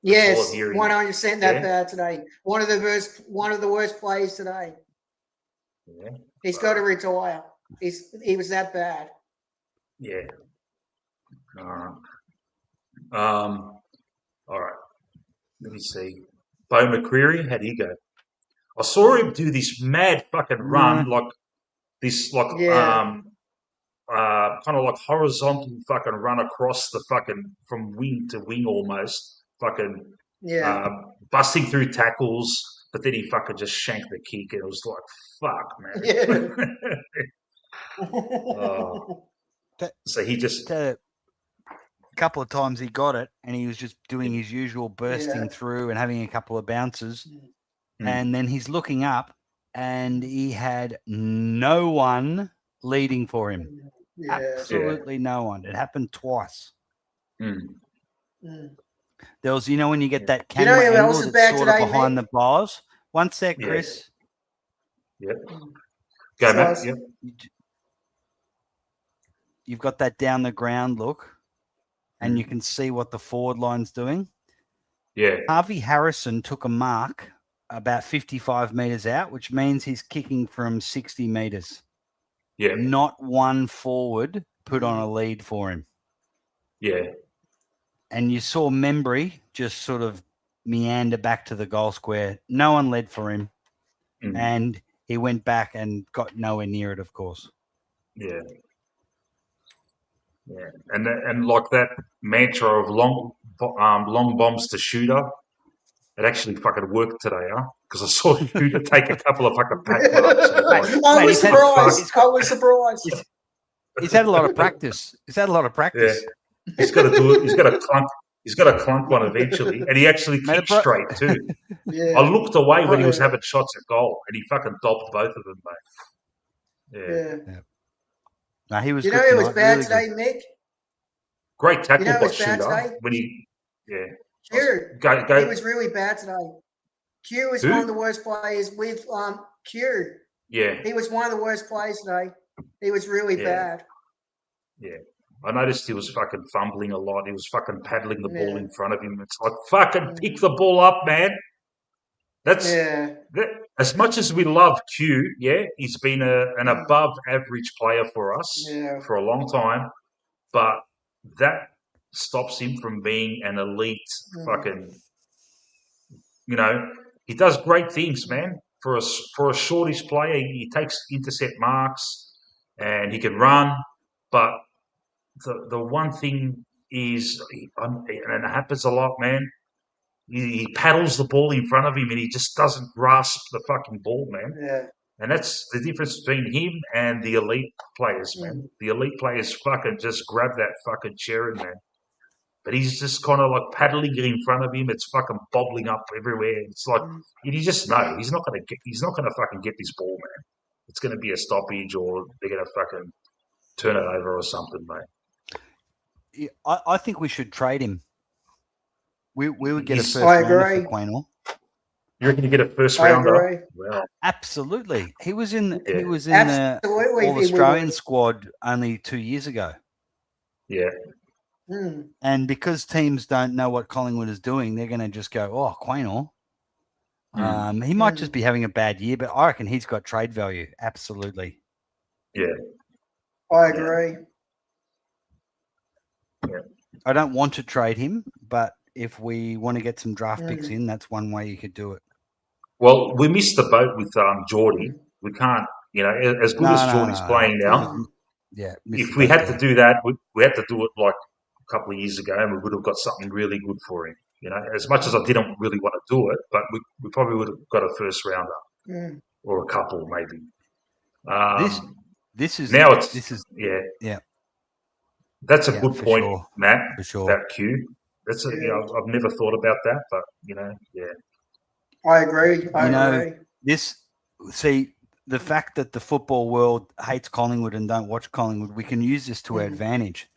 yes, 100% that bad today. One of the worst plays today. Yeah. He's got to retire. He was that bad. Yeah. All right. Let me see. Bo McCreary, how'd he go? I saw him do this mad fucking run, kind of like horizontal fucking run across the fucking from wing to wing almost, fucking busting through tackles, but then he fucking just shanked the kick, and it was like, fuck, man. So he just a couple of times he got it, and he was just doing his usual bursting through and having a couple of bounces, and then he's looking up, and he had no one leading for him. Absolutely no one. It happened twice. There was, when you get that camera angle that's sort of behind the bars. One sec, Chris. Yep. Go, Matt. Yep. You've got that down the ground look, and you can see what the forward line's doing. Yeah. Harvey Harrison took a mark about 55 meters out, which means he's kicking from 60 meters. Yeah. Not one forward put on a lead for him. Yeah. And you saw Membry just sort of meander back to the goal square. No one led for him. And he went back and got nowhere near it, of course. Yeah. Yeah. And like that mantra of long bombs to Shooter, it actually fucking worked today, huh? Because I saw Shooter take a couple of fucking pack marks. I was surprised. He's had a lot of practice. Yeah. He's got to do it. He's got to clunk one eventually, and he actually kicked straight too. I looked away when he was having shots at goal, and he fucking dobbed both of them, mate. Yeah. No, he was. It was bad today, Mick. Great tackle by Shooter when he. Yeah. Q. Go. He was really bad today. Q was one of the worst players with Q. Yeah. He was one of the worst players today. He was really bad. Yeah. I noticed he was fucking fumbling a lot. He was fucking paddling the ball in front of him. It's like, fucking pick the ball up, man. That's Yeah. as much as we love Q. Yeah, he's been an above average player for us for a long time, but that stops him from being an elite fucking. You know, he does great things, man. For a shortish player, he takes intercept marks and he can run, but the one thing is, and it happens a lot, man. He paddles the ball in front of him and he just doesn't grasp the fucking ball, man. Yeah. And that's the difference between him and the elite players, man. The elite players fucking just grab that fucking cherry, man. But he's just kind of like paddling it in front of him. It's fucking bobbling up everywhere. It's like you just know he's not gonna fucking get this ball, man. It's gonna be a stoppage or they're gonna fucking turn it over or something, mate. Yeah, I think we should trade him. We would get a first I rounder agree. for Quaynor. You reckon you get a first I rounder? agree. Well, Absolutely. He was in the Absolutely, All we Australian would. squad only 2 years ago. yeah. And because teams don't know what Collingwood is doing, they're going to just go, oh, Quaynor. He might just be having a bad year, but I reckon he's got trade value. Absolutely. Yeah. I agree. Yeah. I don't want to trade him, but if we want to get some draft picks in, that's one way you could do it. Well, we missed the boat with Geordie. We can't, as good as Geordie's playing now. Yeah. If we had to do that, we had to do it like a couple of years ago, and we would have got something really good for him. As much as I didn't really want to do it, but we probably would have got a first rounder or a couple maybe. This is yeah. That's a good point, sure. Matt. For sure. That Q. That's I've never thought about that, but yeah. I agree. I agree. The fact that the football world hates Collingwood and don't watch Collingwood, we can use this to our advantage.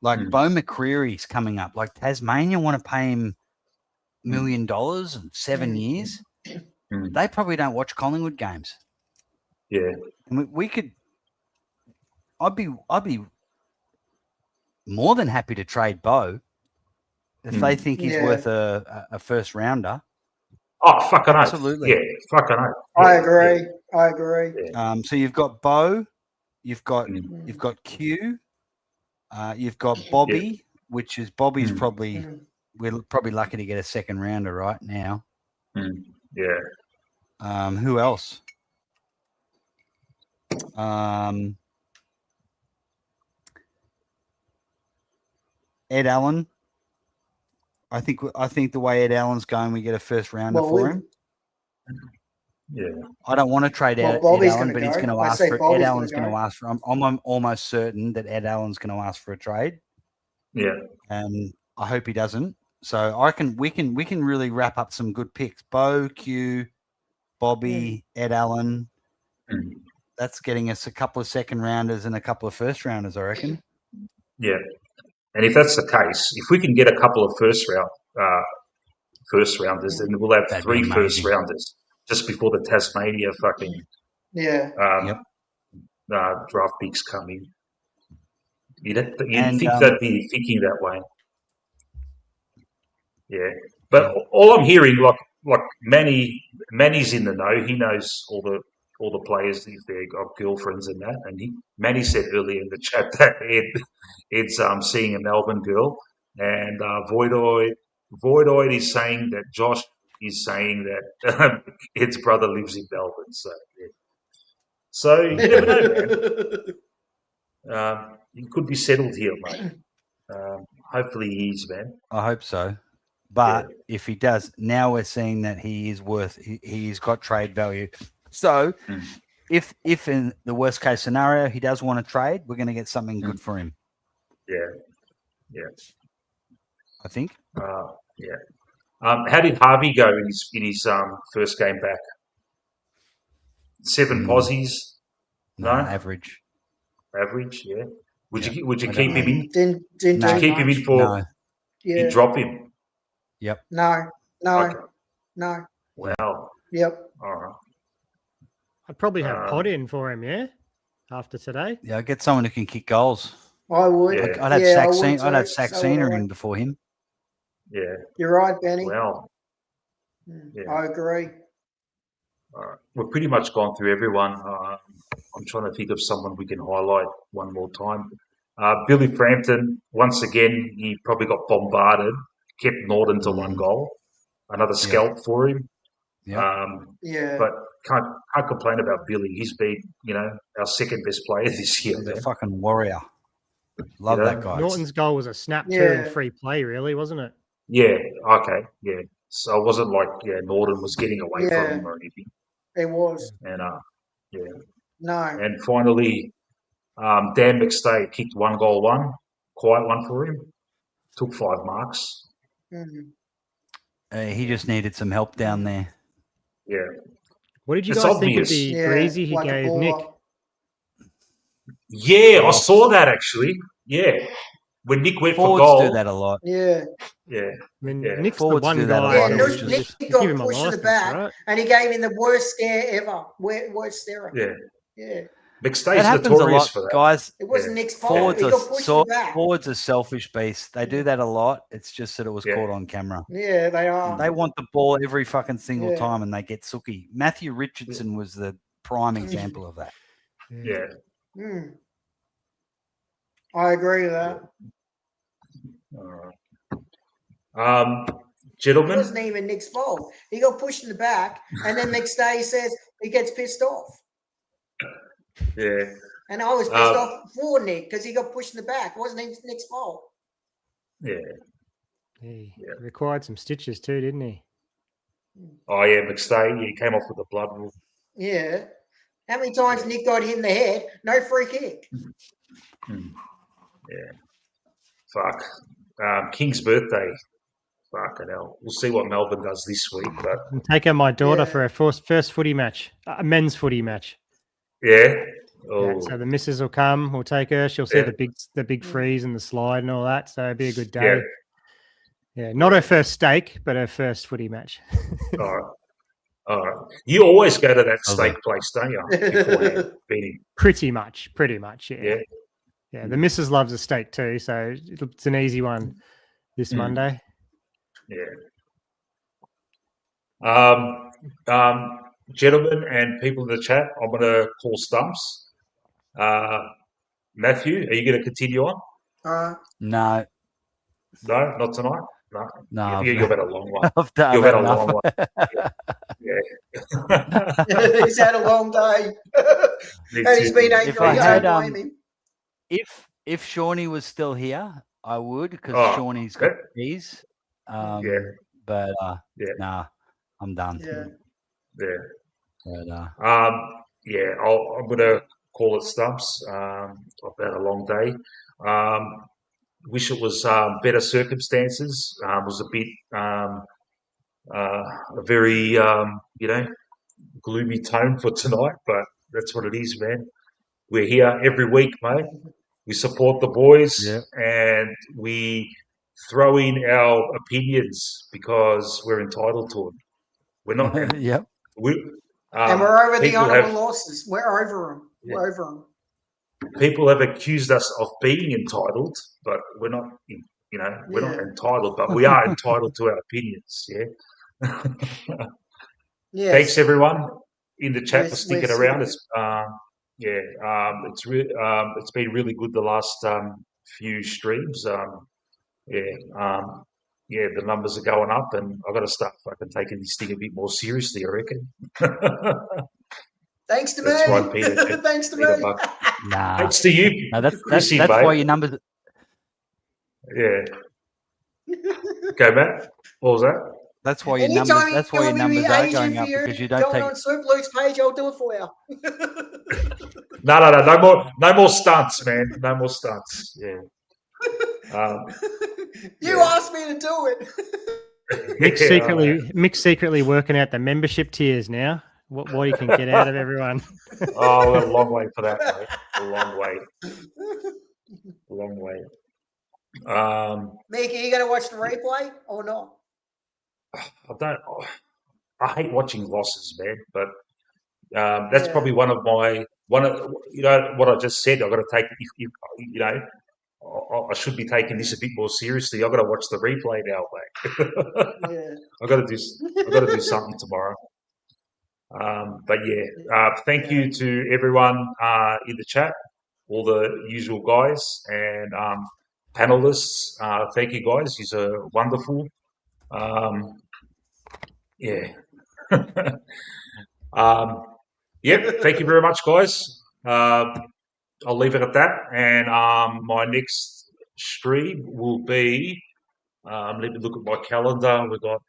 Like Bo McCreary's coming up. Like Tasmania want to pay him $1 million in 7 years. They probably don't watch Collingwood games. Yeah. And we could. I'd be more than happy to trade Bo if they think he's worth a first rounder. Oh, fucking absolutely. Yeah, fucking oath. I agree. I agree. So you've got Bo, you've got Q, you've got Bobby, which is Bobby's probably we're probably lucky to get a second rounder right now. Yeah. Who else? Ed Allen. I think the way Ed Allen's going, we get a first rounder for him. Yeah. I don't want to trade Ed Allen, but he's going to ask for Ed Allen's going to ask for. I'm almost certain that Ed Allen's going to ask for a trade. Yeah. And I hope he doesn't. So I reckon we can really wrap up some good picks. Bo, Q, Bobby, Ed Allen. That's getting us a couple of second rounders and a couple of first rounders, I reckon. Yeah. And if that's the case, if we can get a couple of first rounders, then we'll have three first rounders just before the Tasmania fucking draft picks come in. You'd think they'd be thinking that way. Yeah. But all I'm hearing, like Manny's in the know. He knows all the players if they've got girlfriends and that. And Manny said earlier in the chat that Ed's seeing a Melbourne girl, and Voidoid is saying that Josh is saying that Ed's brother lives in Melbourne. So you never know, man. He could be settled here, mate. Hopefully he is, man. I hope so. But if he does, now we're seeing that he is he's got trade value. So if in the worst case scenario he does want to trade, we're going to get something good for him. Yeah. I think. Yeah. How did Harvey go in his first game back? 7 posies? No, average. Average, yeah. Would you keep him in? Didn't Would you keep him in for? No. You drop him. Yep. No. Wow. Yep. All right. I'd probably have Pod in for him, after today. Yeah, get someone who can kick goals. I would. Yeah. I'd have Saxena in before him. Yeah. You're right, Benny. Well. I agree. We've pretty much gone through everyone. I'm trying to think of someone we can highlight one more time. Billy Frampton, once again, he probably got bombarded, kept Norton to one goal. Another scalp for him. Yeah. Yeah. But can't complain about Billy. He's been, our second best player this year. He's a Man. fucking warrior. Love You know? that guy. Norton's goal was a snap too Yeah. and free play, really, wasn't it? Yeah. Okay. Yeah. So it wasn't like Norton was getting away from Yeah. him or anything. It was. And yeah. No. And finally, Dan McStay kicked 1-1, quiet one for him. Took 5 marks. Mhm. He just needed some help down there. Yeah. What did you It's guys think of obvious. the Yeah. greasy he Like a gave Nick? baller. Yeah, I saw that actually. Yeah. When Nick went for Forwards goal. do that a lot. Yeah. Yeah. I mean, Yeah. Nick's the Forwards one do that a guy lot. Yeah, It that was was just- Nick give got him a pushed to the license, back, right? and he gave him the worst scare ever. Worst scare. Yeah. Yeah. McStay's That happens a notorious lot, for that. guys. It wasn't Nick's fault. Forwards He are got pushed to the back. forwards are selfish beasts. They do that a lot. It's just that it was Yeah. caught on camera. Yeah, they are. They want the ball every fucking single Yeah. time, and they get sooky. Matthew Richardson was the prime example of that. Yeah. Mm. I agree with that. All right. It Gentlemen. wasn't even Nick's fault. He got pushed in the back, and then next day he says he gets pissed off. Yeah. And I was pissed off for Nick because he got pushed in the back. It wasn't even Nick's fault. Yeah. He Yeah. required some stitches too, didn't he? Oh yeah, McStay. He came off with the blood rule. Yeah. How many times Nick got hit in the head? No free kick. Yeah. Fuck. King's birthday. Fucking hell. We'll see what Melbourne does this week, but I'm taking my daughter Yeah. for her first footy match, a men's footy match. yeah. Oh. Yeah, so the missus will come. We'll take her. She'll see Yeah. the big freeze and the slide and all that. So it'll be a good Yeah. day. Yeah, not her first steak, but her first footy match. All right. All right. You always go to that Okay. steak place, don't you? Beforehand, beating. Pretty much. Yeah. Yeah. Yeah, the missus loves a steak too, so it's an easy one this Monday. Yeah. Gentlemen and people in the chat, I'm going to call stumps. Matthew, are you going to continue on? No, No, not tonight. No, no, you've had a long one. I've done You've had a enough. long one. Yeah. He's had a long day. Me And he's too. been angry. If I I had, don't blame him. If Shawnee was still here, I would because Oh, Shawnee's got okay. keys. Yeah. But Yeah. nah, I'm done. Yeah. Yeah. But Yeah, I'm going to call it stumps. I've had a long day. Wish it was better circumstances. It was a bit a very gloomy tone for tonight, but that's what it is, man. We're here every week, mate. We support the boys Yeah. and we throw in our opinions because we're entitled to them. We're not. yep. And we're over the people honourable have- losses. We're over them. We're over them. People have accused us of being entitled, but we're not. We're not entitled, but we are entitled to our opinions. Yeah. Yes. Thanks everyone in the chat for We're sticking super. around. It's been really good the last few streams. The numbers are going up, and I've got to start fucking taking this thing a bit more seriously, I reckon. Thanks to That's me. right, Peter. Thanks to Peter me. Buck. Nah. Thanks to you. No, that's Chrissy, why mate. your numbers. Yeah. Okay, Matt. What was that? That's why your Anytime numbers. you That's why your want me to numbers be are Asian going up for you, because you don't going take. on Super Luke's page, I'll do it for you. No more stunts, man. No more stunts. Yeah. You Yeah. asked me to do it. Mick's secretly working out the membership tiers now. What he can get out of everyone. Oh, we're a long way for that, mate. A long way. A long way. Mick, are you going to watch the replay or not? I hate watching losses, man. But that's Yeah. probably one of what I just said. I've got to take. I should be taking this a bit more seriously. I've got to watch the replay now, mate. Yeah. I've got to do something tomorrow. But yeah, thank you to everyone in the chat, all the usual guys and panelists. Thank you guys. You're wonderful. Yeah. Thank you very much, guys. I'll leave it at that. And my next stream will be, let me look at my calendar. We've got,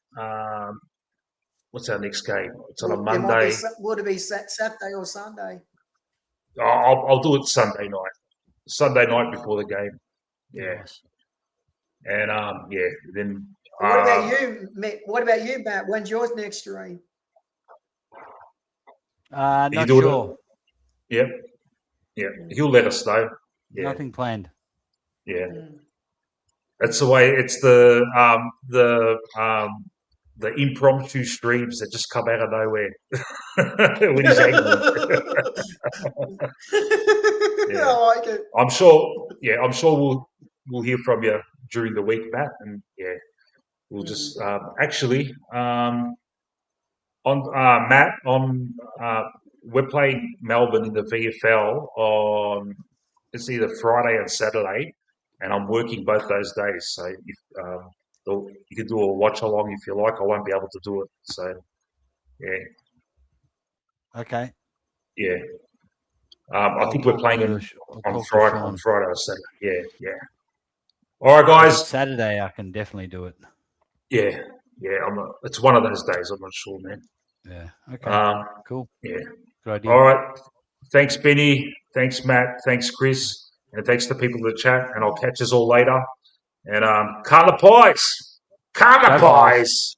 what's our next game? It's on a Monday. Would it be Saturday or Sunday? I'll do it Sunday night. Sunday night before the game. Yeah. Nice. And then. What about you, Mick? What about you, Matt? When's yours next stream? Not sure. Yeah. He'll let us know. Yeah. Nothing planned. Yeah. That's the way. It's the impromptu streams that just come out of nowhere when he's angry. Yeah. I like it. I'm sure we'll hear from you during the week, Matt, and we'll just actually on Matt on we're playing Melbourne in the VFL on it's either Friday and Saturday, and I'm working both those days. So if you can do a watch along if you like. I won't be able to do it. So yeah. Okay. Yeah. I think we're playing on Friday or Saturday. Yeah. All right, guys. Saturday, I can definitely do it. Yeah. It's one of those days. I'm not sure, man. Yeah. Okay. Cool. Yeah. Good idea. All right. Thanks, Benny. Thanks, Matt. Thanks, Chris. And thanks to people in the chat. And I'll catch us all later. And Carla Pies. Carla Pies.